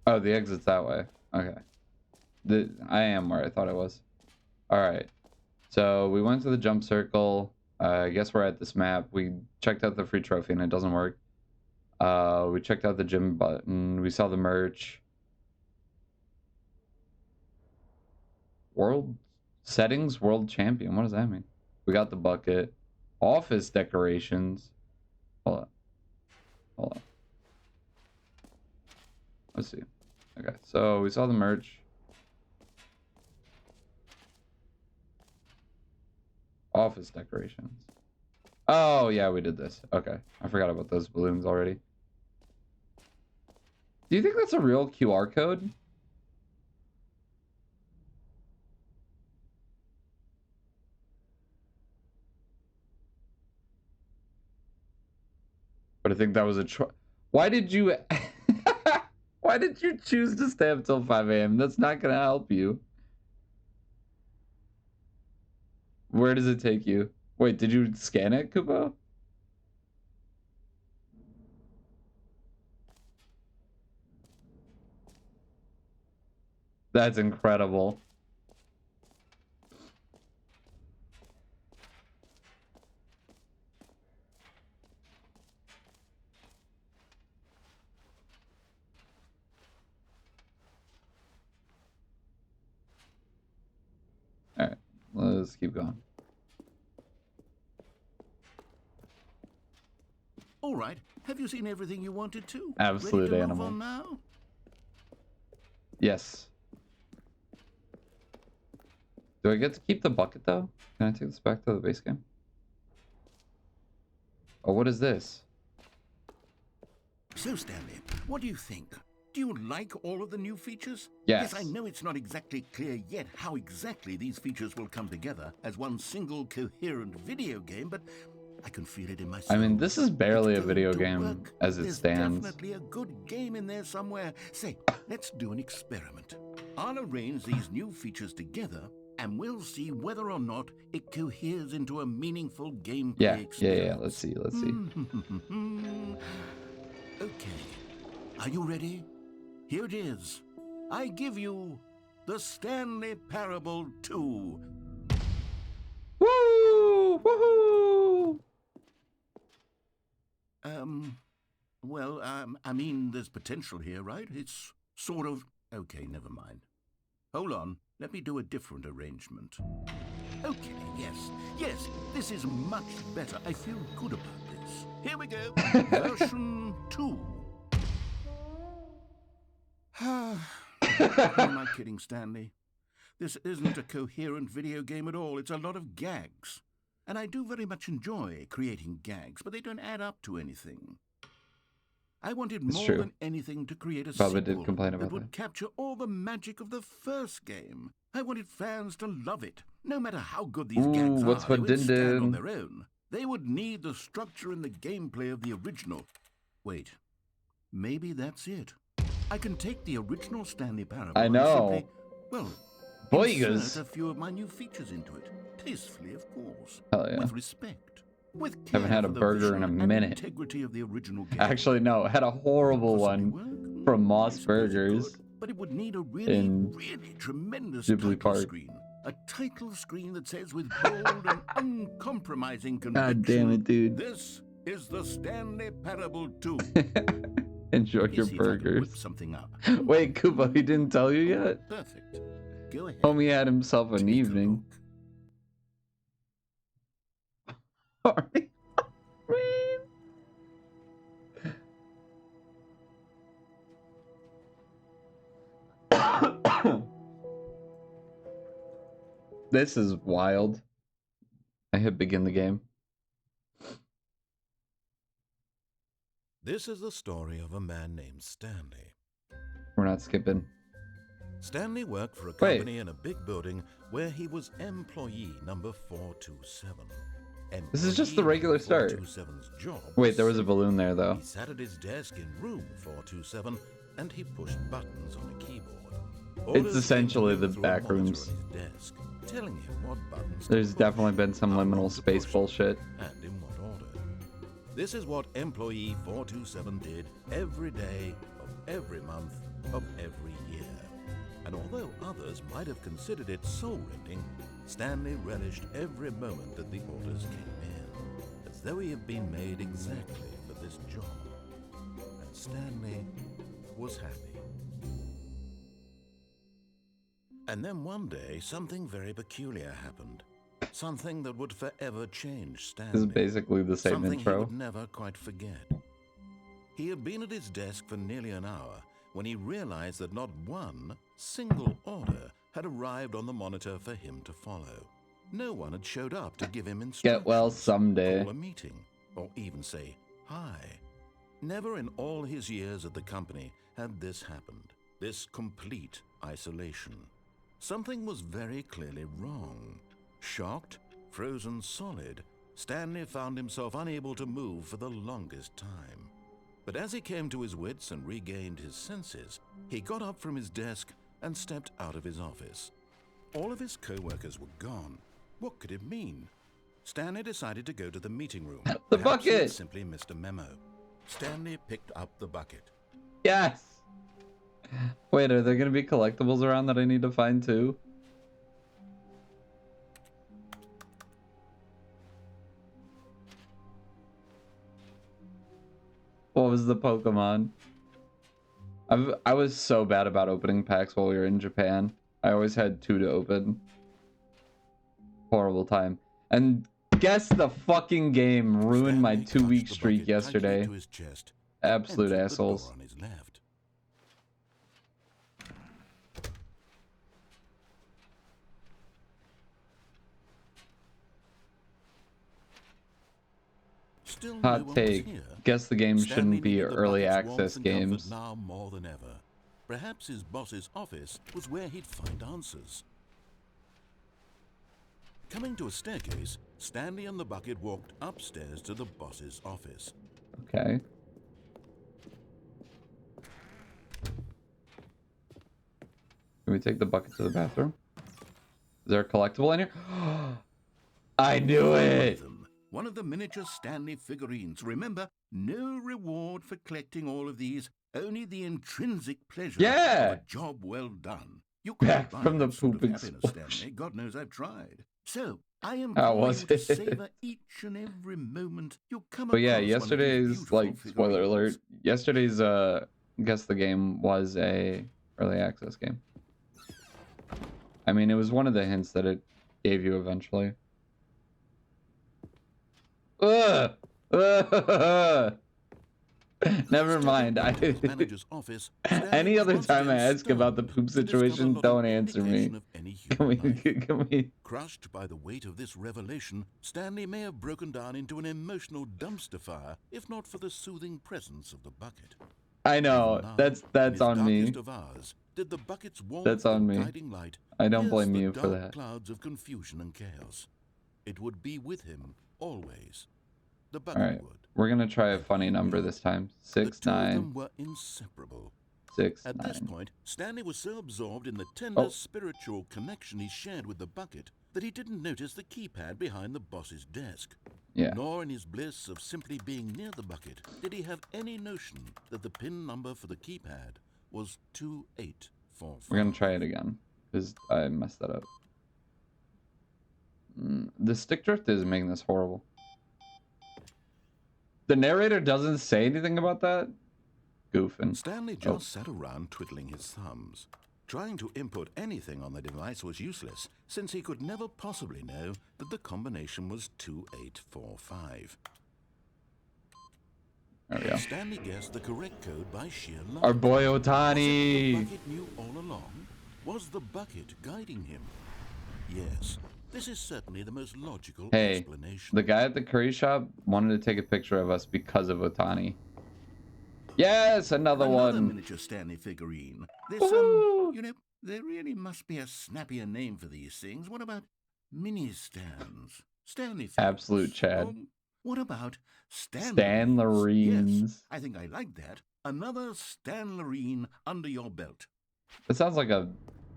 Oh, the exit's that way. Okay. I am where I thought I was. Alright. So we went to the jump circle. I guess we're at this map. We checked out the free trophy and it doesn't work. We checked out the gym button. We saw the merch. World settings, world champion. What does that mean? We got the bucket. Office decorations. Hold on. Hold on. Let's see. Okay, so we saw the merch. Office decorations. Oh, yeah, we did this. Okay, I forgot about those balloons already. Do you think that's a real QR code? But I think that was a Why did you... Why did you choose to stay up till 5 a.m.? That's not gonna help you. Where does it take you? Wait, did you scan it, Kubo? That's incredible. Alright, let's keep going.
All right, have you seen everything you wanted to?
Absolute
Ready to
animal.
move on now?
Yes. Do I get to keep the bucket, though? Can I take this back to the base game? Oh, what is this?
So, Stanley, what do you think? Do you like all of the new features?
Yes.
I know it's not exactly clear yet how exactly these features will come together as one single coherent video game, but I can feel it in my soul.
I mean, this is barely a
It's going
video
to
game
work.
as it
There's
stands.
definitely a good game in there somewhere. Say, let's do an experiment. I'll arrange these new features together, and we'll see whether or not it coheres into a meaningful gameplay experience.
Yeah. Let's see.
Okay. Are you ready? Here it is. I give you the Stanley Parable 2.
Woo! Woohoo!
Well, I mean, there's potential here, right? It's sort of... Okay, never mind. Hold on. Let me do a different arrangement. Okay, yes, this is much better. I feel good about this. Here we go. Version 2. Who am I kidding, Stanley? This isn't a coherent video game at all. It's a lot of gags. And I do very much enjoy creating gags, but they don't add up to anything. I wanted
It's
more
true.
than anything to create a
Probably
sequel
did complain
that
about
would
that.
capture all the magic of the first game. I wanted fans to love it. No matter how good these gags
what's
are, they
for
would stand on
din-din?
their own. They would need the structure and the gameplay of the original. Wait, maybe that's it. I can take the original Stanley Parable
I know.
and simply, well,
Boigas.
insert a few of my new features into it. Tastefully, of course.
Hell yeah.
With respect. With
Haven't
care
had a
for the
burger in a
vision and
minute.
integrity of the original game.
Actually, no. I had a horrible
Possibly
one
work?
from
I
Moss
suppose it
Burgers.
could, but it would need a really,
in
really tremendous
Ghibli
title
Park.
screen. A title screen that says with bold and uncompromising conviction,
God damn it, dude.
this is the Stanley Parable 2.
Enjoy
Let me
your
see if I can
burgers.
whip something up.
Wait, Koopa, he didn't tell you yet?
Perfect. Go ahead.
Homie had himself an
Take a
evening.
look.
This is wild. I hit begin the game.
This is the story of a man named Stanley.
We're not skipping.
Stanley worked for a
Wait.
company in a big building where he was employee number 427.
This is just the regular start.
427's job.
Wait, there was a balloon there, though.
He sat at his desk in room 427 and he pushed buttons on a keyboard. Orders
essentially
came to him
the
through a
back
monitor
rooms.
on his desk, telling him what buttons to
There's
push,
definitely been some
how long
liminal
to
space
push,
bullshit.
and in what order. This is what employee 427 did every day of every month of every year. And although others might have considered it soul-rending, Stanley relished every moment that the orders came in, as though he had been made exactly for this job. And Stanley was happy. And then one day, something very peculiar happened. Something that would forever change Stanley.
This is basically the same
Something he
intro.
would never quite forget. He had been at his desk for nearly an hour when he realized that not one single order had arrived on the monitor for him to follow. No one had showed up to give him instructions,
Get well someday.
call a meeting, or even say hi. Never in all his years at the company had this happened, this complete isolation. Something was very clearly wrong. Shocked, frozen solid, Stanley found himself unable to move for the longest time. But as he came to his wits and regained his senses, he got up from his desk and stepped out of his office. All of his co-workers were gone. What could it mean? Stanley decided to go to the meeting room.
The
Perhaps he had
bucket!
simply missed a memo. Stanley picked up the bucket.
Yes! Wait, are there gonna be collectibles around that I need to find too? What was the Pokemon? I was so bad about opening packs while we were in Japan. I always had 2 to open. Horrible time. And guess the fucking game ruined my
Stanley
2-week
clutched the
streak
bucket tightly
yesterday.
to his chest,
Absolute
entered the
assholes.
door on his left. still
Hot
no one
take.
was here.
Guess the game
Stanley
shouldn't be
needed the
early
bucket's
access
warmth and comfort
games.
now more than ever. Perhaps his boss's office was where he'd find answers. Coming to a staircase, Stanley and the bucket walked upstairs to the boss's office.
Okay. Can we take the bucket to the bathroom? Is there a collectible in here? I knew it!
One of the miniature Stanley figurines. Remember, no reward for collecting all of these, only the intrinsic pleasure of a job well done. You can't buy
from the
that sort of
poop
happiness,
explosion.
Stanley. God knows I've tried. So, I
How
implore
was
you to
it?
savor each and every moment you come
But
across
yeah,
one of these
yesterday's,
beautiful
like, spoiler alert,
figurines.
yesterday's, Guess the Game was a early access game. I mean, it was one of the hints that it gave you eventually. Ugh! Never mind.
Manager's office,
Any other time I ask about the poop situation, don't answer me. Can we?
Crushed by the weight of this revelation, Stanley may have broken down into an emotional dumpster fire, if not for the soothing presence of the bucket.
I know.
Now,
That's on me.
darkest of hours, did the bucket's warmth
That's on
and
me.
guiding light
I don't
pierce
blame
the
you for
dark
that.
clouds of confusion and chaos. It would be with him always. The
All
bucket
right,
would.
we're gonna try a funny number this time.
The
6,
two of
9,
them were inseparable.
6,
At
9.
this point, Stanley was so absorbed in the tender
Oh.
spiritual connection he shared with the bucket that he didn't notice the keypad behind the boss's desk.
Yeah.
Nor in his bliss of simply being near the bucket did he have any notion that the pin number for the keypad was 2845.
We're gonna try it again because I messed that up. The stick drift is making this horrible. The narrator doesn't say anything about that. Goofing.
Stanley just sat around twiddling his thumbs. Trying to input anything on the device was useless, since he could never possibly know that the combination was 2845.
There we go.
Stanley guessed the correct code by sheer luck.
Our boy
Was it
Otani.
the bucket knew all along? Was the bucket guiding him? Yes, this is certainly the most logical
Hey,
explanation.
the guy at the curry shop wanted to take a picture of us because of Otani. Yes, another one.
miniature Stanley figurine. There's
Woohoo!
you know, there really must be a snappier name for these things. What about mini stands? Stanley figures.
Absolute Chad.
Or what about
Stanlerines.
Yes, I think I like that. Another Stanlerine under your belt.
It sounds like a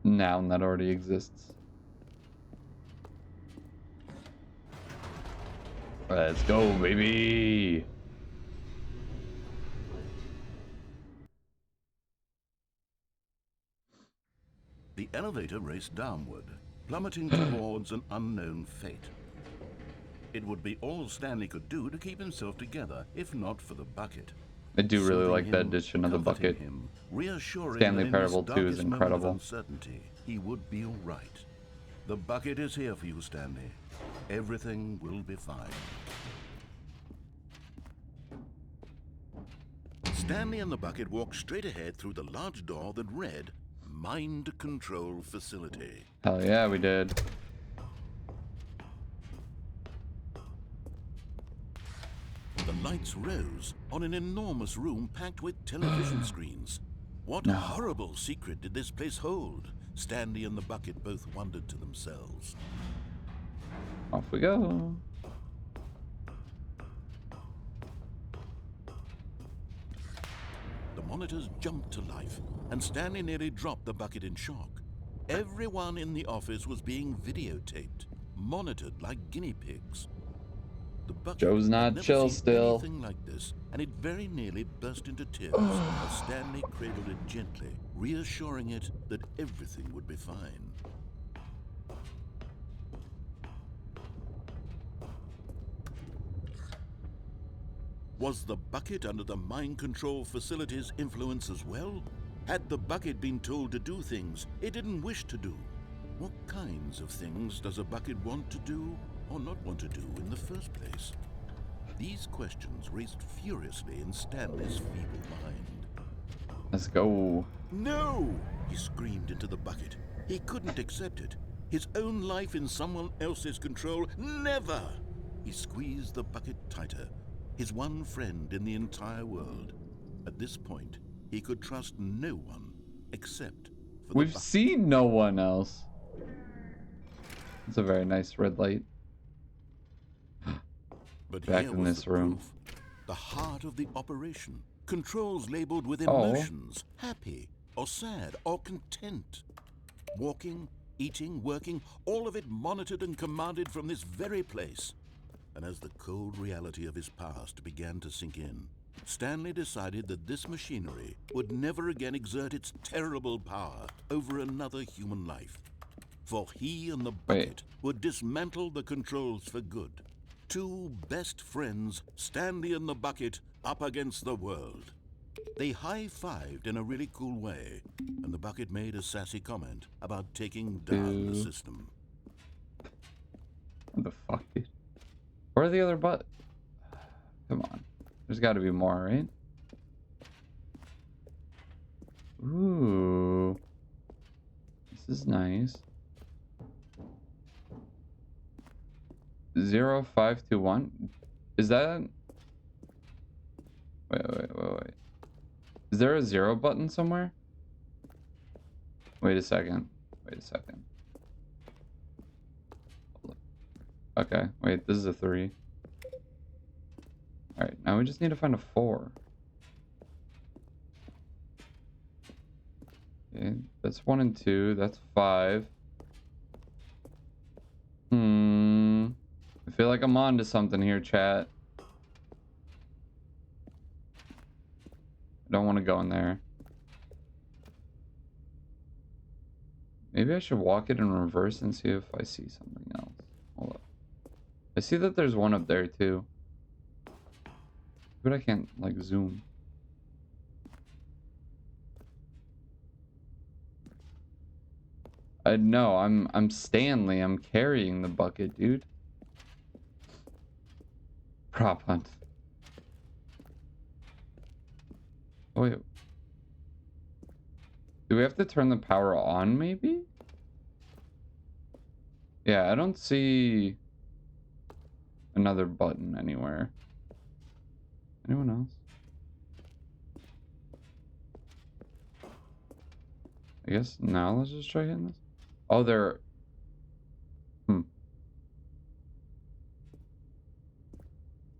noun that already exists. Let's go, baby.
The elevator raced downward, plummeting towards an unknown fate. It would be all Stanley could do to keep himself together, if not for the bucket.
I do really
Soothing
like the
him,
addition of the
comforting
bucket.
him, reassuring
Stanley
that in his
Parable 2 is
darkest moment of
incredible.
uncertainty, he would be all right. The bucket is here for you, Stanley. Everything will be fine. Stanley and the bucket walked straight ahead through the large door that read, Mind Control Facility.
Hell yeah, we did.
The lights rose on an enormous room packed with television screens. What horrible secret did this place hold? Stanley and the bucket both wondered to themselves.
Off we go.
The monitors jumped to life, and Stanley nearly dropped the bucket in shock. Everyone in the office was being videotaped, monitored like guinea pigs. The bucket
Joe's
had
not
never
chill
seen
still.
anything like this, and it very nearly burst into tears as Stanley cradled it gently, reassuring it that everything would be fine. Was the bucket under the mind control facility's influence as well? Had the bucket been told to do things it didn't wish to do? What kinds of things does a bucket want to do or not want to do in the first place? These questions raced furiously in Stanley's feeble mind.
Let's go.
No! He screamed into the bucket. He couldn't accept it. His own life in someone else's control, never! He squeezed the bucket tighter. his one friend in the entire world. At this point, he could trust no one except for the
We've
bucket.
seen no one else. It's a very nice red light.
But
Back
here
in
was
this
the
room.
proof. The heart of the operation. Controls labeled with
Oh.
emotions. Happy or sad or content. Walking, eating, working, all of it monitored and commanded from this very place. And as the cold reality of his past began to sink in, Stanley decided that this machinery would never again exert its terrible power over another human life. For he and the bucket would dismantle the controls for good. Two best friends, Stanley and the bucket, up against the world. They high-fived in a really cool way, and the bucket made a sassy comment about taking down the system.
What the fuck, dude? Where are the other butt? Come on. There's got to be more, right? Ooh. This is nice. 0521. Is that... Wait. Is there a 0 button somewhere? Wait a second. Okay, wait, this is a 3. Alright, now we just need to find a 4. Okay, that's 1 and 2, that's 5. I feel like I'm on to something here, chat. I don't want to go in there. Maybe I should walk it in reverse and see if I see something else. Hold up. I see that there's one up there too. But I can't like zoom. No, I'm Stanley. I'm carrying the bucket, dude. Prop hunt. Oh, wait. Do we have to turn the power on, maybe? Yeah, I don't see another button anywhere. Anyone else? I guess now let's just try hitting this. Oh, there.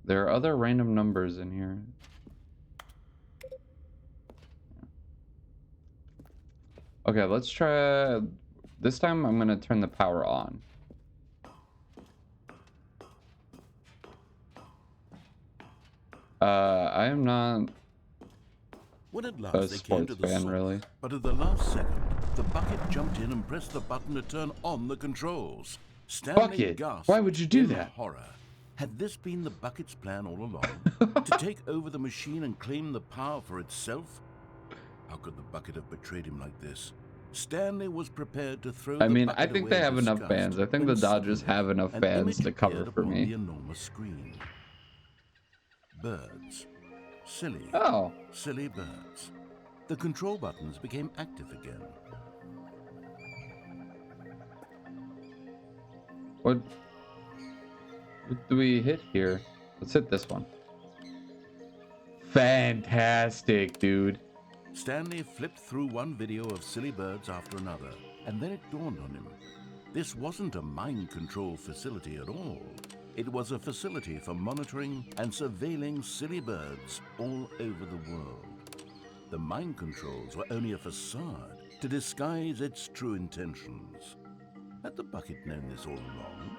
There are other random numbers in here. Okay, let's try. This time I'm gonna turn the power on. I am not
When at
a
last they came to
sports
the
fan,
source,
really.
but at the last second, the bucket jumped in and pressed the button to turn on the controls. Stanley
Bucket,
gasped
why would you do
in
that?
horror. Had this been the bucket's plan all along? To take over the machine and claim the power for itself? How could the bucket have betrayed him like this? Stanley was prepared to throw
I
the
mean,
bucket
I think
away
they
in
have enough
disgust
fans. I think
when
the Dodgers
suddenly
have enough
an
fans
image
to cover
appeared
for
upon
me.
the enormous screen. Birds. Silly.
Oh.
Silly birds. The control buttons became active again.
What do we hit here? Let's hit this one. Fantastic, dude.
Stanley flipped through one video of silly birds after another, and then it dawned on him. This wasn't a mind control facility at all. It was a facility for monitoring and surveilling silly birds all over the world. The mind controls were only a facade to disguise its true intentions. Had the bucket known this all along?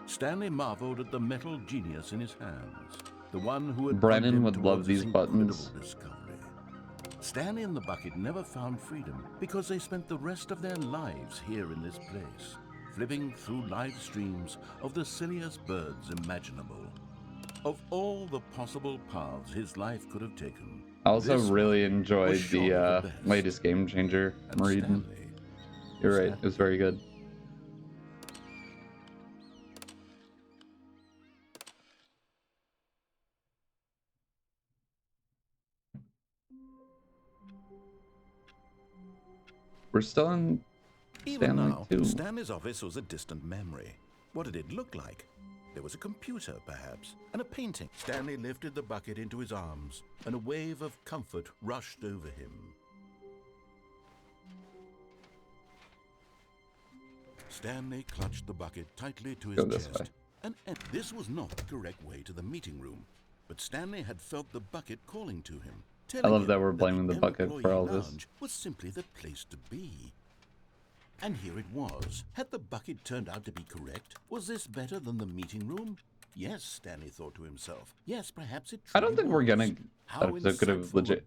Stanley marveled at the metal genius in his hands, the one who had pointed
Brennan
him
would love
towards
these
this
buttons.
incredible discovery. Stanley and the bucket never found freedom because they spent the rest of their lives here in this place, flipping through live streams of the silliest birds imaginable. Of all the possible paths his life could have taken,
I also
this
really
one
enjoyed
was surely
the
best.
latest Game Changer
And
I'm reading.
Stanley
You're
was
right,
happy.
it was very good. We're still in
Even
Stanley
now,
2.
Stanley's office was a distant memory. What did it look like? There was a computer, perhaps, and a painting. Stanley lifted the bucket into his arms, and a wave of comfort rushed over him. Stanley clutched the bucket tightly to his chest, and this was not the correct way to the meeting room. But Stanley had felt the bucket calling to him.
I love that we're blaming the bucket for all this.
Was simply the place to be. And here it was. Had the bucket turned out to be correct? Was this better than the meeting room? Yes, Stanley thought to himself. Yes, perhaps it truly
I don't think we're gonna legit.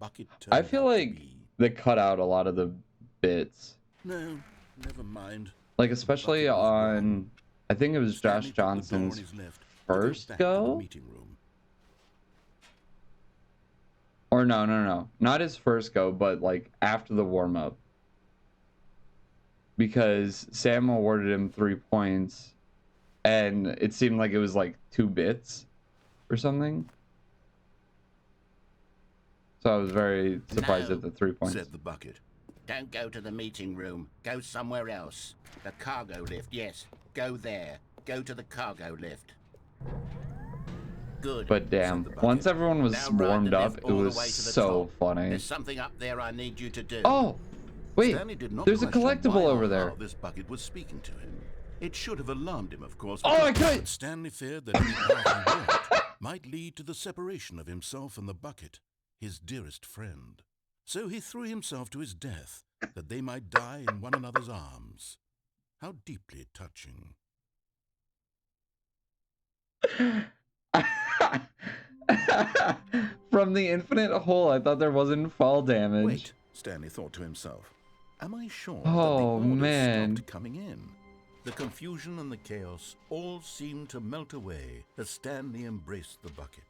I feel like they cut out a lot of the bits.
No, never mind.
Like especially on, I think it was Josh Johnson's first go. Or no, not his first go, but like after the warm up. Because Sam awarded him 3 points, and it seemed like it was like 2 bits or something. So I was very surprised at the 3 points.
Said the bucket.
Don't go to the meeting room. Go somewhere else. The cargo lift, yes. Go there. Go to the cargo lift. Good.
But damn, once everyone was warmed up, it was so funny.
There's something up there I need you to do.
Oh! Wait, there's a collectible over there.
This bucket was speaking to him. It should have alarmed him, of course.
Oh, I can't!
Stanley feared that any part he worked might lead to the separation of himself and the bucket, his dearest friend. So he threw himself to his death, that they might die in one another's arms. How deeply touching.
From the infinite hole, I thought there wasn't fall damage.
Wait, Stanley thought to himself. Am I sure that the orders stopped coming in? The confusion and the chaos all seemed to melt away as Stanley embraced the bucket.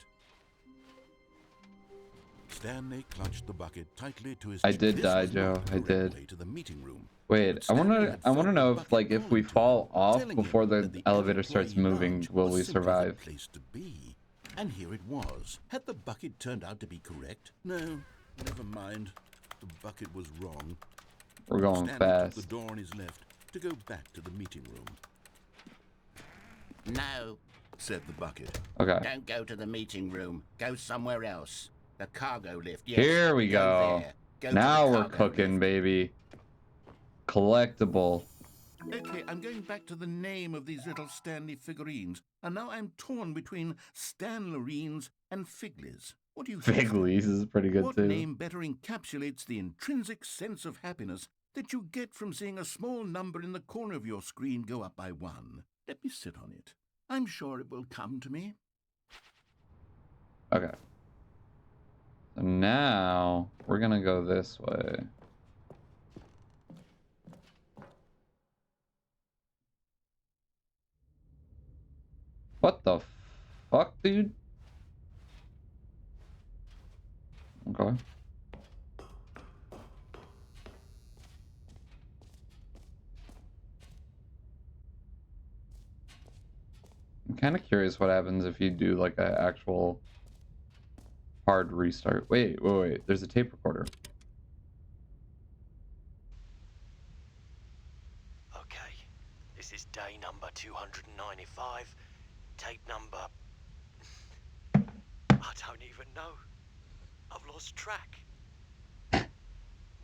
Stanley clutched the bucket tightly to his chest.
I did die, Joe. I did.
To the meeting room.
Wait, I wanna know if like if we fall off before the elevator starts moving, will we survive?
Place to be. And here it was. Had the bucket turned out to be correct? No, never mind. The bucket was wrong.
We're going fast.
The door on his left to go back to the meeting room.
No,
said the bucket.
Okay.
Don't go to the meeting room. Go somewhere else. The cargo lift. Yes.
Here we go. Now we're cooking, baby. Collectible.
Okay, I'm going back to the name of these little Stanley figurines, and now I'm torn between Stanlerines and Figlies. What do you think?
Figlies is pretty good
what
too.
What name better encapsulates the intrinsic sense of happiness that you get from seeing a small number in the corner of your screen go up by 1? Let me sit on it. I'm sure it will come to me.
Okay. So now we're gonna go this way. What the fuck, dude? Okay. I'm kind of curious what happens if you do like an actual hard restart. Wait. There's a tape recorder.
Okay, this is day number 295. Tape number... I don't even know. I've lost track.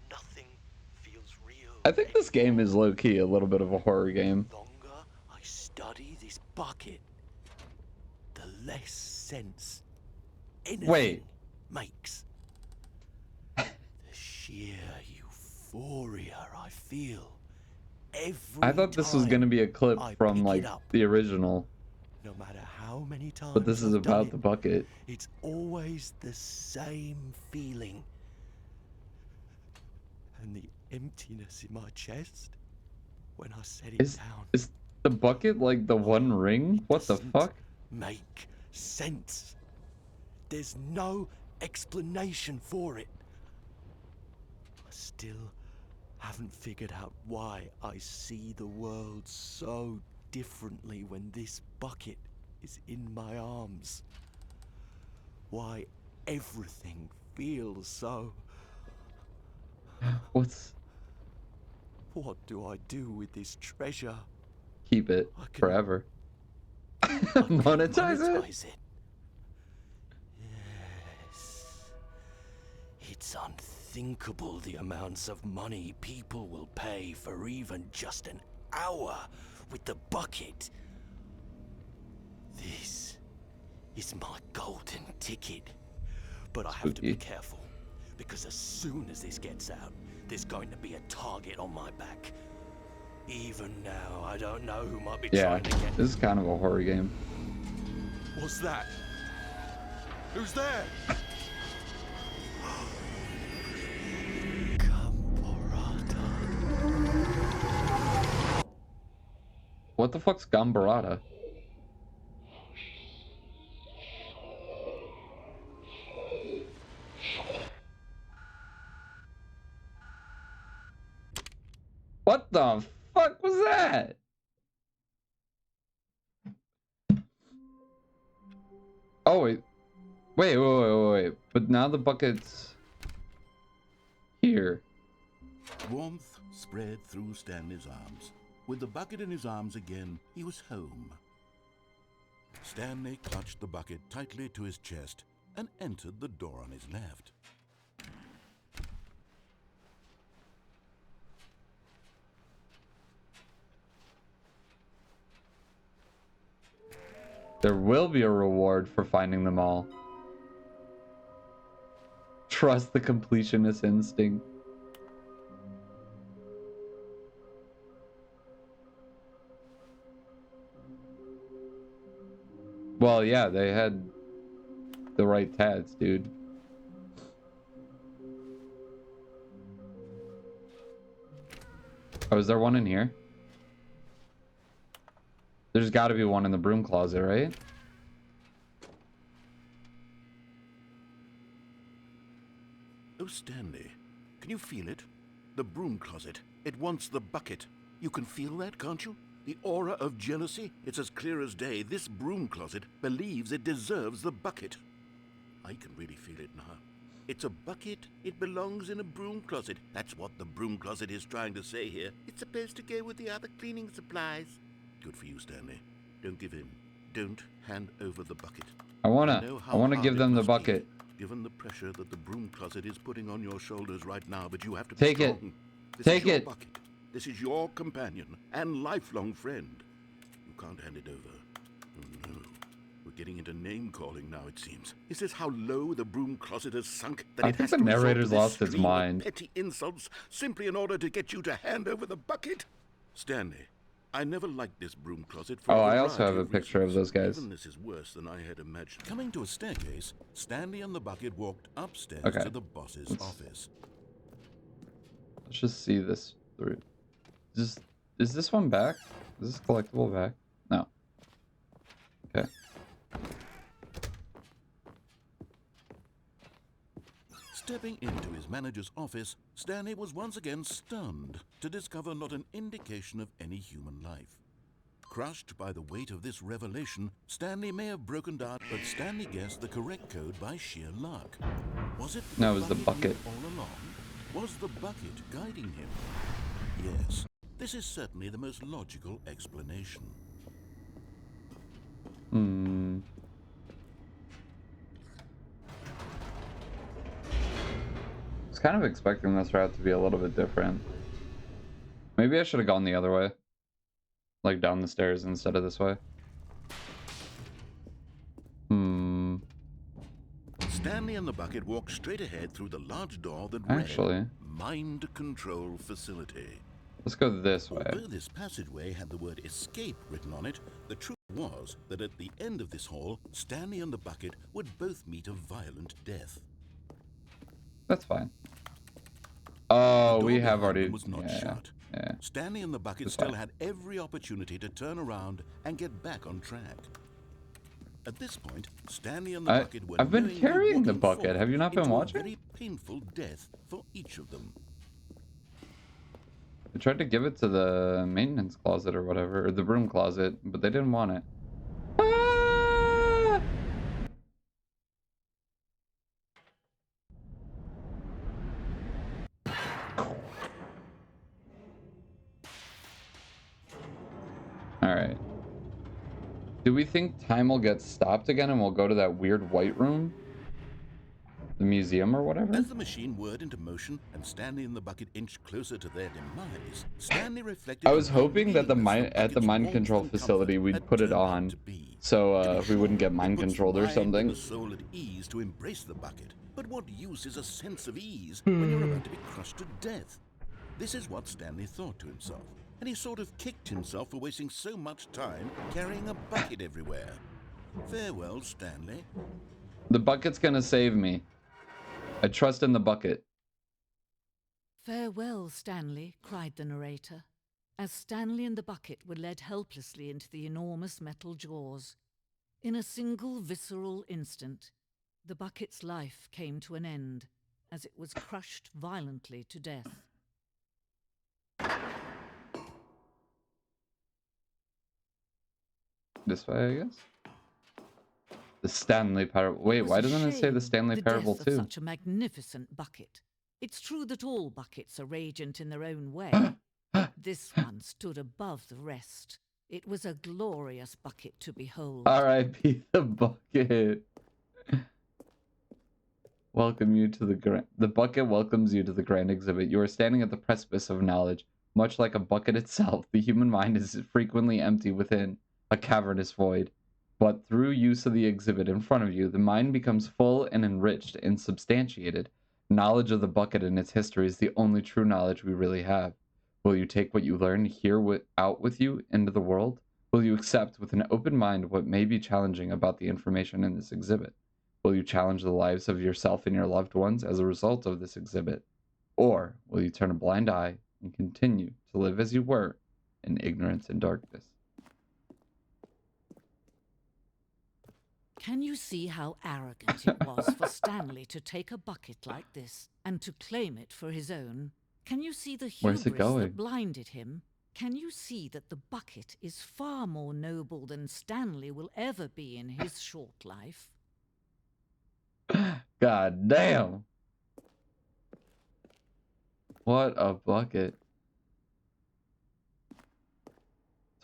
Nothing feels real.
I think this game is low-key a little bit of a horror game.
The longer I study this bucket, the less sense anything makes. The sheer euphoria I feel every
I thought this was going to be a clip from like the original.
No matter how many times
but this is about the bucket.
It's always the same feeling. And the emptiness in my chest when I set it down.
Is the bucket like the One Ring? What the fuck?
Make sense. There's no explanation for it. I still haven't figured out why I see the world so differently when this bucket is in my arms. Why everything feels so...
What
do I do with this treasure?
Keep it forever. Monetize it?
Monetize it. Yes. It's unthinkable the amounts of money people will pay for even just an hour with the bucket. This is my golden ticket. But I have to be
Spooky.
careful, because as soon as this gets out, there's going to be a target on my back. Even now, I don't know who might be
Yeah,
trying to get...
this is kind of a horror game.
What's that? Who's there?
What the fuck's Gambarata? What the fuck was that? Oh, wait. But now the bucket's here.
Warmth spread through Stanley's arms. With the bucket in his arms again, he was home. Stanley clutched the bucket tightly to his chest and entered the door on his left.
There will be a reward for finding them all. Trust the completionist instinct. Well, yeah, they had the right tats, dude. Oh, is there one in here? There's got to be one in the broom closet, right?
Oh, Stanley, can you feel it? The broom closet. It wants the bucket. You can feel that, can't you? The aura of jealousy? It's as clear as day. This broom closet believes it deserves the bucket. I can really feel it now. It's a bucket. It belongs in a broom closet. That's what the broom closet is trying to say here. It's supposed to go with the other cleaning supplies. Good for you, Stanley. Don't give in. Don't hand over the bucket.
I wanna
hard
give
it
them the
must be,
bucket.
given the pressure that the broom closet is putting on your shoulders right now, but you have to be
Take it.
strong. This
Take
is your
it.
bucket. This is your companion and lifelong friend. You can't hand it over. Oh no. We're getting into name-calling now, it seems. Is this how low the broom closet has sunk? That
I
it
think
has
the
to resort to
narrator's
this
lost his
stream of
mind.
petty insults simply in order to get you to hand over the bucket? Stanley, I never liked this broom closet for
Oh,
a
I also
variety
have a
of
picture of
reasons.
those guys.
Even this is worse than I had imagined. Coming to a staircase, Stanley and the bucket walked upstairs
Okay.
to the boss's office.
Let's just see this through. Is this one back? Is this collectible back? No. Okay.
Stepping into his manager's office, Stanley was once again stunned to discover not an indication of any human life. Crushed by the weight of this revelation, Stanley may have broken down, but Stanley guessed the correct code by sheer luck. Was it
No, it was the
he
bucket.
knew all along? Was the bucket guiding him? Yes, this is certainly the most logical explanation.
Hmm. I was kind of expecting this route to be a little bit different. Maybe I should have gone the other way. Like down the stairs instead of this way. Hmm.
Stanley and the bucket walked straight ahead through the large door that
Actually,
read Mind Control Facility.
let's go this way.
Although this passageway had the word escape written on it, the truth was that at the end of this hall, Stanley and the bucket would both meet a violent death.
That's fine.
The
Oh,
door
we have
behind
already.
them was not
Yeah.
shut.
Yeah.
Stanley and the bucket
This
still
way.
had every opportunity to turn around and get back on track. At this point, Stanley and the bucket were
I've been
knowingly
carrying the
walking
bucket.
forward
Have you not been
into a
watching?
very painful death for each of them.
I tried to give it to the maintenance closet or whatever, or the broom closet, but they didn't want it. Ah! All right. Do we think time will get stopped again and we'll go to that weird white room? The museum or whatever?
As the machine whirred into motion and Stanley and the bucket inched closer to their demise, Stanley reflected
I
on
was
how
hoping that
meaningless
at the
bucket's
mind
warmth
control
and
facility
comfort
we'd
had
put it
turned out
on
to be.
so
To be
we wouldn't
sure,
get mind
it puts
controlled
the
or
mind and
something.
the soul at ease to embrace the bucket. But what use is a sense of ease
Hmm.
when you're about to be crushed to death? This is what Stanley thought to himself, and he sort of kicked himself for wasting so much time carrying a bucket everywhere. Farewell, Stanley.
The bucket's gonna save me. I trust in the bucket.
Farewell, Stanley, cried the narrator, as Stanley and the bucket were led helplessly into the enormous metal jaws. In a single visceral instant, the bucket's life came to an end as it was crushed violently to death.
This way, I guess. The Stanley Parable. Wait,
It was
why
a
doesn't it say the
shame,
Stanley
the
Parable
death
too?
of such a magnificent bucket. It's true that all buckets are radiant in their own way, but this one stood above the rest. It was a glorious bucket to behold.
R.I.P. the bucket. Welcome you to the bucket welcomes you to the grand exhibit. You are standing at the precipice of knowledge. Much like a bucket itself, the human mind is frequently empty within a cavernous void. But through use of the exhibit in front of you, the mind becomes full and enriched and substantiated. Knowledge of the bucket and its history is the only true knowledge we really have. Will you take what you learn here out with you into the world? Will you accept with an open mind what may be challenging about the information in this exhibit? Will you challenge the lives of yourself and your loved ones as a result of this exhibit? Or will you turn a blind eye and continue to live as you were in ignorance and darkness?
Can you see how arrogant it was for Stanley to take a bucket like this and to claim it for his own? Can you see the
Where's it
hubris
going?
that blinded him? Can you see that the bucket is far more noble than Stanley will ever be in his short life?
God damn! What a bucket.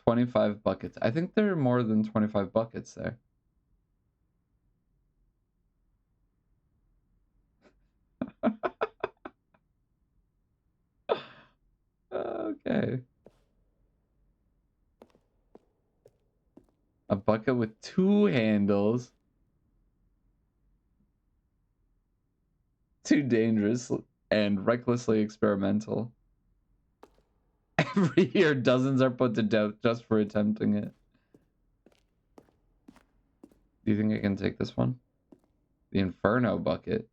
25 buckets. I think there are more than 25 buckets there. Okay. A bucket with 2 handles. Too dangerous and recklessly experimental. Every year, dozens are put to death just for attempting it. Do you think I can take this one? The Inferno bucket.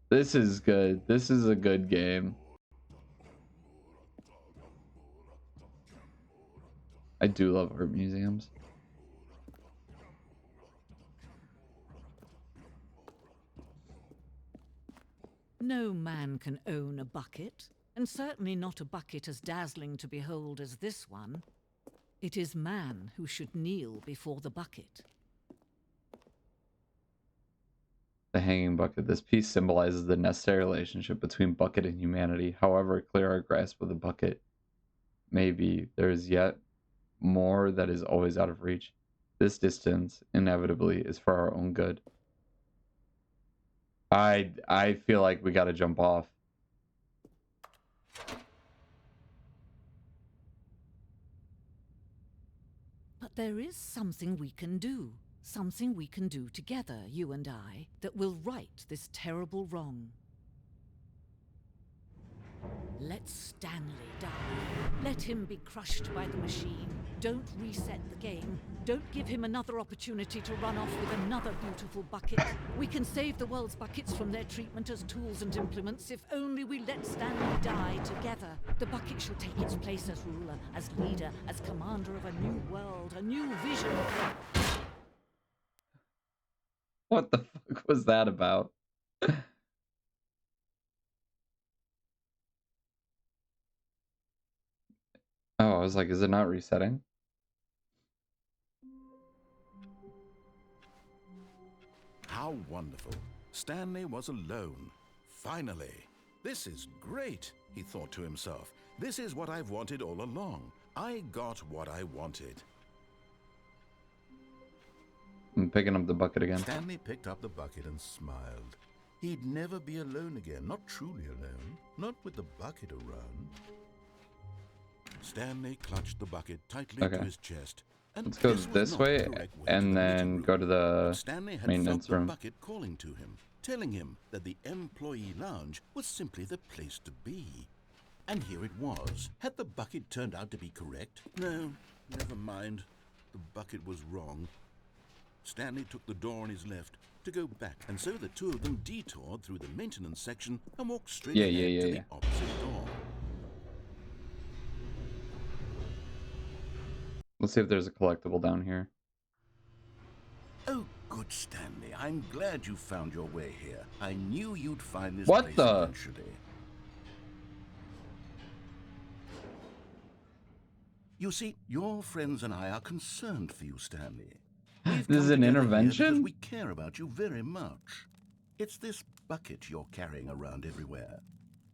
This is good. This is a good game. I do love art museums.
No man can own a bucket, and certainly not a bucket as dazzling to behold as this one. It is man who should kneel before the bucket.
The hanging bucket. This piece symbolizes the necessary relationship between bucket and humanity. However clear our grasp of the bucket may be, there is yet more that is always out of reach. This distance, inevitably, is for our own good. I feel like we gotta jump off.
But there is something we can do. Something we can do together, you and I, that will right this terrible wrong. Let Stanley die. Let him be crushed by the machine. Don't reset the game. Don't give him another opportunity to run off with another beautiful bucket. We can save the world's buckets from their treatment as tools and implements if only we let Stanley die together. The bucket shall take its place as ruler, as leader, as commander of a new world, a new vision.
What the fuck was that about? Oh, I was like, is it not resetting?
How wonderful. Stanley was alone. Finally. This is great, he thought to himself. This is what I've wanted all along. I got what I wanted.
I'm picking up the bucket again.
Stanley picked up the bucket and smiled. He'd never be alone again, not truly alone, not with the bucket around. Stanley clutched the bucket tightly to his chest. And
let's go this way and then go to the
Stanley had
maintenance
felt
room.
the bucket calling to him, telling him that the employee lounge was simply the place to be. And here it was. Had the bucket turned out to be correct? No, never mind. The bucket was wrong. Stanley took the door on his left to go back, and so the two of them detoured through the maintenance section and walked straight ahead to the opposite door.
Let's see if there's a collectible down here.
Oh, good, Stanley. I'm glad you found your way here. I knew you'd find this
What
place
the?
eventually. You see, your friends and I are concerned for you, Stanley. We've
This is
come
an
together here
intervention?
because we care about you very much. It's this bucket you're carrying around everywhere.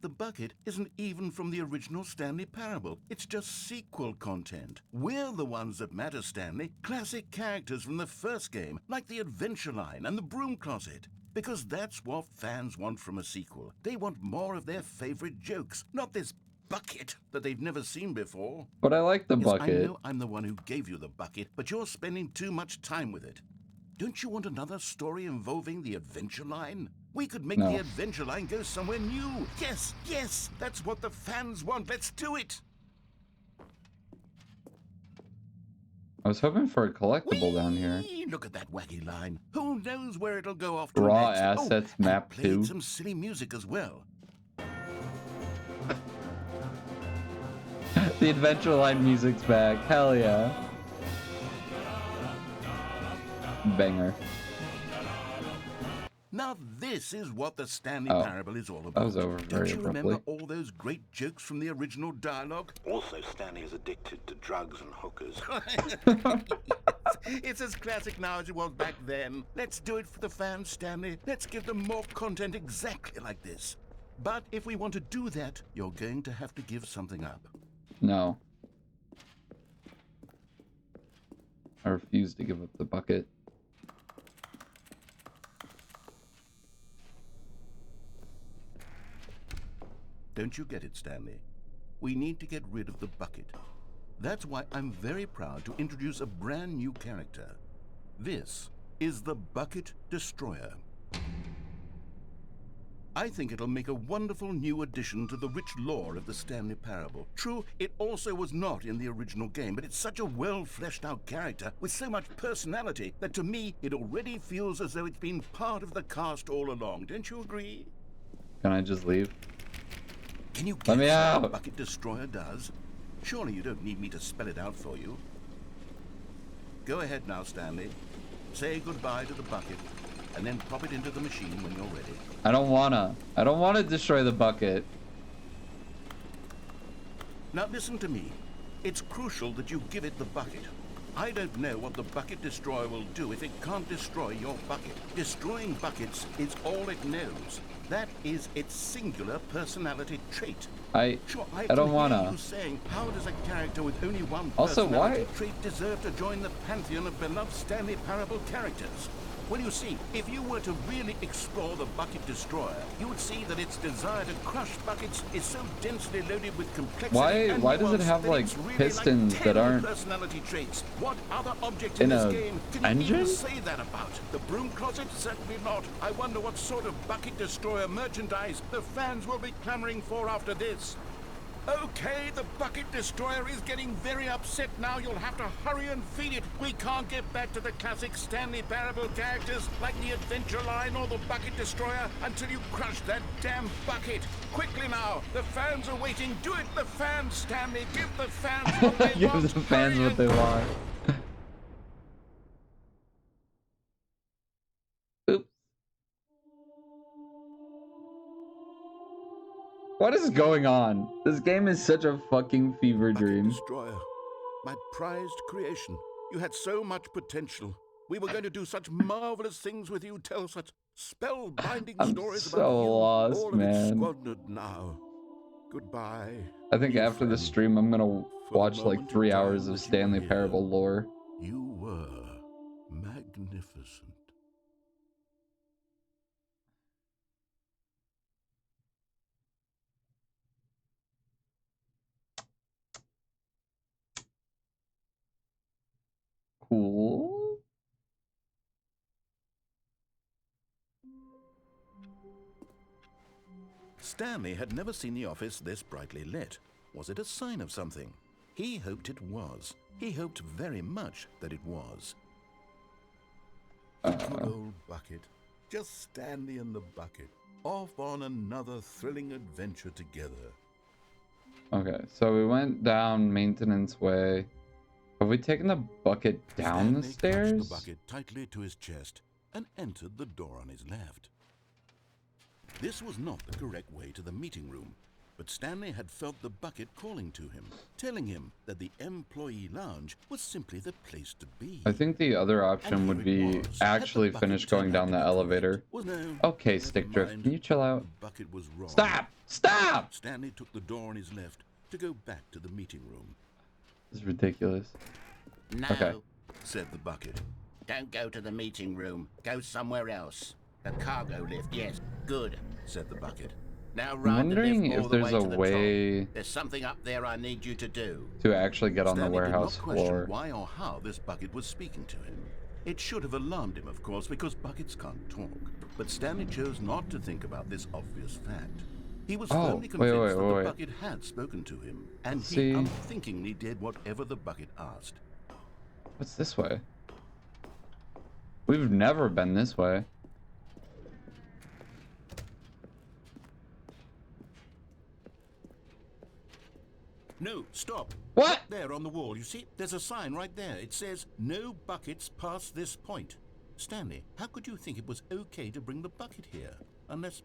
The bucket isn't even from the original Stanley Parable. It's just sequel content. We're the ones that matter, Stanley. Classic characters from the first game, like the Adventure Line and the Broom Closet. Because that's what fans want from a sequel. They want more of their favorite jokes, not this bucket that they've never seen before.
But I like the
Yes,
bucket.
I know I'm the one who gave you the bucket, but you're spending too much time with it. Don't you want another story involving the Adventure Line? We could make the Adventure Line go somewhere new. Yes, yes, that's what the fans want. Let's do it.
I was hoping for a collectible down here.
Look at that wacky line. Who knows where it'll go off to
Raw
next?
assets
and
map
played
2.
some silly music as well.
The Adventure Line music's back. Hell yeah. Banger.
Now this is what the Stanley Parable is all about.
That was over very
Don't you
abruptly.
remember all those great jokes from the original dialogue?
Also, Stanley is addicted to drugs and hookers.
It's as classic now as it was back then. Let's do it for the fans, Stanley. Let's give them more content exactly like this. But if we want to do that, you're going to have to give something up.
No. I refuse to give up the bucket.
Don't you get it, Stanley? We need to get rid of the bucket. That's why I'm very proud to introduce a brand new character. This is the Bucket Destroyer. I think it'll make a wonderful new addition to the rich lore of the Stanley Parable. True, it also was not in the original game, but it's such a well-fleshed-out character with so much personality that to me, it already feels as though it's been part of the cast all along. Don't you agree?
Can I just leave?
Can you
Let me
guess what
out.
Bucket Destroyer does? Surely you don't need me to spell it out for you. Go ahead now, Stanley. Say goodbye to the bucket, and then pop it into the machine when you're ready.
I don't wanna destroy the bucket.
Now listen to me. It's crucial that you give it the bucket. I don't know what the Bucket Destroyer will do if it can't destroy your bucket. Destroying buckets is all it knows. That is its singular personality trait. Sure, I
don't
can
wanna.
hear you saying, how does a character with only one
Also,
personality
why?
trait deserve to join the pantheon of beloved Stanley Parable characters? Well, you see, if you were to really explore the Bucket Destroyer, you would see that its desire to crush buckets is so densely loaded with complexity.
Why does it
nuance
have
that
like
it's really
pistons
like
that
10
aren't
personality traits? What other object
in
in this
a
game can you even
engine?
say that about? The Broom Closet? Certainly not. I wonder what sort of Bucket Destroyer merchandise the fans will be clamoring for after this. Okay, the Bucket Destroyer is getting very upset now. You'll have to hurry and feed it. We can't get back to the classic Stanley Parable characters like the Adventure Line or the Bucket Destroyer until you crush that damn bucket. Quickly now, the fans are waiting. Do it, the fans, Stanley. Give the fans what they
Give
want.
the fans
Hurry
what they
and-
want. Oops. What is going on? This game is such a fucking fever
Bucket
dream.
Destroyer, my prized creation. You had so much potential. We were going to do such marvelous things with you, tell such spellbinding
I'm
stories
so
about you.
lost,
All of it
man.
squandered now. Goodbye.
I think
new
after the
friend.
stream, I'm gonna
For the
watch like
moment in
3
time
hours of
that you were
Stanley
here,
Parable lore.
You were magnificent.
Cool.
Stanley had never seen the office this brightly lit. Was it a sign of something? He hoped it was. He hoped very much that it was. The good old bucket. Just Stanley and the bucket. Off on another thrilling adventure together.
Okay, so we went down Maintenance Way. Have we taken the bucket down the
Stanley
stairs?
clutched the bucket tightly to his chest and entered the door on his left. This was not the correct way to the meeting room, but Stanley had felt the bucket calling to him, telling him that the employee lounge was simply the place to be.
I think the other
And
option
here
would
it
be
was. Had the
actually
bucket
finish
turned
going
out
down
to
the
be
elevator.
correct? Well, no,
Okay,
never
Stick Drift,
mind.
can you chill out?
The bucket was wrong.
Stop! Stop!
Stanley took the door on his left to go back to the meeting room.
This is ridiculous.
No,
Okay.
Said the bucket.
don't go to the meeting room. Go somewhere else. The cargo lift, yes. Good.
Said the bucket.
Now
I'm
ride the
wondering
lift all
if
the
there's
way
a
to the
way
top. There's something up there I need you to do.
to actually get on the
Stanley
warehouse
did not question
floor.
why or how this bucket was speaking to him. It should have alarmed him, of course, because buckets can't talk. But Stanley chose not to think about this obvious fact. He was
Oh,
firmly
wait,
convinced that
wait.
the bucket had spoken to him, and
Let's
he
see.
unthinkingly did whatever the bucket asked.
What's this way? We've never been this way.
No, stop.
What?
Up there on the wall, you see? There's a sign right there. It says, no buckets past this point. Stanley, how could you think it was okay to bring the bucket here? Unless,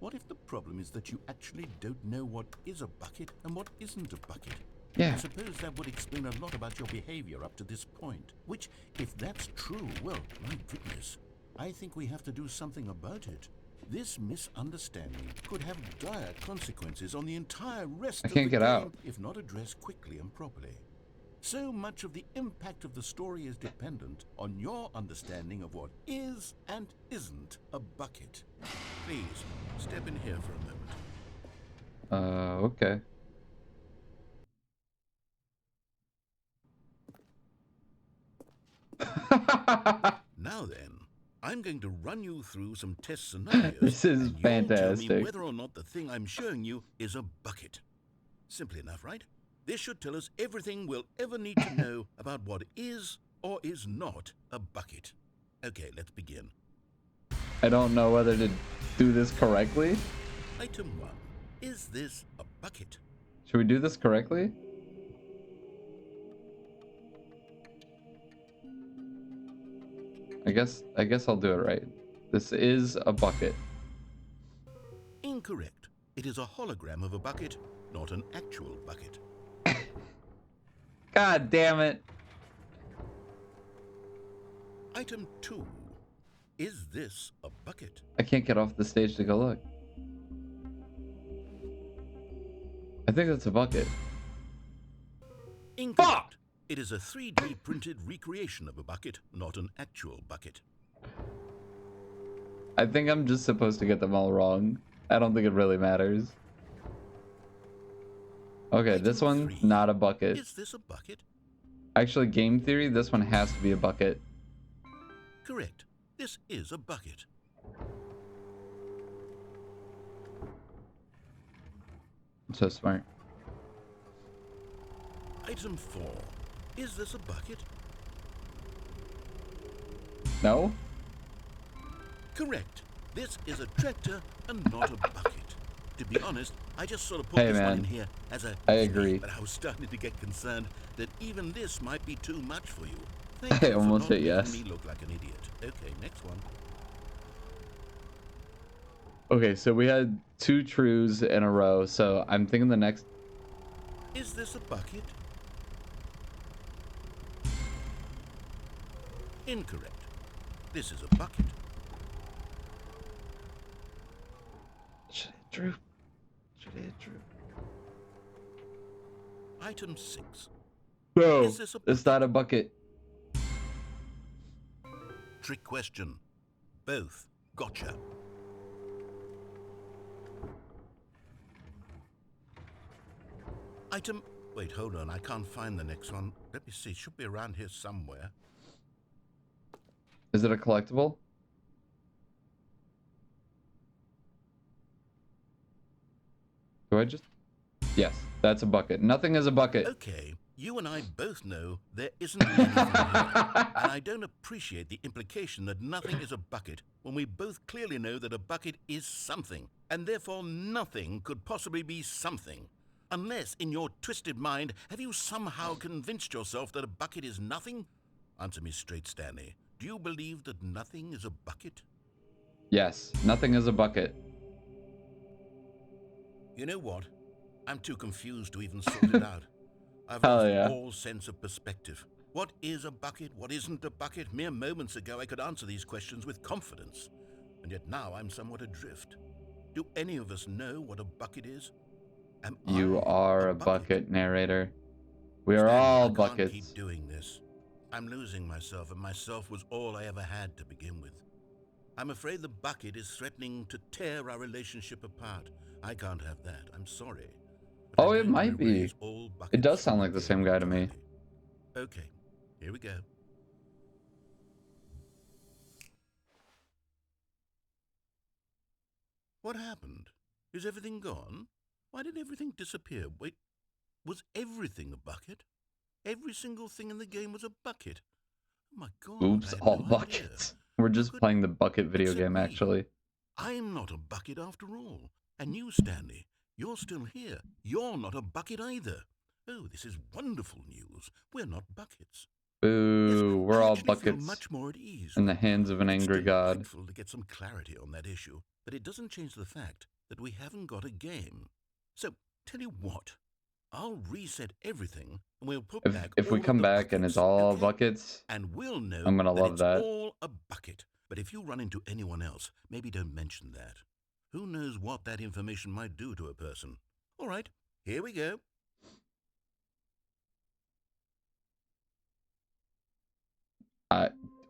what if the problem is that you actually don't know what is a bucket and what isn't a bucket?
Yeah.
I suppose that would explain a lot about your behavior up to this point. Which, if that's true, well, my goodness, I think we have to do something about it. This misunderstanding could have dire consequences on the entire rest of the
can't get
game
out.
if not addressed quickly and properly. So much of the impact of the story is dependent on your understanding of what is and isn't a bucket. Please, step in here for a moment.
Okay.
Now then, I'm going to run you through some test scenarios.
This is
and you'll tell me
fantastic.
whether or not the thing I'm showing you is a bucket. Simple enough, right? This should tell us everything we'll ever need to know about what is or is not a bucket. Okay, let's begin.
I don't know whether to do this correctly.
Item 1. Is this a bucket?
Should we do this correctly? I guess I'll do it right. This is a bucket.
Incorrect. It is a hologram of a bucket, not an actual bucket.
God damn it.
Item 2. Is this a bucket?
I can't get off the stage to go look. I think that's a bucket.
Incorrect. It is a 3D printed recreation of a bucket, not an actual bucket.
I think I'm just supposed to get them all wrong. I don't think it really matters. Okay,
Item
this one,
3.
not a bucket.
Is this a bucket?
Actually, game theory, this one has to be a bucket.
Correct. This is a bucket.
I'm so smart.
Item 4. Is this a bucket?
No?
Correct. This is a tractor and not a bucket. To be honest, I just sort of put
Hey,
this one
man.
in here as a...
I agree.
But I was starting to get concerned that even this might be too much for you. Thank
I
you for
almost
not
hit
making
yes.
me look like an idiot. Okay, next one.
Okay, so we had 2 trues in a row, so I'm thinking the next...
Is this a bucket? Incorrect. This is a bucket.
Should hit Drew. Should hit Drew.
Item 6.
No,
Is this a
it's not a bucket.
Trick question. Both. Gotcha. Item... Wait, hold on. I can't find the next one. Let me see. Should be around here somewhere.
Is it a collectible? Do I just... Yes, that's a bucket. Nothing is a bucket.
Okay, you and I both know there isn't anything here. And I don't appreciate the implication that nothing is a bucket when we both clearly know that a bucket is something. And therefore nothing could possibly be something. Unless, in your twisted mind, have you somehow convinced yourself that a bucket is nothing? Answer me straight, Stanley. Do you believe that nothing is a bucket?
Yes, nothing is a bucket.
You know what? I'm too confused to even sort it out. I've
Hell
lost
yeah.
all sense of perspective. What is a bucket? What isn't a bucket? Mere moments ago I could answer these questions with confidence. And yet now I'm somewhat adrift. Do any of us know what a bucket is? Am
You
I
are a bucket, narrator. We are
Stanley,
all
I can't
buckets.
keep doing this. I'm losing myself, and myself was all I ever had to begin with. I'm afraid the bucket is threatening to tear our relationship apart. I can't have that. I'm sorry. But
Oh,
I'm
it
going to
might be.
erase all
It
buckets
does
from
sound
the
like the
game
same guy to me.
entirely. Okay, here we go. What happened? Is everything gone? Why did everything disappear? Wait, was everything a bucket? Every single thing in the game was a bucket. Oh my god.
Oops,
I had
all
no idea.
buckets. We're just
Good-
playing the bucket video
Except
game,
me.
actually.
I'm not a bucket after all. And you, Stanley, you're still here. You're not a bucket either. Oh, this is wonderful news. We're not buckets.
Boo,
Yes,
we're
I
all
actually feel
buckets
much more at ease
in the
right now.
hands of an
It's
angry
still
god.
delightful to get some clarity on that issue, but it doesn't change the fact that we haven't got a game. So, tell you what, I'll reset everything, and we'll put back
If we
all of
come
the
back and
buckets,
it's all
okay?
buckets,
And we'll know
I'm gonna love
it's
that.
all a bucket. But if you run into anyone else, maybe don't mention that. Who knows what that information might do to a person? All right, here we go.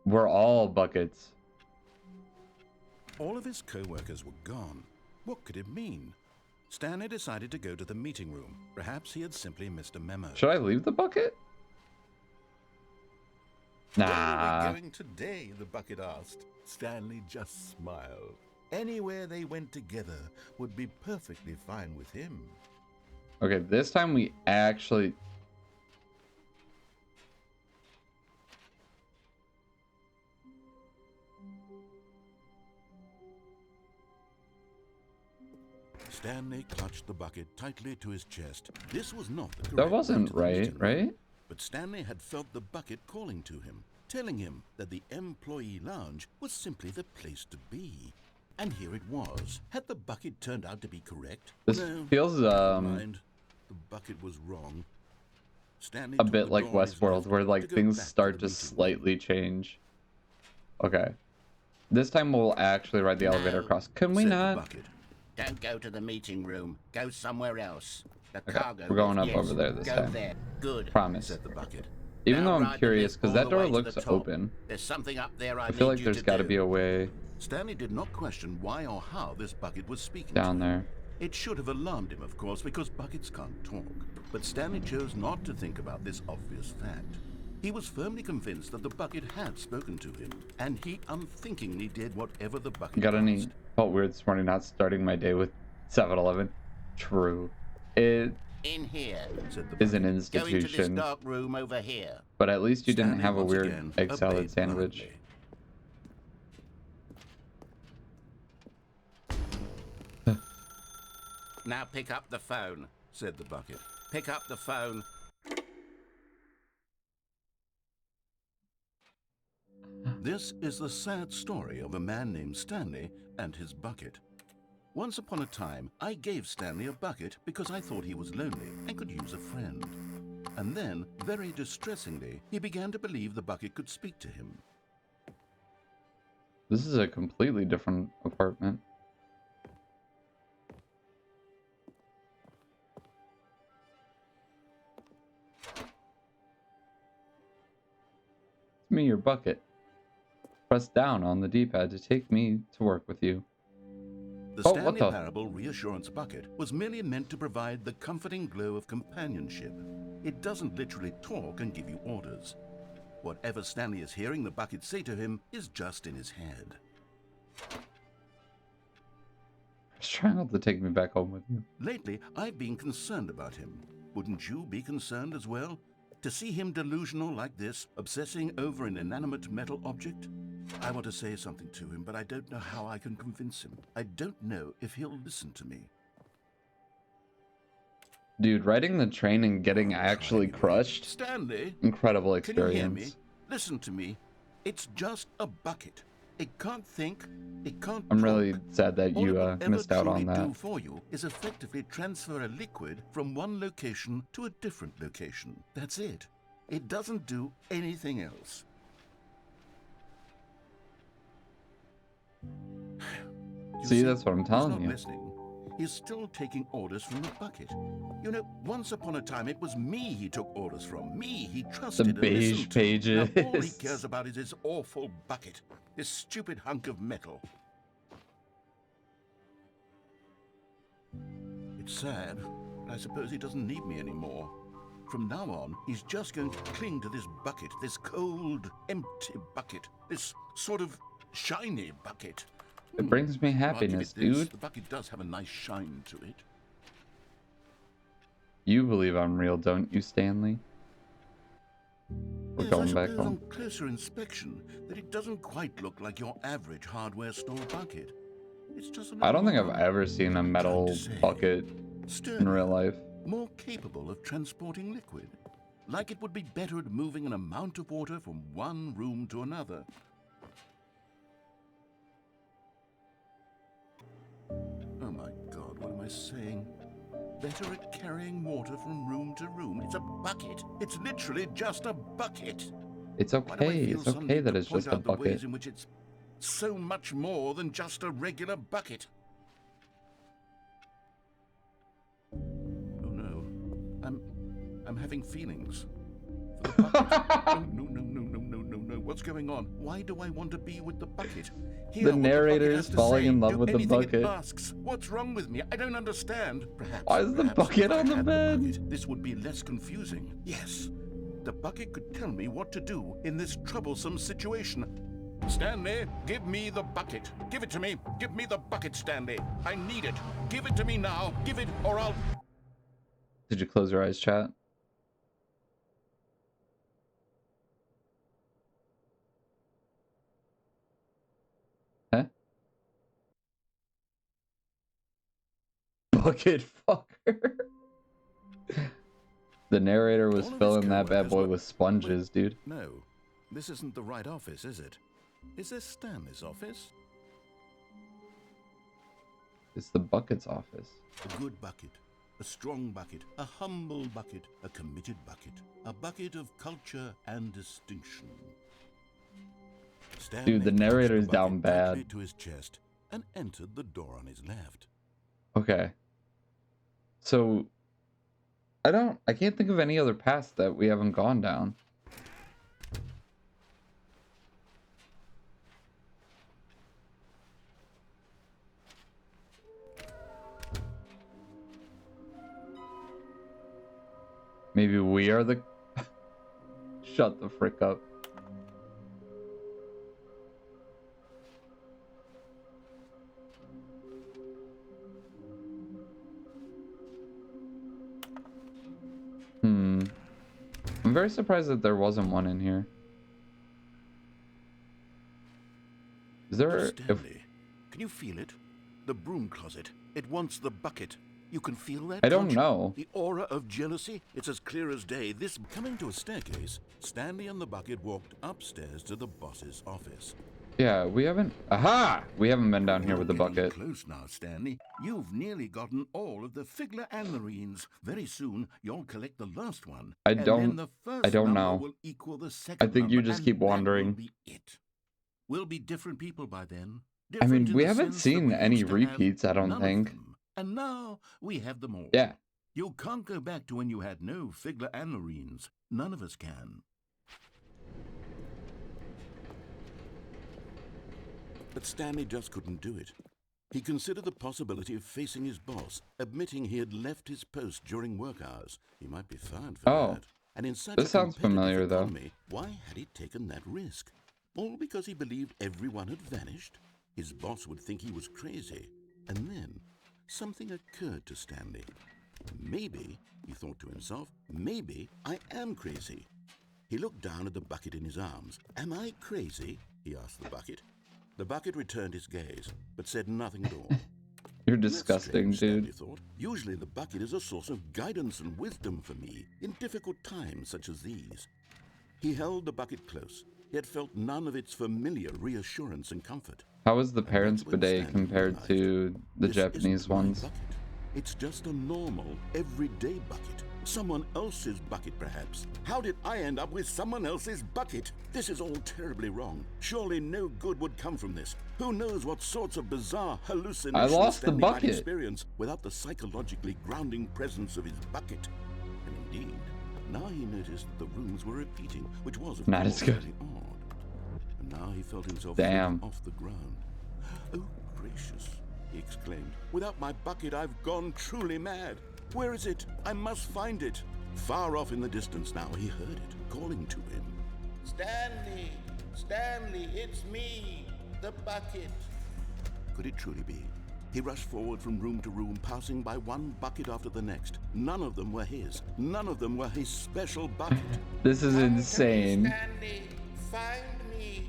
we're all buckets.
All of his co-workers were gone. What could it mean? Stanley decided to go to the meeting room. Perhaps he had simply missed a memo.
Should I leave the bucket?
Where are
Nah.
we going today? The bucket asked. Stanley just smiled. Anywhere they went together would be perfectly fine with him.
Okay, this time we actually...
Stanley clutched the bucket tightly to his chest. This was not the correct
That
route
wasn't
to the
right,
meeting room.
right?
But Stanley had felt the bucket calling to him, telling him that the employee lounge was simply the place to be. And here it was. Had the bucket turned out to be correct?
This
No,
feels,
never mind. The bucket was wrong. Stanley
a
took
bit
the
like
door on his
Westworld,
left
where
to
like
go
things
back
start
the
to
meeting room.
slightly change. Okay. This time we'll actually ride the elevator
No,
across. Can we
Said the
not?
bucket.
Don't go to the meeting room. Go somewhere else. The
Okay,
cargo
we're going
lift,
up
yes.
over there this
go
time.
there. Good.
Promise.
Said the bucket.
Even
Now
though I'm
ride the
curious,
lift
because
all
that
the
door
way to
looks
the top.
open.
There's something up there I
I feel
need
like
you
there's
to
got to
do.
be a way
Stanley did not question why or how this bucket was speaking
down
to him.
there.
It should have alarmed him, of course, because buckets can't talk. But Stanley chose not to think about this obvious fact. He was firmly convinced that the bucket had spoken to him, and he unthinkingly did whatever the bucket
Got any...
asked.
Felt weird this morning not starting my day with 7-Eleven. True. It
In here.
Said the
is an
bucket.
Go into this
institution,
dark room over here.
but at least you didn't
Stanley
have a
once
weird
again
egg salad
obeyed
sandwich.
blindly.
Now pick up the phone.
Said the bucket.
Pick up the phone.
This is the sad story of a man named Stanley and his bucket. Once upon a time, I gave Stanley a bucket because I thought he was lonely and could use a friend. And then, very distressingly, he began to believe the bucket could speak to him.
This is a completely different apartment. It's me, your bucket. Press down on the D-pad to take me to work with you.
The
Oh,
Stanley
what the?
Parable Reassurance Bucket was merely meant to provide the comforting glow of companionship. It doesn't literally talk and give you orders. Whatever Stanley is hearing the bucket say to him is just in his head.
He's trying not to take me back home with you.
Lately, I've been concerned about him. Wouldn't you be concerned as well? To see him delusional like this, obsessing over an inanimate metal object? I want to say something to him, but I don't know how I can convince him. I don't know if he'll listen to me.
Dude, riding the train and getting actually crushed.
Stanley,
Incredible
can you hear me?
experience.
Listen to me. It's just a bucket. It can't think. It can't
I'm
talk.
really sad that
All it
you
will ever
missed out on
truly do
that.
for you is effectively transfer a liquid from one location to a different location. That's it. It doesn't do anything else. You
See, that's what I'm
he's
telling
not
you.
listening. He's still taking orders from the bucket. You know, once upon a time, it was me he took orders from. Me he trusted and
beige
listened to. Now all he
pages.
cares about is his awful bucket. This stupid hunk of metal. It's sad, but I suppose he doesn't need me anymore. From now on, he's just going to cling to this bucket, this cold, empty bucket, this sort of shiny bucket.
It brings me
I'll give
happiness,
it this,
dude.
The bucket does have a nice shine to it.
You believe I'm real, don't you, Stanley? We're
Yes, I
going back
suppose
home.
on closer inspection that it doesn't quite look like your average hardware store bucket. It's just
I don't think I've
another
ever seen a metal bucket in real life.
more capable of transporting liquid. Like it would be better at moving an amount of water from one room to another. Oh my God, what am I saying? Better at carrying water from room to room. It's a bucket. It's literally just a bucket.
It's
Why do I
okay.
feel
It's
some
okay
need
that
to
it's
point
just a
out the ways
bucket.
in which it's so much more than just a regular bucket? Oh no, I'm having feelings for the bucket. No. What's going on? Why do I want to be with the bucket? Hear
The
what
narrator
bucket
is
has to
falling
say,
in love
do
with the
anything it
bucket.
asks. What's wrong with me? I don't understand.
Why is the
Perhaps
bucket
if I
on the
had
bed?
bucket, this would be less confusing. Yes, the bucket could tell me what to do in this troublesome situation. Stanley, give me the bucket. Give it to me. Give me the bucket, Stanley. I need it. Give it to me now. Give it, or I'll...
Did you close your eyes, chat? Huh? Bucket fucker. The narrator was
All of his
filling that bad
co-workers
boy
were-
with sponges, dude.
No, this isn't the right office, is it? Is this Stanley's office?
It's the bucket's office.
A good bucket, a strong bucket, a humble bucket, a committed bucket, a bucket of culture and distinction. Stanley
Dude, the
clutched
narrator's
bucket
down bad.
tightly to his chest and entered the door on his left.
Okay. So I can't think of any other paths that we haven't gone down. Maybe we are the... Shut the frick up. I'm very surprised that there wasn't one in here. Is there...
Stanley, can you feel it? The broom closet. It wants the bucket. You can feel that?
I don't
can't you?
know.
The aura of jealousy? It's as clear as day. This coming to a staircase, Stanley and the bucket walked upstairs to the boss's office.
Yeah, we haven't... Aha! We haven't been down here with the
You're getting
bucket.
Close now, Stanley. You've nearly gotten all of the Figler and Marines. Very soon, you'll collect the last one. And then the first
I don't
number
know.
will equal the second
I think you
number,
just
and
keep
that will
wandering.
be it. We'll be different people by then.
I mean,
Different in
we
the
haven't
sense that
seen
we
any
used to have
repeats, I don't
none of
think.
them, and now we have them all.
Yeah.
You can't go back to when you had no Figler and Marines. None of us can. But Stanley just couldn't do it. He considered the possibility of facing his boss, admitting he had left his post during work hours. He might be fired for that. And in such
This
a
sounds
competitive
familiar, though.
economy, why had he taken that risk? All because he believed everyone had vanished? His boss would think he was crazy. And then something occurred to Stanley. Maybe, he thought to himself, maybe I am crazy. He looked down at the bucket in his arms. Am I crazy? He asked the bucket. The bucket returned his gaze, but said nothing at all.
You're disgusting,
Stanley
dude.
thought. Usually the bucket is a source of guidance and wisdom for me in difficult times such as these. He held the bucket close, yet felt none of its familiar reassurance and comfort.
How is the
And
parents'
that's when
bidet
Stanley
compared
realized,
to the
this
Japanese
isn't my
ones?
bucket. It's just a normal, everyday bucket. Someone else's bucket, perhaps. How did I end up with someone else's bucket? This is all terribly wrong. Surely no good would come from this. Who knows what sorts of bizarre hallucinations
I lost the
Stanley might
bucket.
experience without the psychologically grounding presence of his bucket. And indeed, now he noticed that the rooms were repeating, which was, of
Not
course,
as good.
very odd. And now he felt himself
Damn.
floating off the ground. Oh, gracious, he exclaimed. Without my bucket, I've gone truly mad. Where is it? I must find it. Far off in the distance now, he heard it, calling to him.
Stanley! Stanley, it's me, the bucket.
Could it truly be? He rushed forward from room to room, passing by one bucket after the next. None of them were his. None of them were his special bucket.
This is
Come to me,
insane.
Stanley, find me.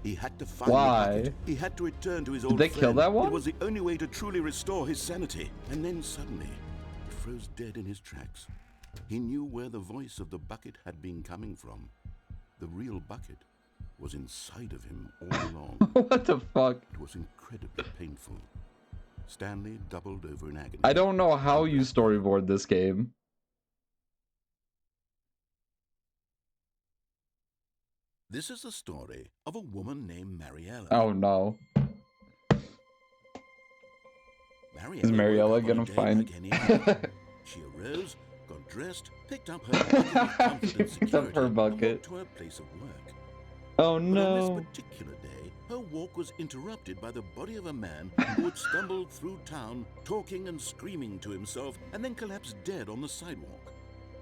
He had to find
Why?
the bucket. He had to return to his old
they
friend.
kill that one?
It was the only way to truly restore his sanity. And then suddenly, he froze dead in his tracks. He knew where the voice of the bucket had been coming from. The real bucket was inside of him all along.
What the fuck?
It was incredibly painful. Stanley doubled over in agony.
I don't know how you storyboard this game.
This is the story of a woman named Mariella.
Oh no.
Mariella
Is Mariella
woke up on
gonna
a day
find-
like any other. She arose, got dressed, picked up her bucket of comfort
She
and
picked up
security,
her
and
bucket.
walked to her place of work.
Oh
But on
no.
this particular day, her walk was interrupted by the body of a man who had stumbled through town, talking and screaming to himself, and then collapsed dead on the sidewalk.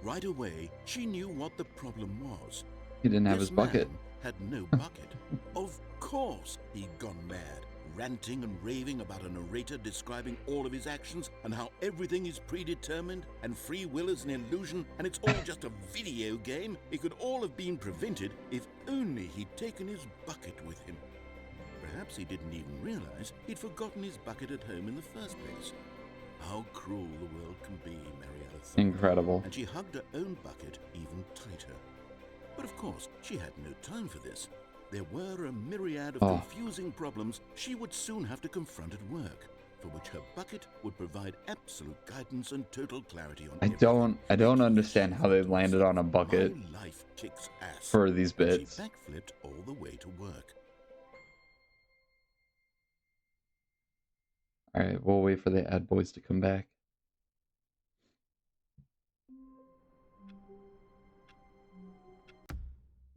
Right away, she knew what the problem was.
He didn't have
This
his bucket.
man had no bucket. Of course he'd gone mad, ranting and raving about a narrator describing all of his actions and how everything is predetermined and free will is an illusion and it's all just a video game. It could all have been prevented if only he'd taken his bucket with him. Perhaps he didn't even realize he'd forgotten his bucket at home in the first place. How cruel the world can be, Mariella thought.
Incredible.
And she hugged her own bucket even tighter. But of course, she had no time for this. There were a myriad of confusing problems she would soon have to confront at work, for which her bucket would provide absolute guidance and total clarity on everything.
I don't understand how they landed on a bucket
My life kicks ass.
for these
And
bits.
she backflipped all the way to work.
Alright, we'll wait for the ad boys to come back.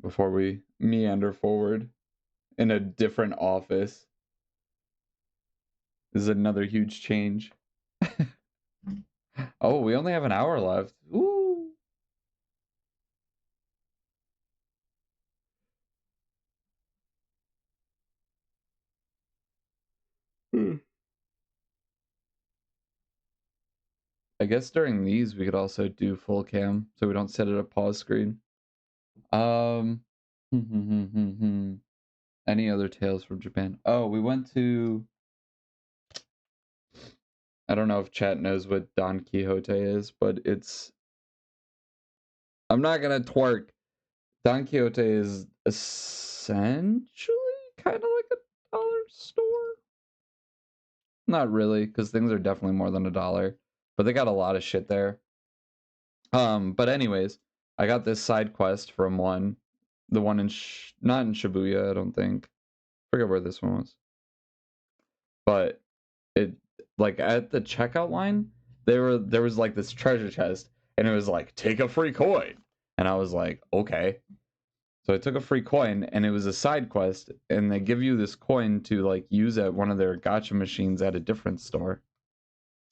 Before we meander forward in a different office. This is another huge change. Oh, we only have an hour left. Ooh. I guess during these we could also do full cam so we don't set it a pause screen. Any other tales from Japan? Oh, we went to, I don't know if chat knows what Don Quixote is, but it's, I'm not gonna twerk. Don Quixote is essentially kind of like a dollar store. Not really, because things are definitely more than $1, but they got a lot of shit there. But anyways, I got this side quest from one, the one in not in Shibuya, I don't think. forget where this one was. But it, like, at the checkout line, there was like this treasure chest, and it was like, take a free coin. And I was like, okay. So I took a free coin, and it was a side quest, and they give you this coin to like use at one of their gacha machines at a different store.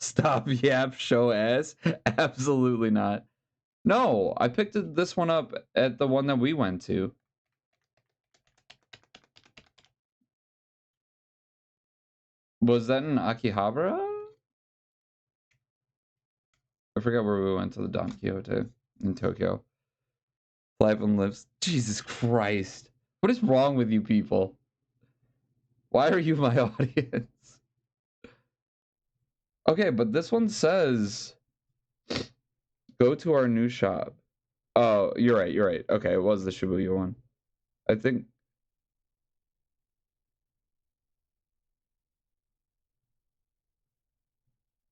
Stop, yap, show ass. Absolutely not. No, I picked this one up at the one that we went to. Was that in Akihabara? I forgot where we went to the Don Quixote in Tokyo. Live and lives. Jesus Christ. What is wrong with you people? Why are you my audience? Okay, but this one says, go to our new shop. Oh, you're right. Okay, it was the Shibuya one. I think.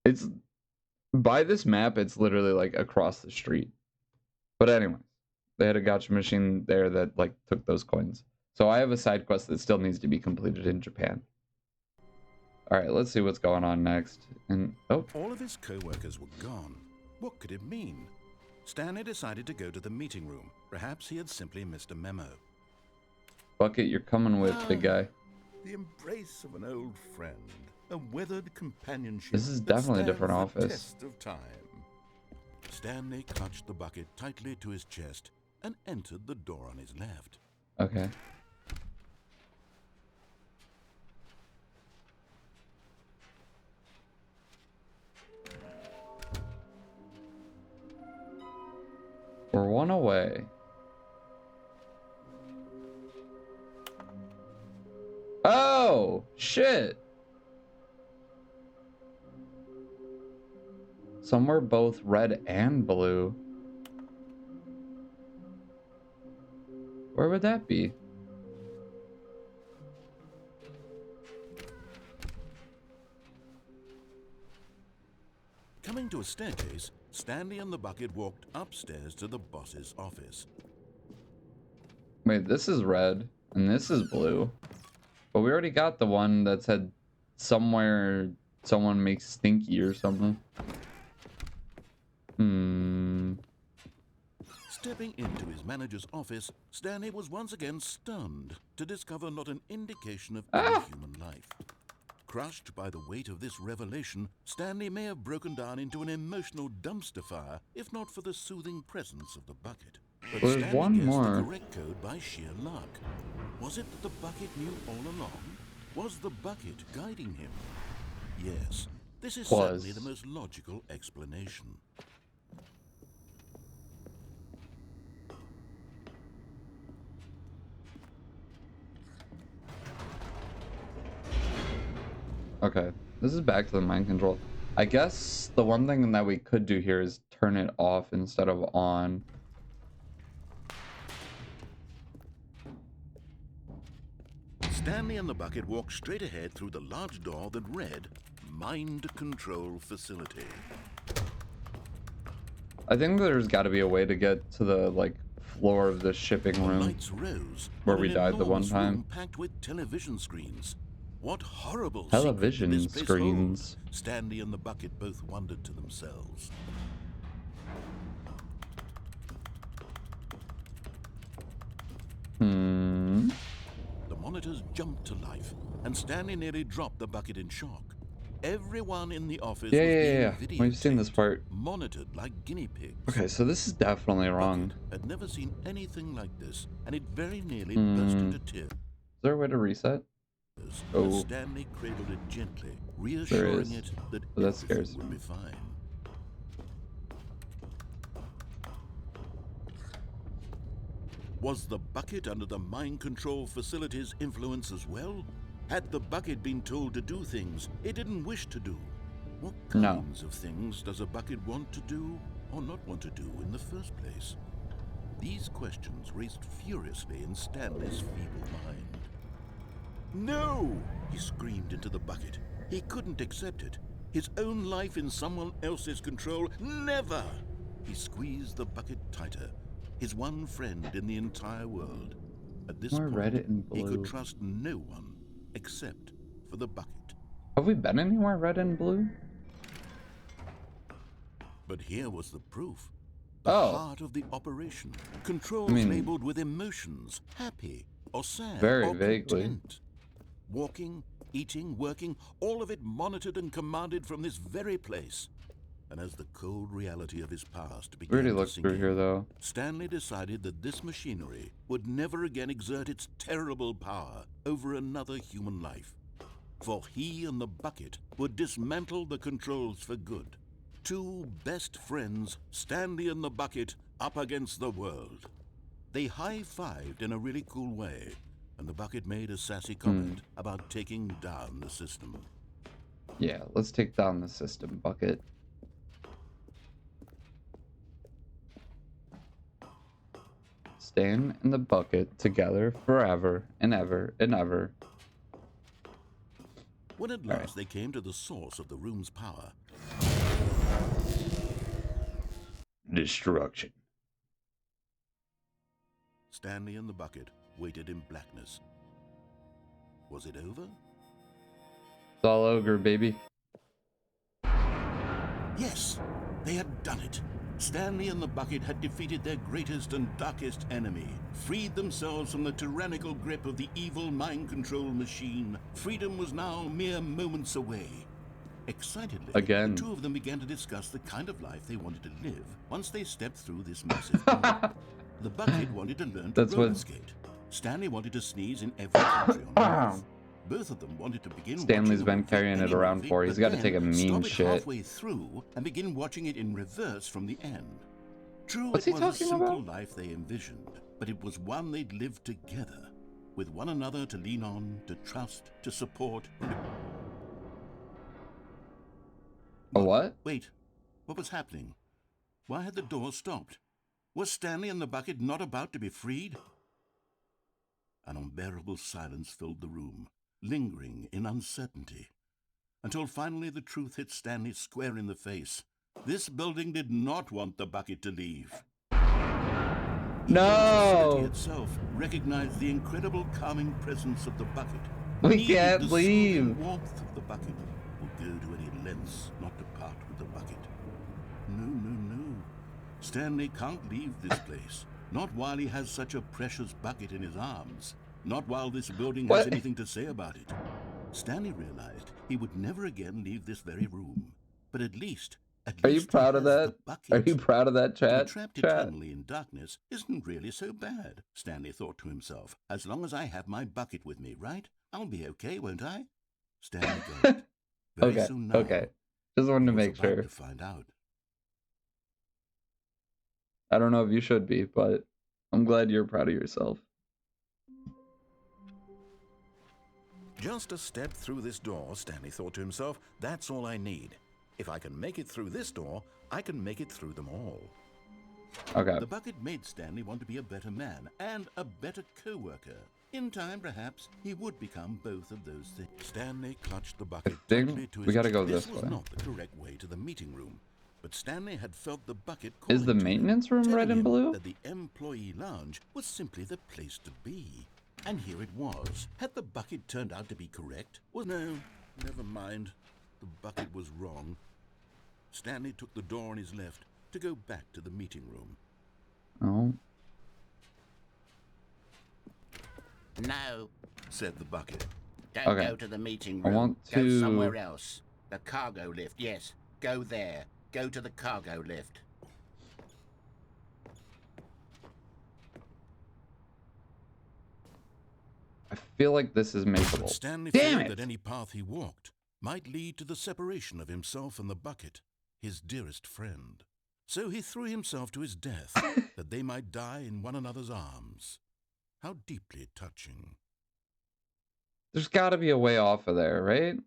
It's, by this map, it's literally like across the street. But anyway, they had a gacha machine there that like took those coins. So I have a side quest that still needs to be completed in Japan. All right, let's see what's going on next. And oh,
All of his co-workers were gone. What could it mean? Stanley decided to go to the meeting room. Perhaps he had simply missed a memo.
Bucket, you're coming with, big guy.
The embrace of an old friend, a weathered companionship.
This is
that
definitely a
stands
different
the
office.
Test of time. Stanley clutched the bucket tightly to his chest and entered the door on his left.
Okay. We're one away. Oh, shit. Some were both red and blue. Where would that be?
Coming to a staircase, Stanley and the bucket walked upstairs to the boss's office.
Wait, this is red and this is blue. But we already got the one that said somewhere someone makes stinky or something.
Stepping into his manager's office, Stanley was once again stunned to discover not an indication of any human life. Crushed by the weight of this revelation, Stanley may have broken down into an emotional dumpster fire if not for the soothing presence of the bucket. But
There's
Stanley
one
guessed
more.
the correct code by sheer luck. Was it that the bucket knew all along? Was the bucket guiding him? Yes, this is certainly the most logical explanation.
Okay, this is back to the mind control. I guess the one thing that we could do here is turn it off instead of on.
Stanley and the bucket walked straight ahead through the large door that read, Mind Control Facility.
I think there's got to be a way to get to the, like, floor of the shipping
The
room
lights rose
where
on
we
an
died the one
enormous
time.
room packed with television screens. What horrible
Television
secret did this place
screens.
hold? Stanley and the bucket both wondered to themselves. The monitors jumped to life, and Stanley nearly dropped the bucket in shock. Everyone in the office was
Yeah.
being
We've seen this
videotaped,
part.
monitored like guinea pigs.
Okay, so this is definitely wrong.
Bucket had never seen anything like this, and it very nearly burst into tears.
Is there a way to reset?
But
Oh.
Stanley cradled it gently, reassuring
is.
it that
But that scares
everything would
me.
be fine. Was the bucket under the mind control facility's influence as well? Had the bucket been told to do things it didn't wish to do? What
No.
kinds of things does a bucket want to do or not want to do in the first place? These questions raced furiously in Stanley's feeble mind. No! He screamed into the bucket. He couldn't accept it. His own life in someone else's control? Never! He squeezed the bucket tighter. His one friend in the entire world. At this
More
point,
red and
he
blue.
could trust no one except for the bucket.
Have we been anywhere red and blue?
But here was the proof. The
Oh.
heart of the operation. Controls labeled with emotions, happy or sad
Very
or
vaguely.
content. Walking, eating, working, all of it monitored and commanded from this very place. And as the cold reality of his past began
Really
to
look
sink
through
in,
here though.
Stanley decided that this machinery would never again exert its terrible power over another human life. For he and the bucket would dismantle the controls for good. Two best friends, Stanley and the bucket, up against the world. They high-fived in a really cool way, and the bucket made a sassy comment about taking down the system.
Yeah, let's take down the system, bucket. Stan and the bucket together forever and ever and ever.
When at last they came to the source of the room's power,
Destruction.
Stanley and the bucket waited in blackness. Was it over?
It's all ogre, baby.
Yes, they had done it. Stanley and the bucket had defeated their greatest and darkest enemy, freed themselves from the tyrannical grip of the evil mind control machine. Freedom was now mere moments away. Excitedly,
Again.
the two of them began to discuss the kind of life they wanted to live once they stepped through this massive door. The bucket wanted to learn to roller skate. Stanley wanted to sneeze in every country on Earth. Both of them wanted to begin.
Stanley's
watching
been
a movie,
carrying it
any
around
movie,
for. He's
but
got to
then
take a mean
stop it
shit.
halfway through and begin watching it in reverse from the end. True,
What's
it
he
was a
talking
simple
about?
life they envisioned, but it was one they'd lived together, with one another to lean on, to trust, to support.
A what?
Wait, what was happening? Why had the door stopped? Was Stanley and the bucket not about to be freed? An unbearable silence filled the room, lingering in uncertainty, until finally the truth hit Stanley square in the face. This building did not want the bucket to leave. The
No!
city itself recognized the incredible calming presence of the bucket.
We
Needed
can't
the
leave.
soothing warmth of the bucket. Will go to any lengths not to part with the bucket. No, no, no. Stanley can't leave this place. Not while he has such a precious bucket in his arms. Not while this building has
What?
anything to say about it. Stanley realized he would never again leave this very room. But at least
Are you
he
proud of
has
that?
the bucket.
Are you proud of that,
To be
chat?
trapped
Chat.
eternally in darkness isn't really so bad, Stanley thought to himself. As long as I have my bucket with me, right? I'll be okay, won't I? Stanley got it. Very
Okay,
soon now,
okay. Just wanted to
he was
make
about
sure.
to find out.
I don't know if you should be, but I'm glad you're proud of yourself.
Just a step through this door, Stanley thought to himself, that's all I need. If I can make it through this door, I can make it through them all.
Okay.
The bucket made Stanley want to be a better man and a better co-worker. In time, perhaps, he would become both of those things. Stanley clutched the bucket
think
tightly to his
we gotta
chest.
go
This
this
was
way.
not the correct way to the meeting room, but Stanley had felt the bucket
Is the
calling to him,
maintenance room red
telling
and
him
blue?
that the employee lounge was simply the place to be. And here it was. Had the bucket turned out to be correct? Well, no, never mind. The bucket was wrong. Stanley took the door on his left to go back to the meeting room.
Oh.
No,
Said the bucket.
don't
Okay.
go to the meeting
I
room.
want
Go
to-
somewhere else. The cargo lift, yes. Go there. Go to the cargo lift.
I feel like this is
But
makeable.
Stanley
Damn
feared
it!
that any path he walked might lead to the separation of himself and the bucket, his dearest friend. So he threw himself to his death, that they might die in one another's arms. How deeply touching.
There's got to be a way off of there, right?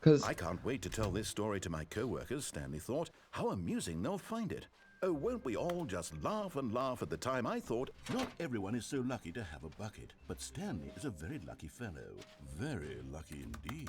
Because
I can't wait to tell this story to my co-workers, Stanley thought. How amusing they'll find it. Oh, won't we all just laugh and laugh at the time I thought, not everyone is so lucky to have a bucket, but Stanley is a very lucky fellow. Very lucky indeed.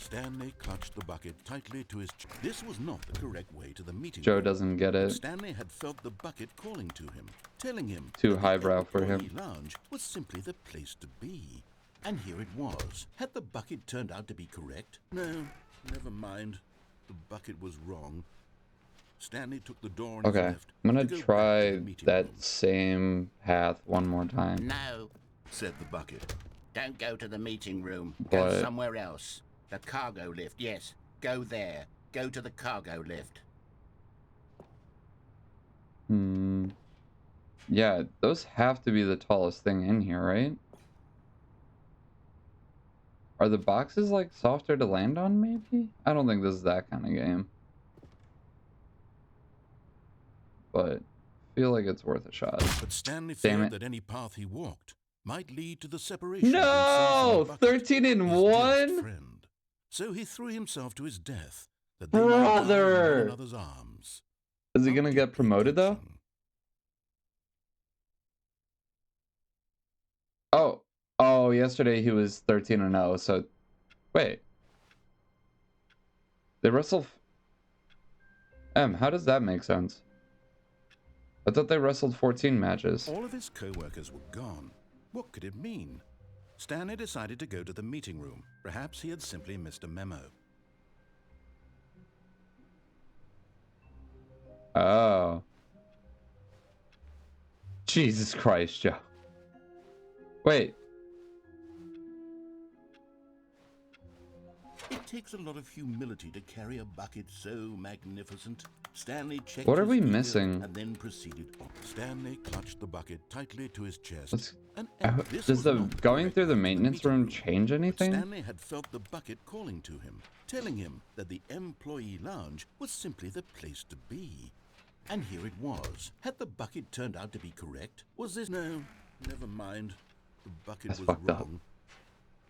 Stanley clutched the bucket tightly to his chest. This was not the correct way to the meeting
Joe
room.
doesn't get it.
Stanley had felt the bucket calling to him, telling him
Too
that the
highbrow for him.
employee lounge was simply the place to be. And here it was. Had the bucket turned out to be correct? No, never mind. The bucket was wrong. Stanley took the door on his
Okay,
left.
I'm gonna
to go back to
try
the meeting
that
room.
same path one more time.
No,
Said the bucket.
don't go to the meeting room. Go
But
somewhere else. The cargo lift, yes. Go there. Go to the cargo lift.
yeah, those have to be the tallest thing in here, right? Are the boxes like softer to land on, maybe? I don't think this is that kind of game. But I feel like it's worth a shot.
But Stanley
Damn
feared
it.
that any path he walked might lead to the separation of
No!
himself and the bucket,
13 and
his dearest
1?
friend. So he threw himself to his death, that they might die in
Brother!
one another's arms.
Is he
How
gonna get
deeply
promoted though?
touching.
Oh, yesterday he was 13 and 0, so wait. They wrestled how does that make sense? I thought they wrestled 14 matches.
All of his co-workers were gone. What could it mean? Stanley decided to go to the meeting room. Perhaps he had simply missed a memo.
Oh. Jesus Christ, Joe. Wait.
It takes a lot of humility to carry a bucket so magnificent. Stanley checked
What are
his
we
email
missing?
and then proceeded on. Stanley clutched the bucket tightly to his chest.
Let's-
and this
Does
was
the
not
going
correct
through the
to
maintenance
meeting
room change
But
anything?
Stanley had felt the bucket calling to him, telling him that the employee lounge was simply the place to be. And here it was. Had the bucket turned out to be correct? Was this... No, never mind. The bucket
That's
was
fucked up.
wrong.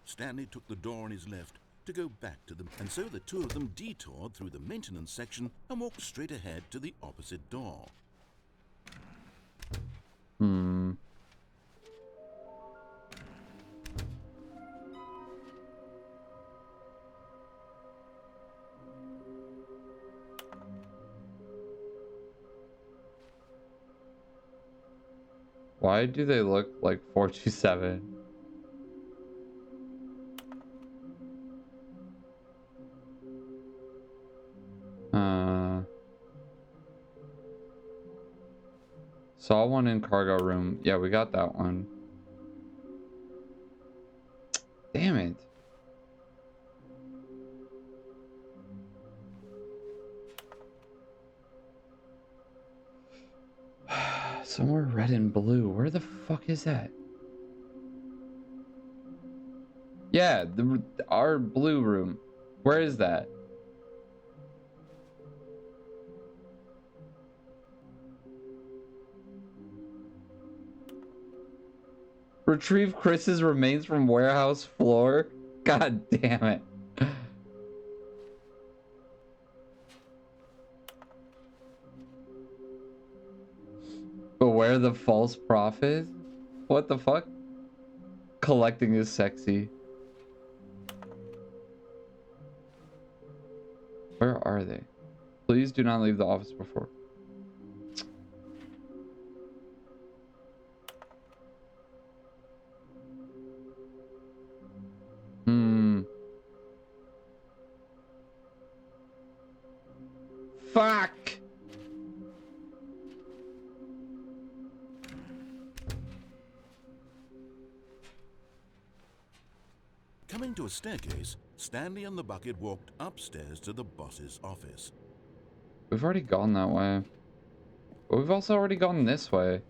Stanley took the door on his left to go back to them, and so the two of them detoured through the maintenance section and walked straight ahead to the opposite door.
Why do they look like 427? Saw one in cargo room. Yeah, we got that one. Damn it. Somewhere red and blue. Where the fuck is that? Yeah, our blue room. Where is that? Retrieve Chris's remains from warehouse floor? God damn it. Beware the false prophet? What the fuck? Collecting is sexy. Where are they? Please do not leave the office before. Fuck!
Coming to a staircase, Stanley and the bucket walked upstairs to the boss's office.
We've already gone that way. But we've also already gone this way.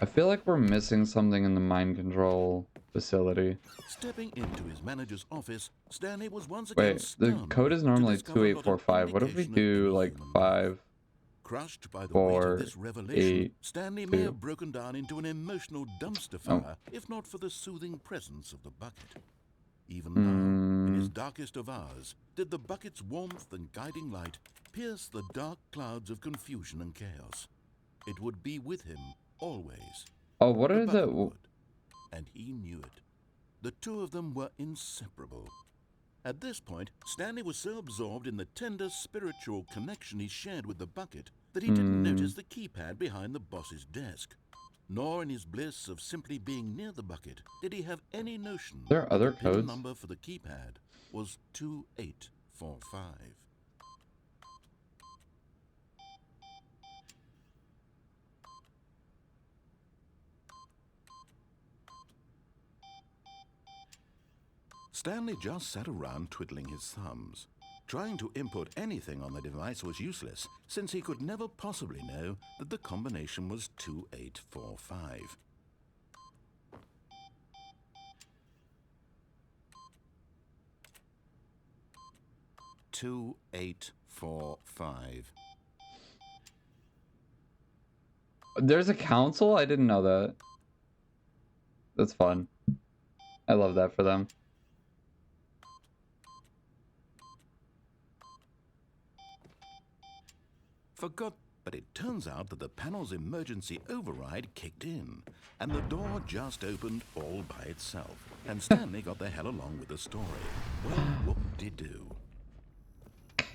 I feel like we're missing something in the mind control facility.
Stepping into his manager's office, Stanley was once again
Wait, the
stunned
code is
to
normally
discover a lot of
2845. What if we
indication of
do like
inhuman life.
5?
Crushed by the weight
4,
of this revelation,
8,
Stanley may
2.
have broken down into an emotional dumpster
Oh.
fire if not for the soothing presence of the bucket. Even now, in his darkest of hours, did the bucket's warmth and guiding light pierce the dark clouds of confusion and chaos. It would be with him always.
Oh, what
The
are
bucket
the...
would, and he knew it. The two of them were inseparable. At this point, Stanley was so absorbed in the tender spiritual connection he shared with the bucket that he didn't notice the keypad behind the boss's desk. Nor in his bliss of simply being near the bucket did he have any notion
There are
that
other
the pin
codes?
number for the keypad was 2845. Stanley just sat around twiddling his thumbs. Trying to input anything on the device was useless, since he could never possibly know that the combination was 2845. Two, 8, 4, 5.
There's a council? I didn't know that. That's fun. I love that for them.
But it turns out that the panel's emergency override kicked in, and the door just opened all by itself, and Stanley got the hell along with the story. Well, whoop-de-doo.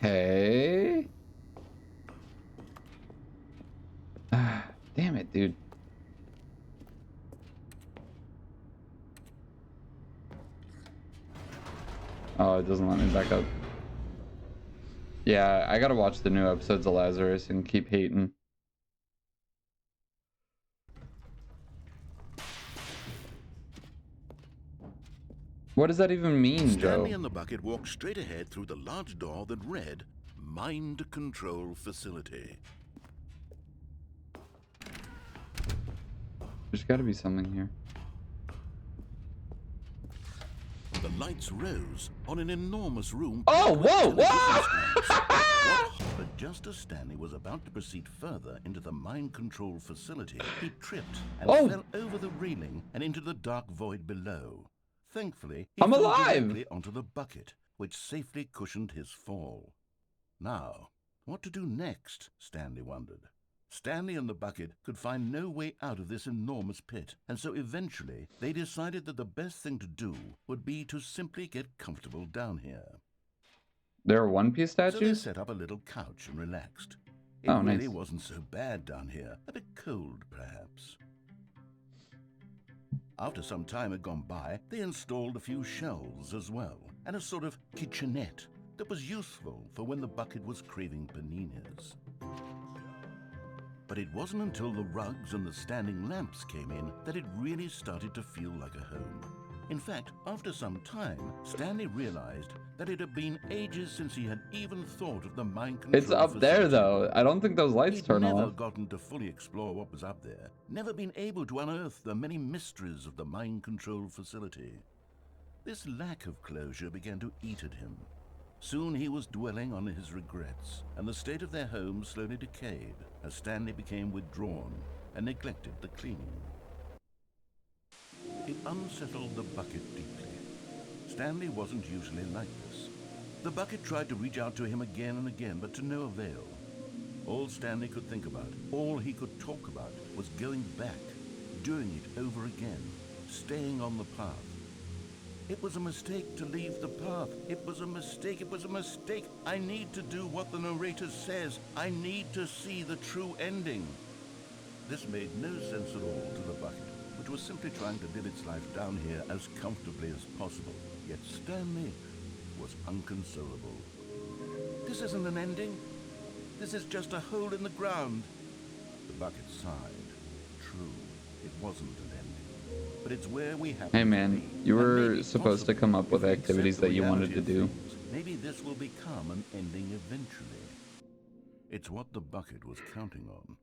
Okay. Damn it, dude. Oh, it doesn't let me back up. Yeah, I gotta watch the new episodes of Lazarus and keep hating. What does that even mean,
Stanley
Joe?
and the bucket walked straight ahead through the large door that read, Mind Control Facility.
There's gotta be something here.
The lights rose on an enormous room.
Oh,
packed with
whoa,
television
whoa!
screens. But just as Stanley was about to proceed further into the mind control facility, he tripped and fell over the railing and into the dark void below. Thankfully, he
I'm
fell
alive!
directly onto the bucket, which safely cushioned his fall. Now, what to do next, Stanley wondered. Stanley and the bucket could find no way out of this enormous pit, and so eventually they decided that the best thing to do would be to simply get comfortable down here.
There are One Piece
So they
statues?
set up a little couch and relaxed. It
Oh,
really
nice.
wasn't so bad down here, a bit cold perhaps. After some time had gone by, they installed a few shelves as well, and a sort of kitchenette that was useful for when the bucket was craving paninis. But it wasn't until the rugs and the standing lamps came in that it really started to feel like a home. In fact, after some time, Stanley realized that it had been ages since he had even thought of the mind control
It's up there,
facility.
though. I don't think those lights
He'd
turn
never
off.
gotten to fully explore what was up there, never been able to unearth the many mysteries of the mind control facility. This lack of closure began to eat at him. Soon he was dwelling on his regrets, and the state of their home slowly decayed as Stanley became withdrawn and neglected the cleaning. It unsettled the bucket deeply. Stanley wasn't usually like this. The bucket tried to reach out to him again and again, but to no avail. All Stanley could think about, all he could talk about, was going back, doing it over again, staying on the path. It was a mistake to leave the path. It was a mistake. It was a mistake. I need to do what the narrator says. I need to see the true ending. This made no sense at all to the bucket, which was simply trying to live its life down here as comfortably as possible. Yet Stanley was inconsolable. This isn't an ending. This is just a hole in the ground. The bucket sighed. True, it wasn't an ending, but it's where we have.
Hey, man, you were supposed to come up with activities that you wanted to do.
Maybe this will become an ending eventually. It's what the bucket was counting on.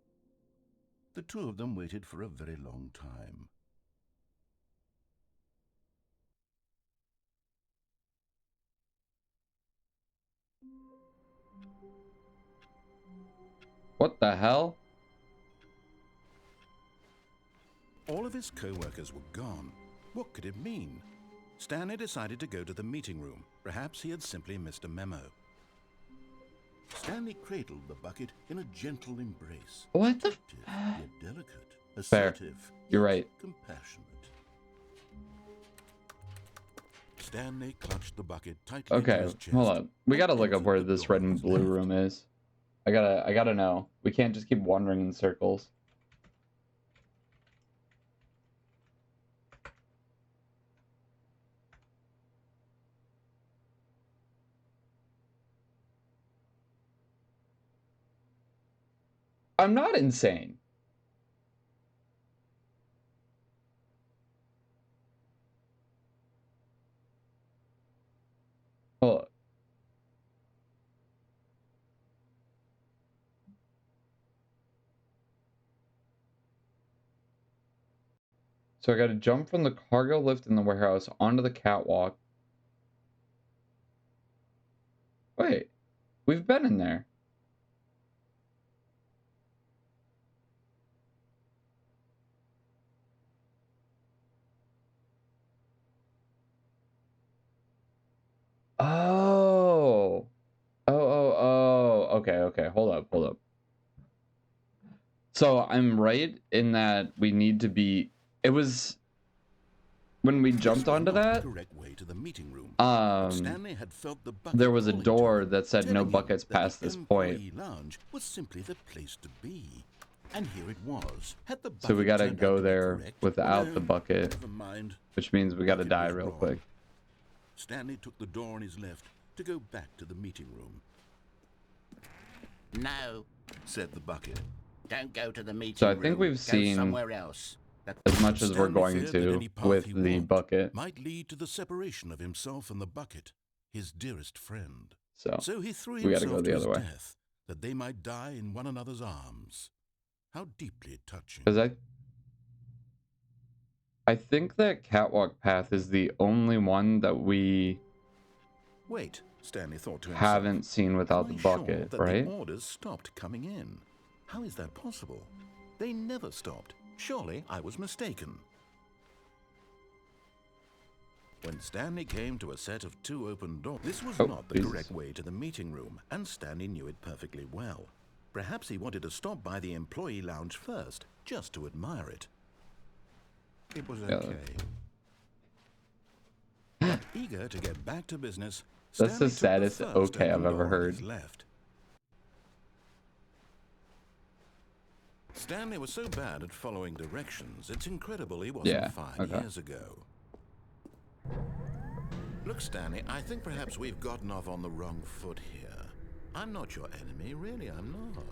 The two of them waited for a very long time.
What the hell?
All of his co-workers were gone. What could it mean? Stanley decided to go to the meeting room. Perhaps he had simply missed a memo. Stanley cradled the bucket in a gentle embrace.
What the?
Protective, yet delicate.
Fair.
Assertive,
You're
yet
right.
compassionate. Stanley clutched the bucket tightly to
Okay,
his chest.
hold on. We gotta
and
look up
entered
where
the
this
door
red
on
and
his
blue
left.
room is. I gotta know. We can't just keep wandering in circles. I'm not insane. Hold on. So I gotta jump from the cargo lift in the warehouse onto the catwalk. Wait, we've been in there. Oh. Okay, hold up. So I'm right in that we need to be... It was... When we jumped
This was
onto
not the
that,
correct way to the meeting room. Stanley had felt the bucket
there was a
calling to
door
him,
that said no
telling him
buckets
that
past
the
this point.
employee lounge was simply the place to be. And here it was. Had the
So we
bucket
gotta
turned out
go
to be
there
correct?
without
No,
the bucket,
never mind.
which means we gotta
Bucket
die
was
real
wrong.
quick.
Stanley took the door on his left to go back to the meeting room.
No,
Said the bucket.
don't go to the meeting
So I
room.
think we've
Go
seen
somewhere else.
as much as we're
Stanley
going
feared that
to
any path
with
he
the
walked
bucket.
might lead to the separation of himself and the bucket, his dearest friend.
So
So he threw
we gotta
himself
go the
to his
other way.
death, that they might die in one another's arms. How deeply touching.
Because I think that catwalk path is the only one that we
Wait, Stanley thought to himself.
haven't seen without the
Am I sure
bucket,
that
right?
the orders stopped coming in? How is that possible? They never stopped. Surely I was mistaken. When Stanley came to a set of 2 open doors, this was
Oh,
not the
Jesus.
correct way to the meeting room, and Stanley knew it perfectly well. Perhaps he wanted to stop by the employee lounge first, just to admire it. It was
Yeah.
okay. But eager to get back to business,
That's the
Stanley took
saddest
first
okay
open
I've ever
door on his
heard.
left. Stanley was so bad at following directions, it's incredible he wasn't
Yeah,
5
okay.
years ago. Look, Stanley, I think perhaps we've gotten off on the wrong foot here. I'm not your enemy, really, I'm not.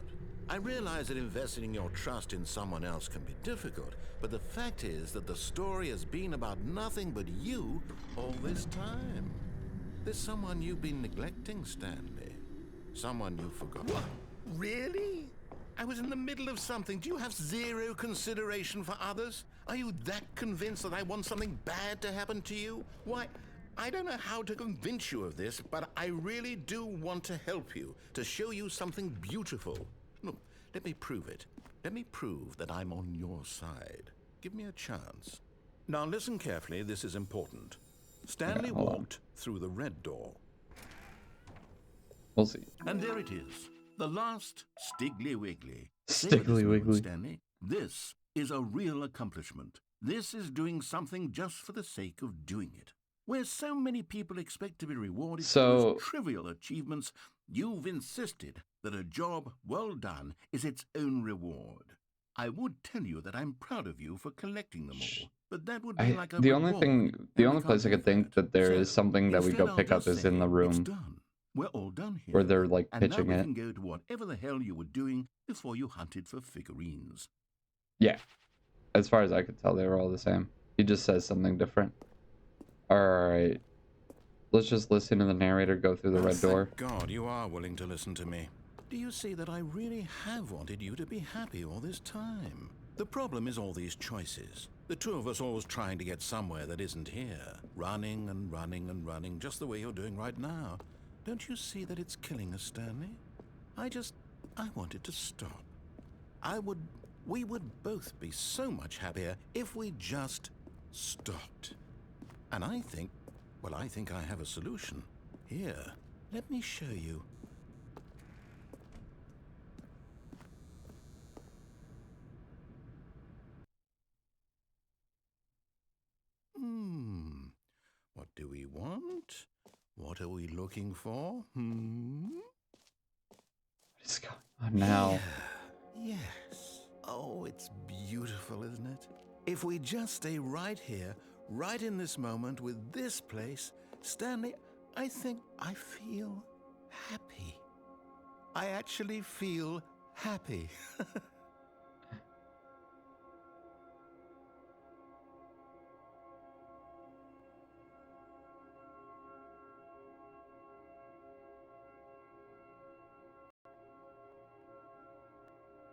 I realize that investing your trust in someone else can be difficult, but the fact is that the story has been about nothing but you all this time. There's someone you've been neglecting, Stanley. Someone you forgot. What? Really? I was in the middle of something. Do you have zero consideration for others? Are you that convinced that I want something bad to happen to you? Why, I don't know how to convince you of this, but I really do want to help you, to show you something beautiful. Look, let me prove it. Let me prove that I'm on your side. Give me a chance. Now listen carefully, this is important. Stanley
hold on.
walked through the red door.
We'll see.
And there it is, the last Stiggly Wiggly.
Stiggly
Savor this moment,
Wiggly.
Stanley. This is a real accomplishment. This is doing something just for the sake of doing it. Where so many people expect to be rewarded for
So-
those trivial achievements, you've insisted that a job well done is its own reward. I would tell you that I'm proud of you for collecting them all, but that would be like a
The only
reward,
thing,
and
the
we
only
can't
place I could
have
think that there is
So,
something that we
instead
go
I'll
pick up
just
is in the
say,
room
It's done. We're all done here.
where they're like
And
pitching
now we
it.
can go to whatever the hell you were doing before you hunted for figurines.
Yeah. As far as I could tell, they were all the same. He just says something different. Alright. Let's just listen to the narrator go through the red door.
Thank God you are willing to listen to me. Do you see that I really have wanted you to be happy all this time? The problem is all these choices. The two of us always trying to get somewhere that isn't here. Running and running and running, just the way you're doing right now. Don't you see that it's killing us, Stanley? I I wanted to stop. We would both be so much happier if we just stopped. And I think I have a solution. Here, let me show you. What do we want? What are we looking for?
What is going on now?
Yeah. Yes. Oh, it's beautiful, isn't it? If we just stay right here, right in this moment with this place, Stanley, I think I feel happy. I actually feel happy.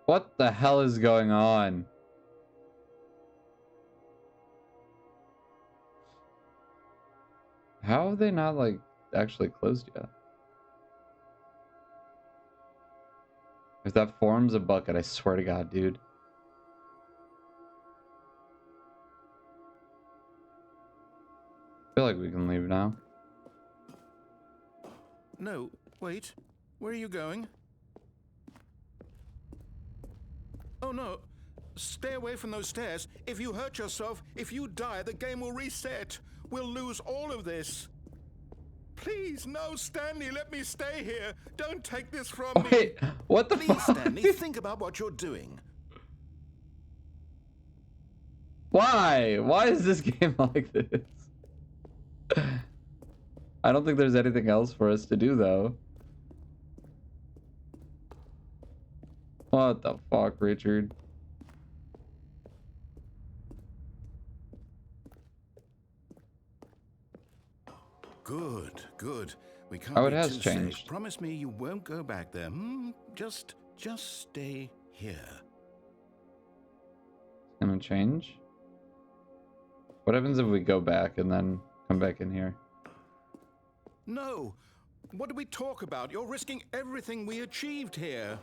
What the hell is going on? How have they not, like, actually closed yet? If that forms a bucket, I swear to God, dude. I feel like we can leave now.
No, wait. Where are you going? Oh, no. Stay away from those stairs. If you hurt yourself, if you die, the game will reset. We'll lose all of this. Please, no, Stanley, let me stay here. Don't take this from me.
Wait, what the
Please,
fuck?
Stanley, think about what you're doing.
Why? Why is this game like this? I don't think there's anything else for us to do, though. What the fuck, Richard?
Good, good. We can't
Oh, it
be
has
too
changed.
safe. Promise me you won't go back there. Just stay here.
It's gonna change? What happens if we go back and then come back in here?
No. What do we talk about? You're risking everything we achieved here.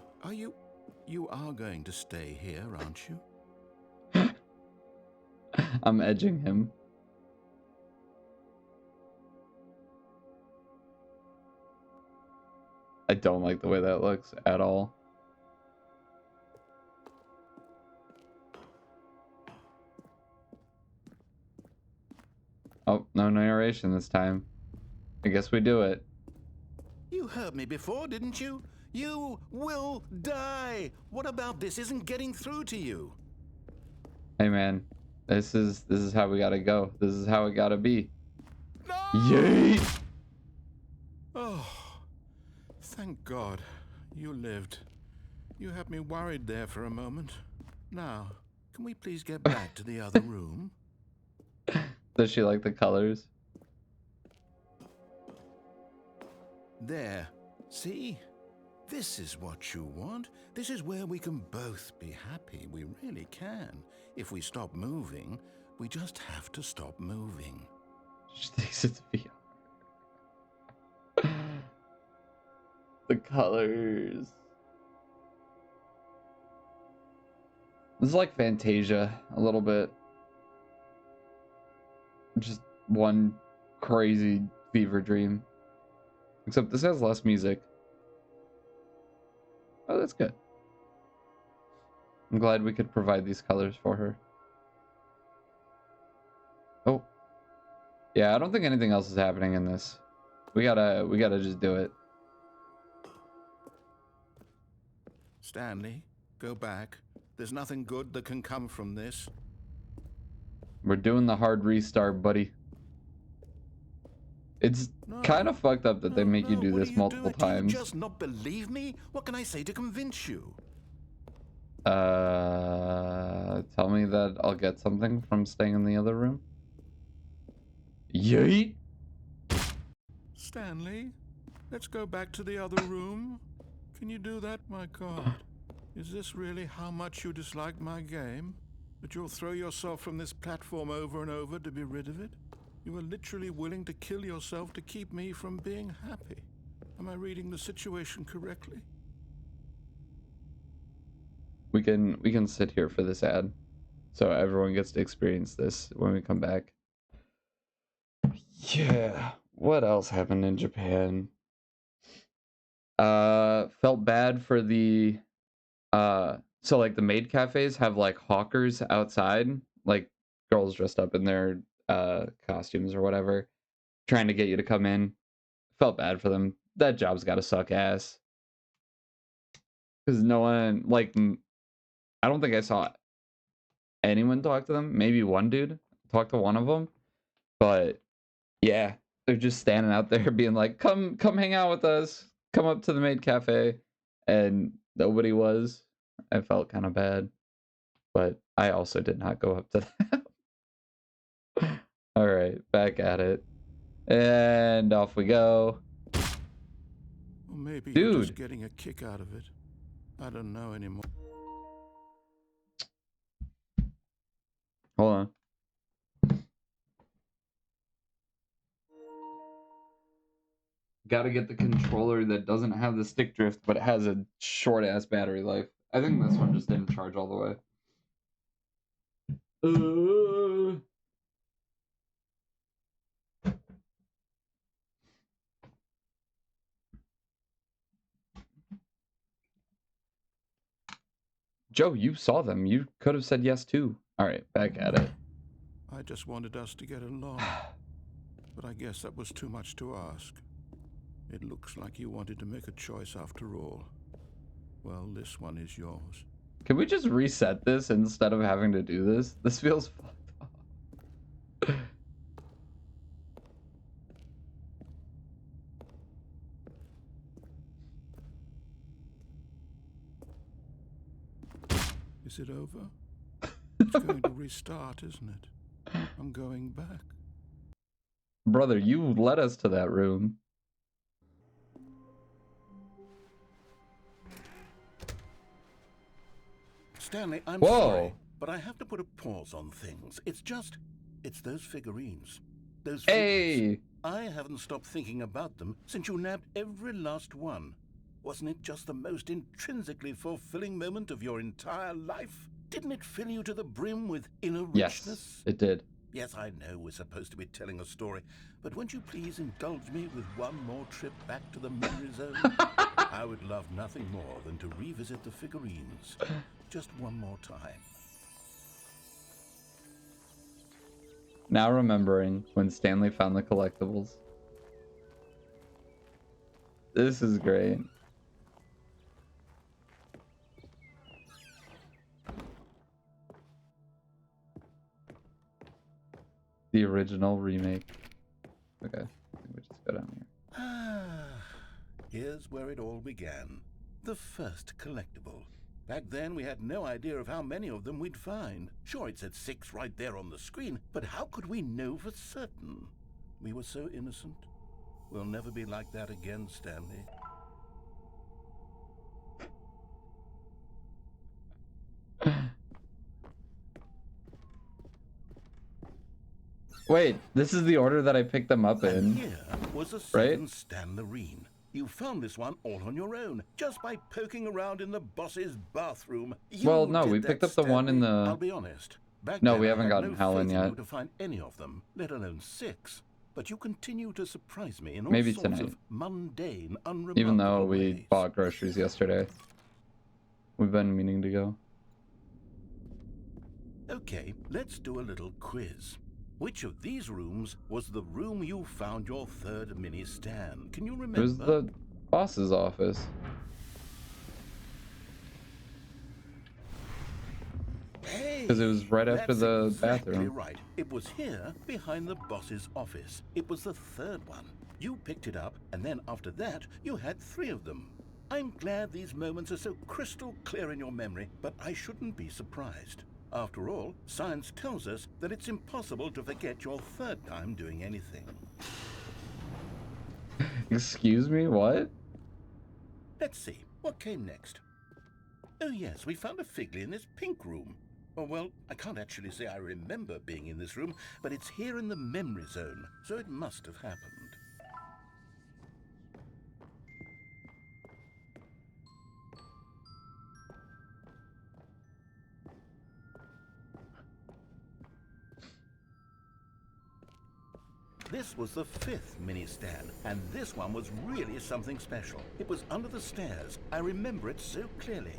You are going to stay here, aren't you?
I'm edging him. I don't like the way that looks at all. Oh, no narration this time. I guess we do it.
You heard me before, didn't you? You will die. What about this isn't getting through to you?
Hey man, this is how we gotta go. This is how it gotta be.
No!
Yeet!
Oh, thank God you lived. You had me worried there for a moment. Now, can we please get back to the other room?
Does she like the colors?
There. See? This is what you want. This is where we can both be happy. We really can. If we stop moving, we just have to stop moving.
She thinks it's VR. The colors. This is like Fantasia a little bit. Just one crazy fever dream. Except this has less music. Oh, that's good. I'm glad we could provide these colors for her. Oh. Yeah, I don't think anything else is happening in this. We gotta just do it.
Stanley, go back. There's nothing good that can come from this.
We're doing the hard restart, buddy. It's kind of fucked up that they make you do this multiple times.
Do you just not believe me? What can I say to convince you?
Tell me that I'll get something from staying in the other room. Yeet!
Stanley, let's go back to the other room. Can you do that, my God? Is this really how much you dislike my game? That you'll throw yourself from this platform over and over to be rid of it? You were literally willing to kill yourself to keep me from being happy. Am I reading the situation correctly?
We can sit here for this ad, so everyone gets to experience this when we come back. Yeah. What else happened in Japan? Felt bad for the so like the maid cafes have like hawkers outside, like girls dressed up in their costumes or whatever, trying to get you to come in. Felt bad for them. That job's got to suck ass. Because no one, like, I don't think I saw anyone talk to them. Maybe one dude talked to one of them. But yeah, they're just standing out there being like, come hang out with us. Come up to the maid cafe. And nobody was. I felt kind of bad. But I also did not go up to them. All right, back at it. And off we go.
Or maybe you're
Dude.
just getting a kick out of it. I don't know anymore.
Hold on. Gotta get the controller that doesn't have the stick drift, but it has a short ass battery life. I think this one just didn't charge all the way. Joe, you saw them. You could have said yes too. All right, back at it.
I just wanted us to get along. But I guess that was too much to ask. It looks like you wanted to make a choice after all. Well, this one is yours.
Can we just reset this instead of having to do this? This feels fucked up.
Is it over? It's going to restart, isn't it? I'm going back.
Brother, you led us to that room.
Stanley, I'm
Whoa.
sorry, but I have to put a pause on things. It's those figurines. Those
Hey!
figures. I haven't stopped thinking about them since you nabbed every last one. Wasn't it just the most intrinsically fulfilling moment of your entire life? Didn't it fill you to the brim with inner richness?
Yes, it did.
Yes, I know we're supposed to be telling a story, but won't you please indulge me with one more trip back to the memory zone? I would love nothing more than to revisit the figurines. Just one more time.
Now remembering when Stanley found the collectibles. This is great. The original remake. Okay, I think we just go down here.
Ah, here's where it all began. The first collectible. Back then, we had no idea of how many of them we'd find. Sure, it said 6 right there on the screen, but how could we know for certain? We were so innocent. We'll never be like that again, Stanley.
Wait, this is the order that I picked them up
And
in.
here was a
Right?
second Stanlerine. You found this one all on your own, just by poking around in the boss's bathroom.
Well,
You
no,
did
we
that,
picked up the one in
Stanley.
the-
I'll be honest. Back
No,
then
we
I
haven't
had
gotten
no
Helen
faith in
yet.
you to find any of them, let alone 6. But you continue to surprise me in all
Maybe
sorts
tonight.
of mundane, unremarkable
Even though we
ways.
bought groceries yesterday. We've been meaning to go.
Okay, let's do a little quiz. Which of these rooms was the room you found your third mini stand? Can you remember?
It was the boss's office.
Hey,
'Cause it was right after
that's
the
exactly
bathroom.
right. It was here, behind the boss's office. It was the third one. You picked it up, and then after that, you had 3 of them. I'm glad these moments are so crystal clear in your memory, but I shouldn't be surprised. After all, science tells us that it's impossible to forget your third time doing anything.
Excuse me, what?
Let's see, what came next? Oh yes, we found a Figley in this pink room. Oh well, I can't actually say I remember being in this room, but it's here in the memory zone, so it must have happened. This was the 5th mini stand, and this one was really something special. It was under the stairs. I remember it so clearly.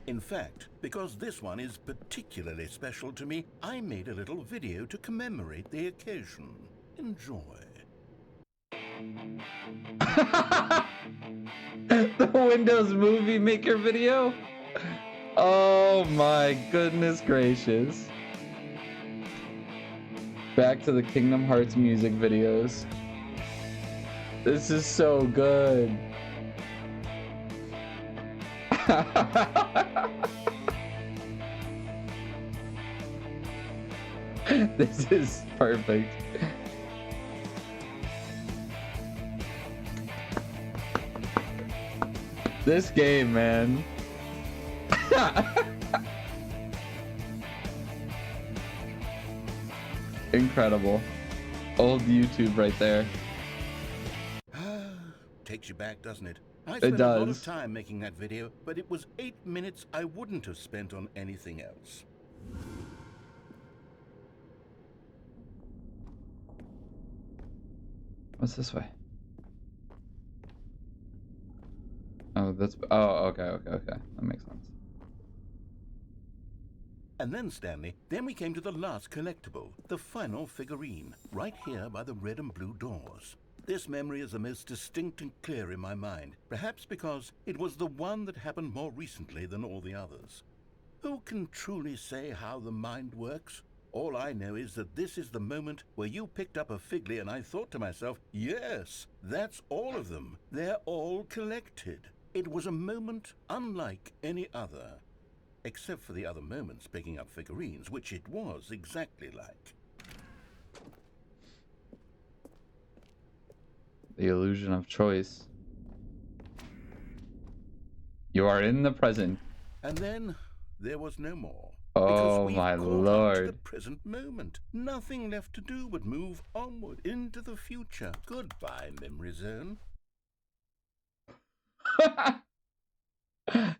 In fact, because this one is particularly special to me, I made a little video to commemorate the occasion. Enjoy.
The Windows Movie Maker video? Oh my goodness gracious. Back to the Kingdom Hearts music videos. This is so good. This is perfect. This game, man. Incredible. Old YouTube right there.
Takes you back, doesn't it? I
It
spent a lot of
does.
time making that video, but it was 8 minutes I wouldn't have spent on anything else.
What's this way? Oh, that's... Oh, okay. That makes sense.
And then, Stanley, then we came to the last collectible, the final figurine, right here by the red and blue doors. This memory is the most distinct and clear in my mind, perhaps because it was the one that happened more recently than all the others. Who can truly say how the mind works? All I know is that this is the moment where you picked up a Figly and I thought to myself, yes, that's all of them. They're all collected. It was a moment unlike any other. Except for the other moments picking up figurines, which it was exactly like.
The illusion of choice. You are in the present.
And then there was no more.
Oh
we've
my
caught up to the
lord.
present moment. Nothing left to do but move onward into the future. Goodbye, Memory Zone.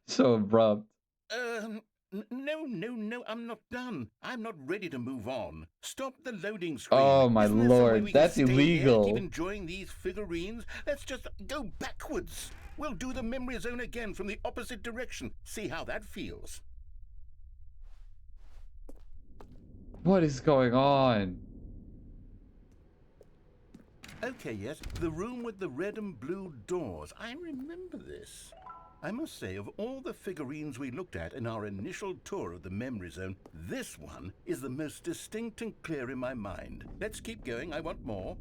So abrupt.
No, I'm not done. I'm not ready to move on. Stop the loading screen.
Oh my
Isn't there some way
lord,
we can
that's
stay here,
illegal.
keep enjoying these figurines? Let's just go backwards. We'll do the Memory Zone again from the opposite direction. See how that feels.
What is going on?
Okay, yes, the room with the red and blue doors. I remember this. I must say, of all the figurines we looked at in our initial tour of the Memory Zone, this one is the most distinct and clear in my mind. Let's keep going, I want more.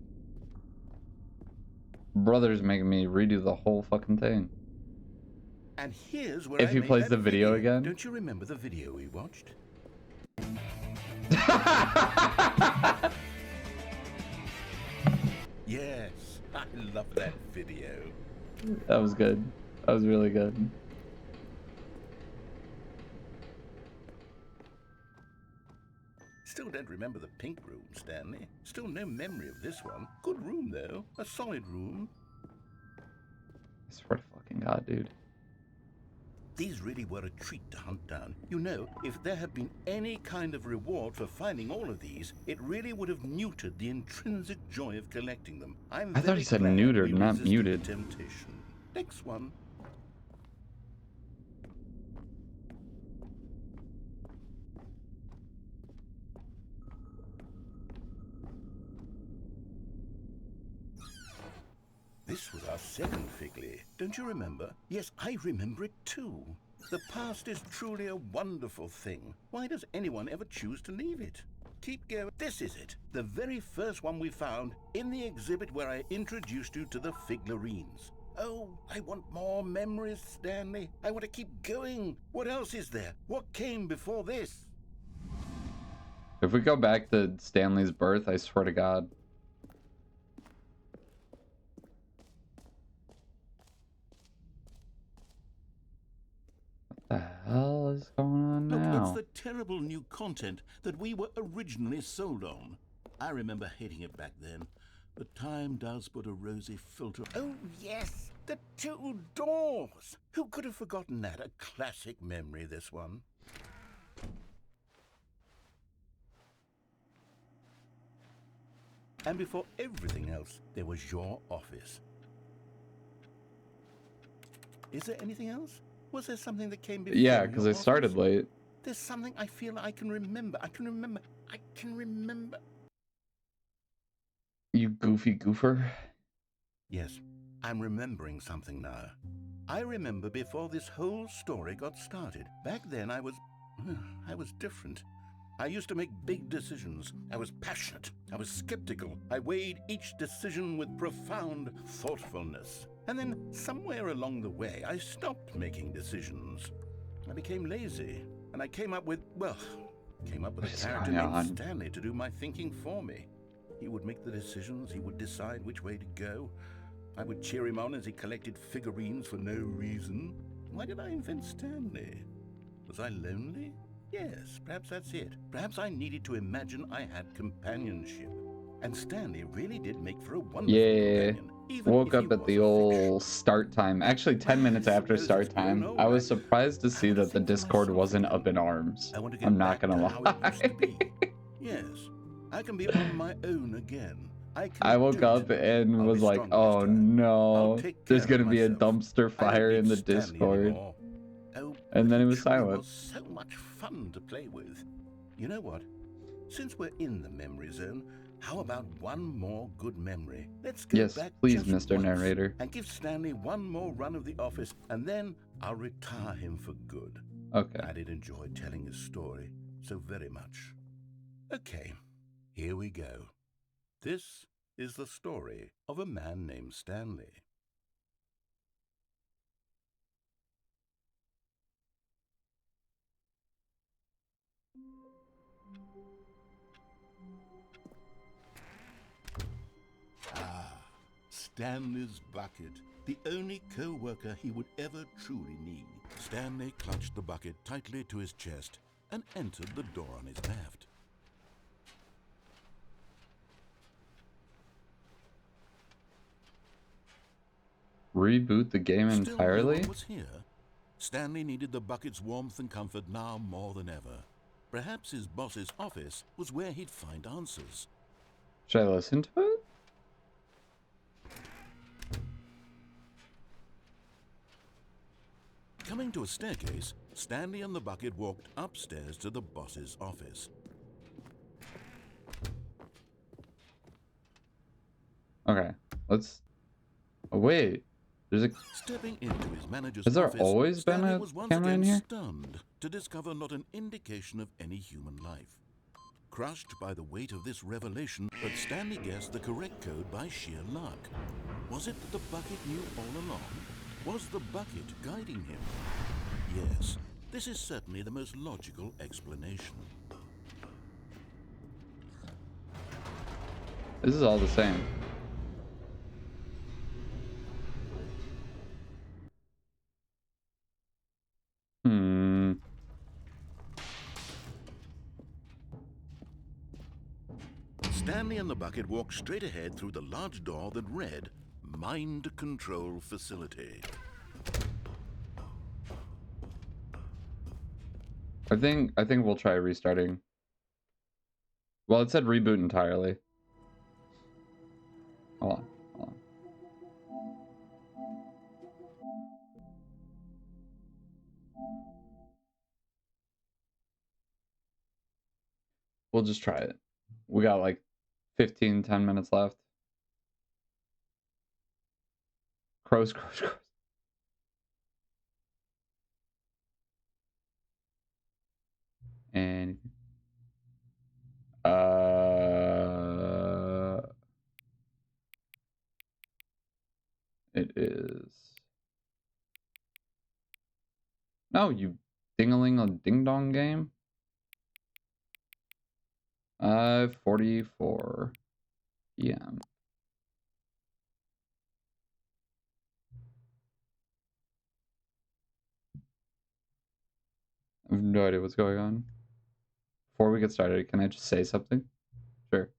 Brother's making me redo the whole fucking thing.
And here's where
If
I
he
made
plays
that
the video again?
Don't you remember the video we watched? Yes, I love that video.
That was good. That was really good.
Still don't remember the pink room, Stanley. Still no memory of this one. Good room, though. A solid room.
I swear to fucking God, dude.
These really were a treat to hunt down. You know, if there had been any kind of reward for finding all of these, it really would have neutered the intrinsic joy of collecting them.
I thought he said neutered, not muted.
Temptation. Next one. This was our second Figly. Don't you remember? Yes, I remember it too. The past is truly a wonderful thing. Why does anyone ever choose to leave it? Keep going. This is it. The very first one we found in the exhibit where I introduced you to the figurines. Oh, I want more memories, Stanley. I want to keep going. What else is there? What came before this?
If we go back to Stanley's birth, I swear to God. What the hell is going on
Look,
now?
it's the terrible new content that we were originally sold on. I remember hating it back then, but time does put a rosy filter. Oh, yes, the two doors. Who could have forgotten that? A classic memory, this one. And before everything else, there was your office. Is there anything else? Was there something that came before?
Yeah, because I started late.
There's something I feel I can remember. I can remember.
You goofy goofer.
Yes, I'm remembering something now. I remember before this whole story got started. Back then I was different. I used to make big decisions. I was passionate. I was skeptical. I weighed each decision with profound thoughtfulness. And then somewhere along the way, I stopped making decisions. I became lazy. And I came up with a character named Stanley to do my thinking for me. He would make the decisions. He would decide which way to go. I would cheer him on as he collected figurines for no reason. Why did I invent Stanley? Was I lonely? Yes, perhaps that's it. Perhaps I needed to imagine I had companionship. And Stanley really did make for a wonderful companion.
Woke up at the old start time. Actually, 10 minutes after start time. I was surprised to see that the Discord wasn't up in arms. I'm not gonna lie.
Yes, I can be on my own again.
I woke up and was like, oh no, there's gonna be a dumpster fire in the Discord. And then it was silent.
It was so much fun to play with. You know what? Since we're in the memory zone, how about one more good memory? Let's go back
please,
just
Mr.
once
Narrator.
And give Stanley one more run of the office, and then I'll retire him for good.
Okay.
I did enjoy telling his story so very much. Okay, here we go. This is the story of a man named Stanley. Stanley's bucket, the only co-worker he would ever truly need. Stanley clutched the bucket tightly to his chest and entered the door on his left.
Reboot the game entirely?
Still no one was here. Stanley needed the bucket's warmth and comfort now more than ever. Perhaps his boss's office was where he'd find answers.
Should I listen to it?
Coming to a staircase, Stanley and the bucket walked upstairs to the boss's office.
Okay, let's... Oh, wait. There's a...
Stepping into his manager's
Has there
office,
always been
Stanley
a
was once
camera in
again
here?
stunned to discover not an indication of any human life. Crushed by the weight of this revelation, but Stanley guessed the correct code by sheer luck. Was it that the bucket knew all along? Was the bucket guiding him? Yes, this is certainly the most logical explanation.
This is all the same.
Stanley and the bucket walked straight ahead through the large door that read, Mind Control Facility.
I think we'll try restarting. Well, it said reboot entirely. Hold on. We'll just try it. We got like 10 minutes left. Crows. And it is. No, you ding-a-ling-a-ding-dong game. 44 p.m. I have no idea what's going on. Before we get started, can I just say something? Sure.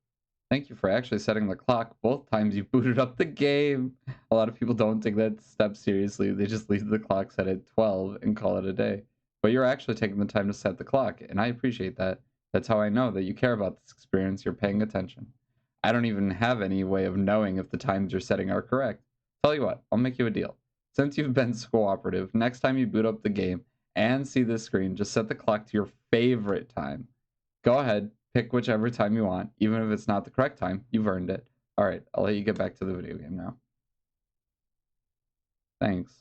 Thank you for actually setting the clock both times you booted up the game. A lot of people don't take that step seriously. They just leave the clock set at 12 and call it a day. But you're actually taking the time to set the clock, and I appreciate that. That's how I know that you care about this experience. You're paying attention. I don't even have any way of knowing if the times you're setting are correct. Tell you what, I'll make you a deal. Since you've been cooperative, next time you boot up the game and see this screen, just set the clock to your favorite time. Go ahead, pick whichever time you want. Even if it's not the correct time, you've earned it. All right, I'll let you get back to the video game now. Thanks.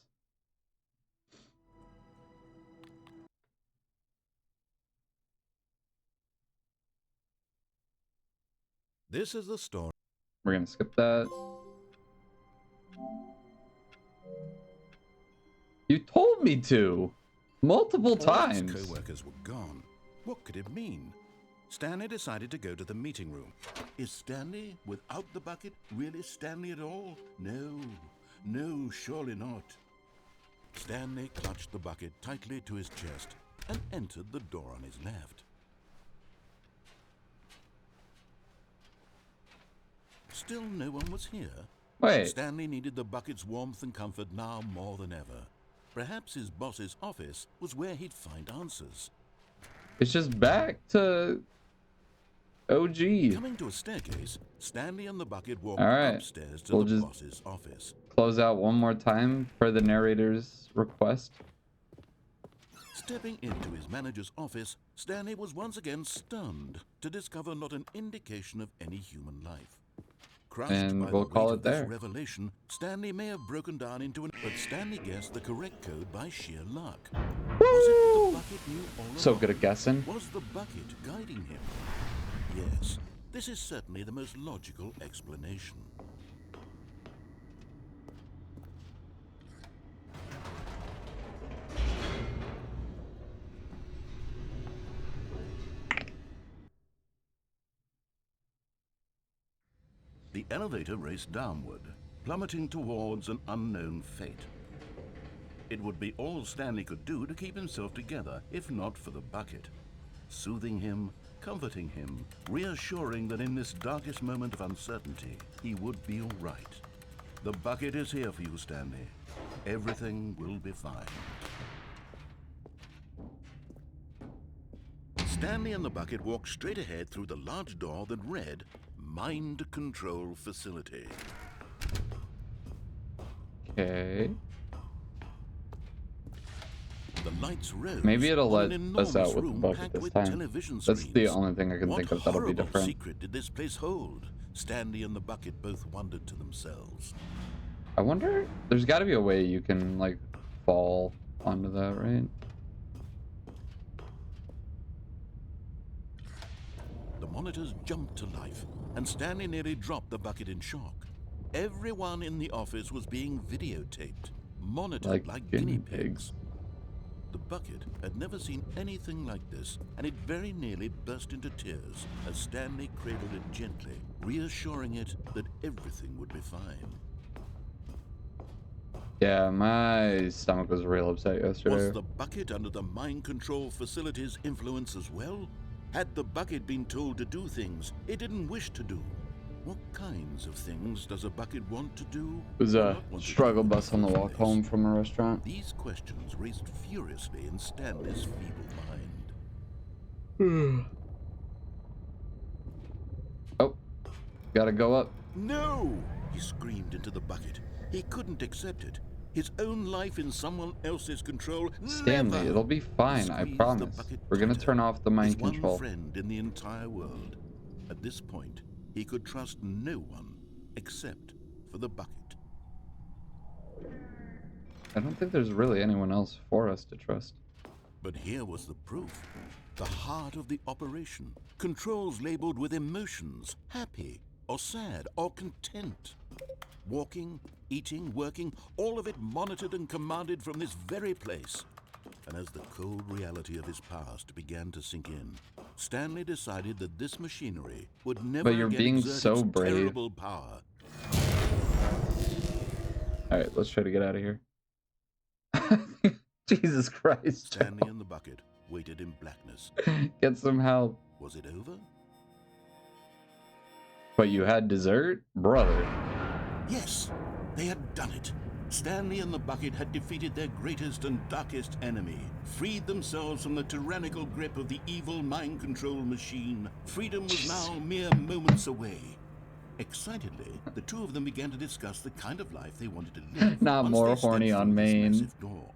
This is the story.
We're gonna skip that. You told me to! Multiple times!
All his co-workers were gone. What could it mean? Stanley decided to go to the meeting room. Is Stanley, without the bucket, really Stanley at all? No, surely not. Stanley clutched the bucket tightly to his chest and entered the door on his left. Still no one was here.
Wait.
Stanley needed the bucket's warmth and comfort now more than ever. Perhaps his boss's office was where he'd find answers.
It's just back to OG.
Coming to a staircase, Stanley and the bucket walked
Alright.
upstairs to
We'll
the
just
boss's office.
close out one more time per the narrator's request.
Stepping into his manager's office, Stanley was once again stunned to discover not an indication of any human life. Crushed
And
by
we'll
the
call
weight
it
of this
there.
revelation, Stanley may have broken down into an... But Stanley guessed the correct code by sheer luck.
Woo!
Was it that the bucket knew all
So
along?
good at guessing.
Was the bucket guiding him? Yes, this is certainly the most logical explanation. The elevator raced downward, plummeting towards an unknown fate. It would be all Stanley could do to keep himself together, if not for the bucket. Soothing him, comforting him, reassuring that in this darkest moment of uncertainty, he would be all right. The bucket is here for you, Stanley. Everything will be fine. Stanley and the bucket walked straight ahead through the large door that read, Mind Control Facility.
Okay.
The lights rose.
Maybe it'll
on
let
an
us out
enormous
with the
room
bucket
packed
this
with
time.
television
That's the
screens.
only thing I can
What
think of that'll be
horrible
different.
secret did this place hold? Stanley and the bucket both wondered to themselves.
I wonder, there's got to be a way you can, like, fall onto that, right?
The monitors jumped to life, and Stanley nearly dropped the bucket in shock. Everyone in the office was being videotaped, monitored like guinea pigs. The bucket had never seen anything like this, and it very nearly burst into tears as Stanley cradled it gently, reassuring it that everything would be fine.
Yeah, my stomach was real upset yesterday.
Was the bucket under the mind control facility's influence as well? Had the bucket been told to do things it didn't wish to do? What kinds of things does a bucket want to do?
It was
or
a
not want to
struggle
do in the
bus on the
first
walk
place?
home from a restaurant.
These questions raced furiously in Stanley's feeble mind.
Oh, gotta go up.
No! He screamed into the bucket. He couldn't accept it. His own life in someone else's control.
Stanley,
Never!
it'll be fine, I
Squeeze the
promise.
bucket
We're gonna
tighter.
turn off the mind
His
control.
one friend in the entire world. At this point, he could trust no one except for the bucket.
I don't think there's really anyone else for us to trust.
But here was the proof. The heart of the operation. Controls labeled with emotions, happy or sad or content. Walking, eating, working, all of it monitored and commanded from this very place. And as the cold reality of his past began to sink in, Stanley decided that this machinery would never
But you're
again
being
exert
so
its
brave.
terrible power.
Alright, let's try to get out of here. Jesus Christ.
Stanley and the bucket waited in blackness.
Get some help.
Was it over?
But you had dessert? Brother.
Yes, they had done it. Stanley and the bucket had defeated their greatest and darkest enemy, freed themselves from the tyrannical grip of the evil mind control machine. Freedom was now mere moments away. Excitedly, the two of them began to discuss the kind of life they wanted to live.
Not
once
more
they stepped
horny on
through this
main.
massive door.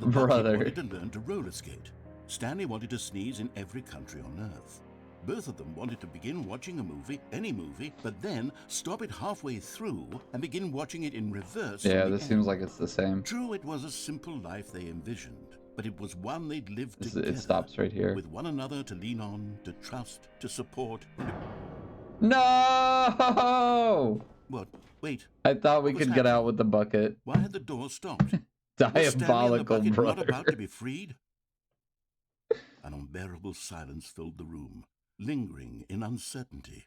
The bucket
Brother.
wanted to learn to roller skate. Stanley wanted to sneeze in every country on Earth. Both of them wanted to begin watching a movie, any movie, but then stop it halfway through and begin watching it in reverse.
Yeah,
from the
this seems
end.
like it's the same.
True, it was a simple life they envisioned, but it was one they'd lived together.
It stops right here.
With one another to lean on, to trust, to support.
No!
What? Wait.
I thought we
What was
could get out
happening?
with the bucket.
Why had the door stopped? Was Stanley and the
Diabolical,
bucket
brother.
not about to be freed? An unbearable silence filled the room, lingering in uncertainty,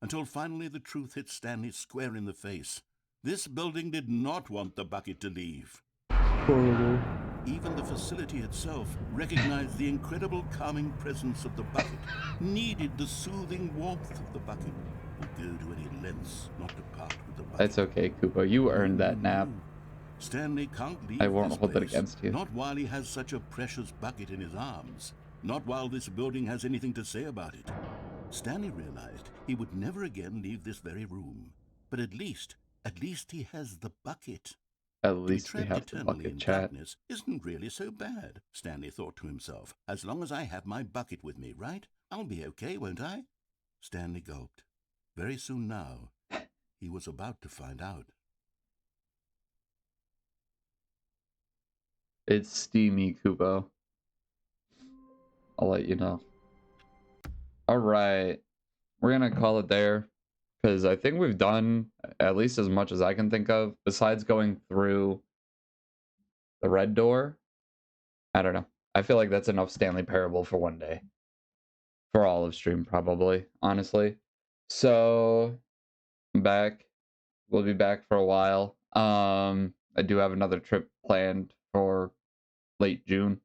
until finally the truth hit Stanley square in the face. This building did not want the bucket to leave.
Horrible.
Even the facility itself recognized the incredible calming presence of the bucket, needed the soothing warmth of the bucket, would go to any lengths not to part with the bucket.
It's okay, Kupo. You earned that nap.
Stanley can't leave
I won't
this
hold it
place,
against you.
not while he has such a precious bucket in his arms. Not while this building has anything to say about it. Stanley realized he would never again leave this very room. But at least he has the bucket.
At least
to
we
be trapped
have the
eternally
bucket
in
chat.
darkness isn't really so bad, Stanley thought to himself. As long as I have my bucket with me, right? I'll be okay, won't I? Stanley gulped. Very soon now, he was about to find out.
It's steamy, Kupo. I'll let you know. Alright. We're gonna call it there. Because I think we've done at least as much as I can think of. Besides going through the red door. I don't know. I feel like that's enough Stanley Parable for one day. For all of stream, probably. Honestly. So, I'm back. We'll be back for a while. I do have another trip planned for late June.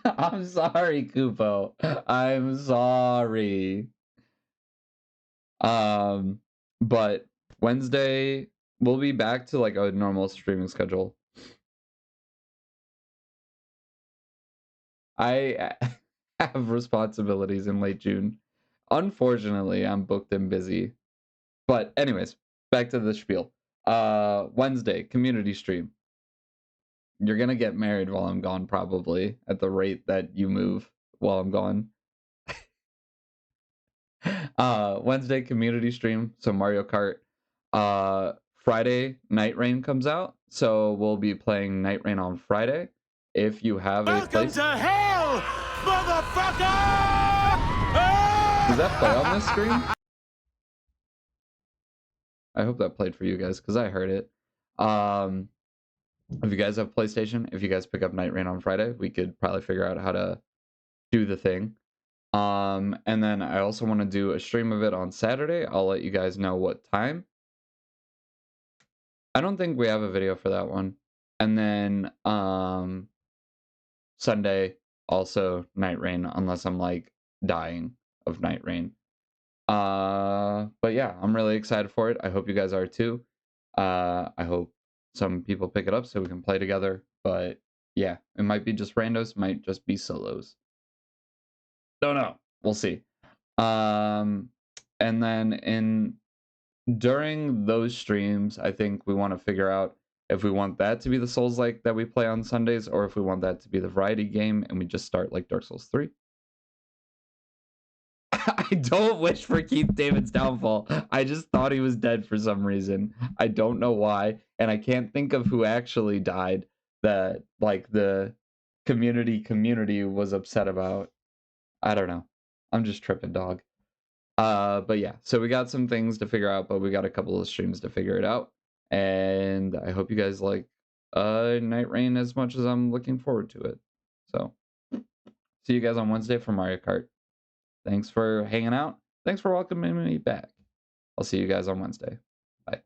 I'm sorry, Kupo. I'm sorry. But Wednesday we'll be back to like a normal streaming schedule. I have responsibilities in late June. Unfortunately, I'm booked and busy. But anyways, back to the spiel. Wednesday, community stream. You're gonna get married while I'm gone, probably, at the rate that you move while I'm gone. Wednesday, community stream, so Mario Kart. Friday, Night Rain comes out, so we'll be playing Night Rain on Friday. If you have a place...
to hell, motherfucker!
Does that play on this screen? I hope that played for you guys, because I heard it. If you guys have PlayStation, if you guys pick up Night Rain on Friday, we could probably figure out how to do the thing. And then I also want to do a stream of it on Saturday. I'll let you guys know what time. I don't think we have a video for that one. And then Sunday, also Night Rain, unless I'm like dying of Night Rain. But yeah, I'm really excited for it. I hope you guys are too. I hope some people pick it up so we can play together. But yeah, it might be just randos, might just be solos. Don't know. We'll see. And then during those streams, I think we want to figure out if we want that to be the Souls-like that we play on Sundays, or if we want that to be the variety game and we just start like Dark Souls 3. I don't wish for Keith David's downfall. I just thought he was dead for some reason. I don't know why, and I can't think of who actually died that like the community was upset about. I don't know. I'm just tripping, dog. But yeah, so we got some things to figure out, but we got a couple of streams to figure it out. And I hope you guys like Night Rain as much as I'm looking forward to it. So, see you guys on Wednesday for Mario Kart. Thanks for hanging out. Thanks for welcoming me back. I'll see you guys on Wednesday. Bye.